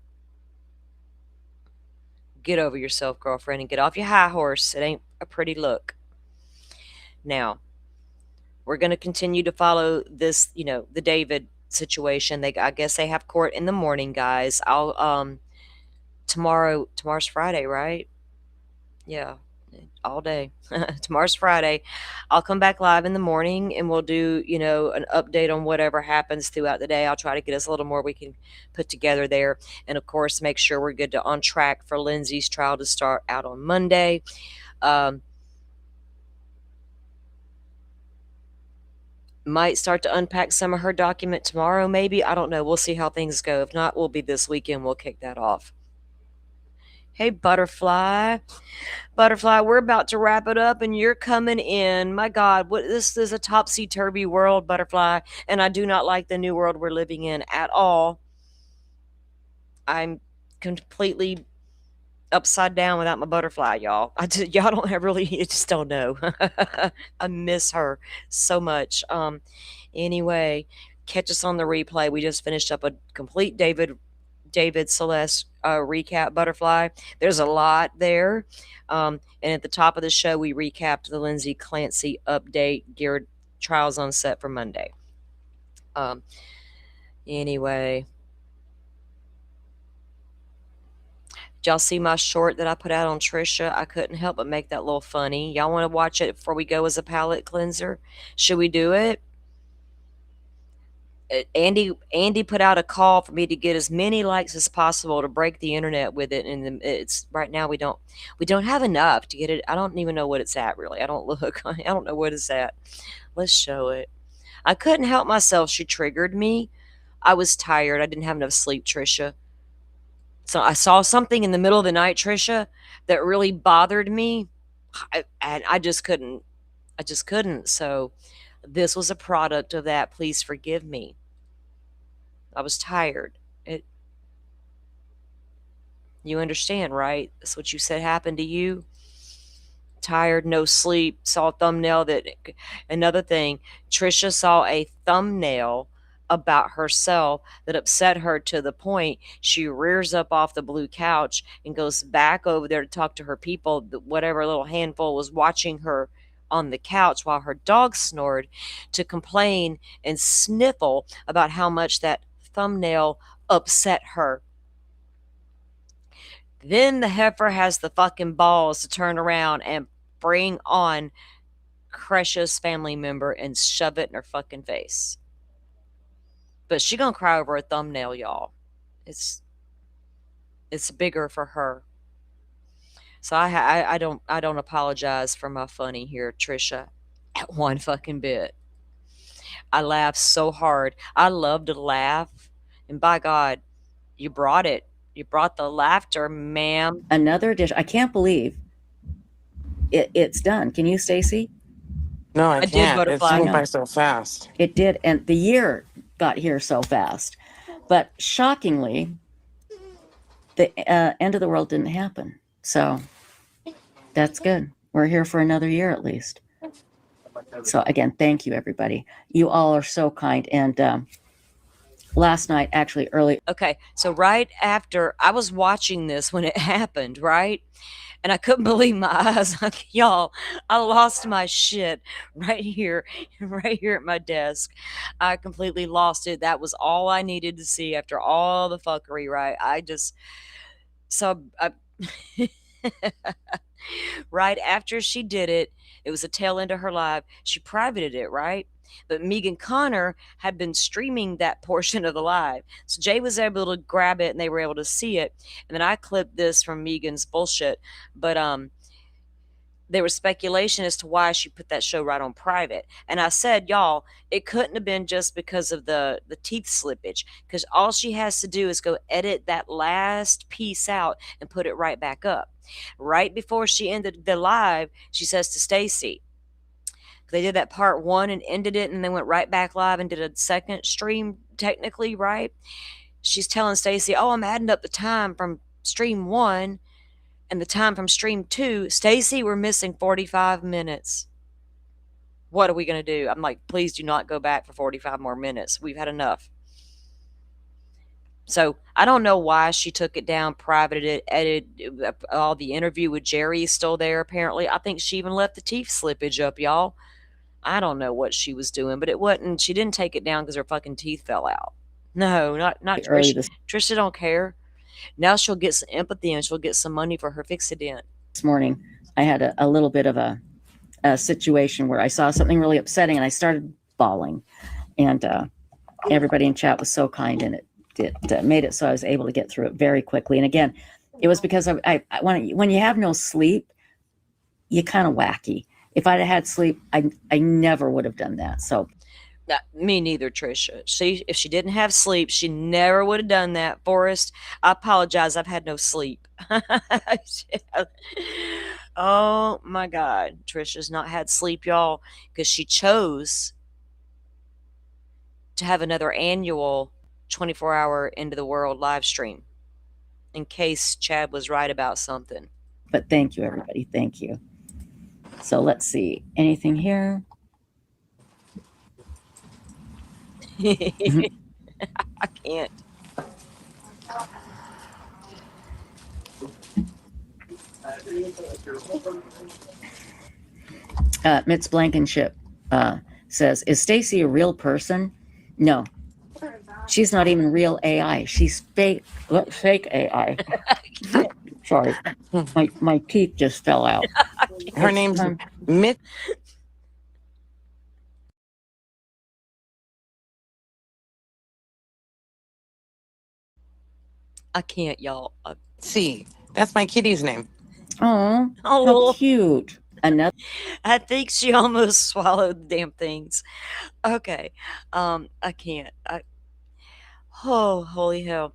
Get over yourself, girlfriend, and get off your high horse. It ain't a pretty look. Now, we're going to continue to follow this, the David situation. I guess they have court in the morning, guys. Tomorrow's Friday, right? Yeah, all day. Tomorrow's Friday. I'll come back live in the morning and we'll do, an update on whatever happens throughout the day. I'll try to get us a little more we can put together there. And of course, make sure we're good to on track for Lindsay's trial to start out on Monday. Might start to unpack some of her document tomorrow, maybe. I don't know. We'll see how things go. If not, we'll be this weekend. We'll kick that off. Hey, Butterfly. Butterfly, we're about to wrap it up and you're coming in. My God, this is a topsy-turvy world, Butterfly, and I do not like the new world we're living in at all. I'm completely upside down without my butterfly, y'all. Y'all don't really, you just don't know. I miss her so much. Anyway, catch us on the replay. We just finished up a complete David Celeste recap, Butterfly. There's a lot there. And at the top of the show, we recapped the Lindsay Clancy update, geared trials on set for Monday. Anyway, did y'all see my short that I put out on Trisha? I couldn't help but make that little funny. Y'all want to watch it before we go as a palate cleanser? Should we do it? Andy put out a call for me to get as many likes as possible to break the internet with it, and it's right now we don't have enough to get it. I don't even know what it's at, really. I don't look. I don't know what it's at. Let's show it. I couldn't help myself. She triggered me. I was tired. I didn't have enough sleep, Trisha. So I saw something in the middle of the night, Trisha, that really bothered me, and I just couldn't. So this was a product of that. Please forgive me. I was tired. You understand, right? That's what you said happened to you. Tired, no sleep, saw a thumbnail another thing, Trisha saw a thumbnail about herself that upset her to the point she rears up off the blue couch and goes back over there to talk to her people, whatever little handful was watching her on the couch while her dog snored, to complain and sniffle about how much that thumbnail upset her. Then the heifer has the fucking balls to turn around and bring on Crush's family member and shove it in her fucking face. But she gonna cry over a thumbnail, y'all. It's bigger for her. So I don't apologize for my funny here, Trisha, at one fucking bit. I laughed so hard. I love to laugh, and by God, you brought it. You brought the laughter, ma'am. Another dish. I can't believe it's done. Can you, Stacy? No, I did, can't. It Butterfly. went by so fast. It did, and the year got here so fast. But shockingly, the end of the world didn't happen. So that's good. We're here for another year at least. So again, thank you, everybody. You all are so kind. And last night, actually early. Okay, so right after I was watching this when it happened, right? And I couldn't believe my eyes. Y'all, I lost my shit right here at my desk. I completely lost it. That was all I needed to see after all the fuckery, right? Right after she did it, it was a tail end of her live. She privated it, right? But Megan Connor had been streaming that portion of the live. So Jay was able to grab it and they were able to see it. And then I clipped this from Megan's bullshit. But there was speculation as to why she put that show right on private. And I said, y'all, it couldn't have been just because of the teeth slippage. Because all she has to do is go edit that last piece out and put it right back up. Right before she ended the live, she says to Stacy, they did that part one and ended it, and then went right back live and did a second stream, technically, right? She's telling Stacy, oh, I'm adding up the time from stream 1 and the time from stream 2, Stacy, we're missing 45 minutes. What are we going to do? I'm like, please do not go back for 45 more minutes. We've had enough. So I don't know why she took it down, privated it, edited all the interview with Jerry is still there. Apparently, I think she even left the teeth slippage up, y'all. I don't know what she was doing, but it wasn't. She didn't take it down because her fucking teeth fell out. No, not Early Trish. Trisha don't care. Now she'll get some empathy and she'll get some money for her Fix-A-Dent. this morning, I had a little bit of a situation where I saw something really upsetting and I started bawling. And everybody in chat was so kind, and it made it so I was able to get through it very quickly. And again, it was because when you have no sleep, you're kind of wacky. If I'd had sleep, I never would have done that. So me neither, Trisha. If she didn't have sleep, she never would have done that. Forrest, I apologize. I've had no sleep. Oh my God. Trisha's not had sleep, y'all, because she chose to have another annual 24-hour End of the World live stream in case Chad was right about something. But thank you, everybody. Thank you. So let's see. Anything here? I can't. Mitz Blankenship says, is Stacy a real person? No. She's not even real AI. She's fake AI. Sorry. My teeth just fell out. Her name's Mitz. I can't, y'all. See, that's my kitty's name. Oh, Oh, how cute. Another. I think she almost swallowed the damn things. Okay. I can't. Oh, holy hell.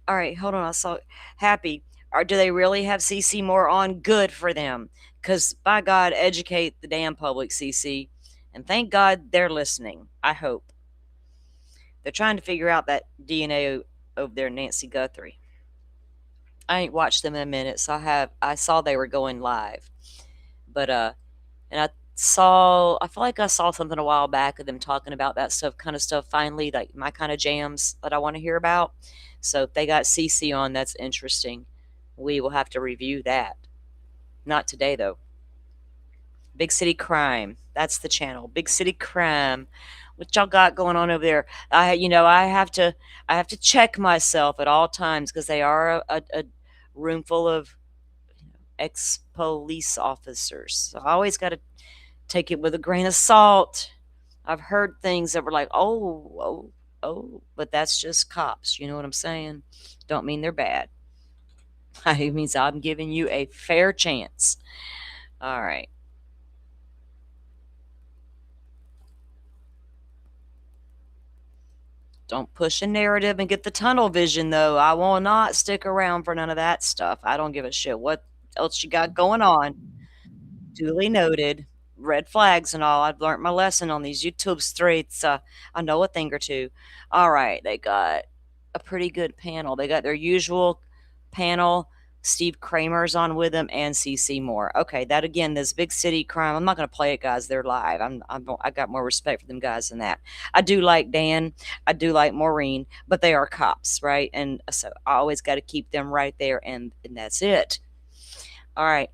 All right, hold on. I saw Happy. Or do they really have CC more on? Good for them. Because, by God, educate the damn public, CC. And thank God they're listening. I hope. They're trying to figure out that DNA over there, Nancy Guthrie. I ain't watched them in a minute, so I saw they were going live. But and I feel like I saw something a while back of them talking about that kind of stuff finally, like my kind of jams that I want to hear about. So if they got CC on, that's interesting. We will have to review that. Not today though. Big City Crime. That's the channel. Big City Crime. What y'all got going on over there? I have to check myself at all times because they are a room full of ex-police officers. So I always got to take it with a grain of salt. I've heard things that were like, oh, but that's just cops. You know what I'm saying? Don't mean they're bad. It means I'm giving you a fair chance. All right. Don't push a narrative and get the tunnel vision, though. I will not stick around for none of that stuff. I don't give a shit what else you got going on. Duly noted. Red flags and all. I've learned my lesson on these YouTube streets. I know a thing or two. All right, they got a pretty good panel. They got their usual panel. Steve Kramer's on with them and CC Moore. Okay, that again, this Big City Crime. I'm not going to play it, guys. They're live. I got more respect for them guys than that. I do like Dan. I do like Maureen, but they are cops, right? And so I always got to keep them right there, and that's it. All right.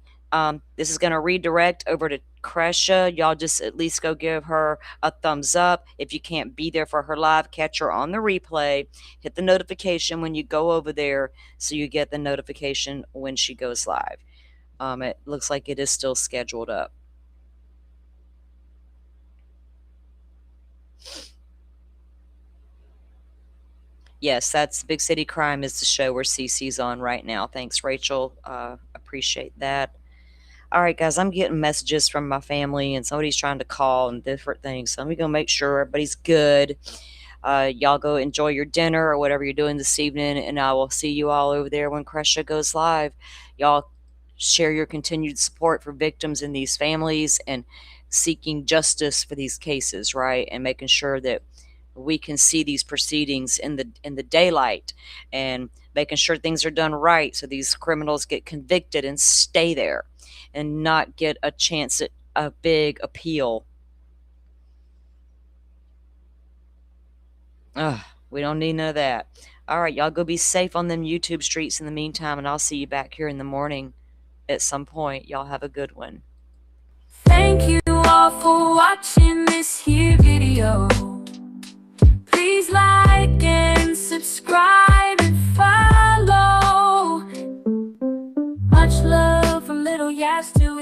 This is going to redirect over to Kresha. Y'all just at least go give her a thumbs up. If you can't be there for her live, catch her on the replay. Hit the notification when you go over there so you get the notification when she goes live. It looks like it is still scheduled up. Yes, that's Big City Crime is the show where CC's on right now. Thanks, Rachel. Appreciate that. All right, guys, I'm getting messages from my family and somebody's trying to call and different things. So let me go make sure everybody's good. Y'all go enjoy your dinner or whatever you're doing this evening, and I will see you all over there when Kresha goes live. Y'all share your continued support for victims in these families and seeking justice for these cases, right? And making sure that we can see these proceedings in the daylight, and making sure things are done right so these criminals get convicted and stay there and not get a chance at a big appeal. Ugh, we don't need none of that. All right, y'all go be safe on them YouTube streets in the meantime, and I'll see you back here in the morning at some point. Y'all have a good one. Thank you all for watching this here video. Please like and subscribe and follow. Much love from Little Yas to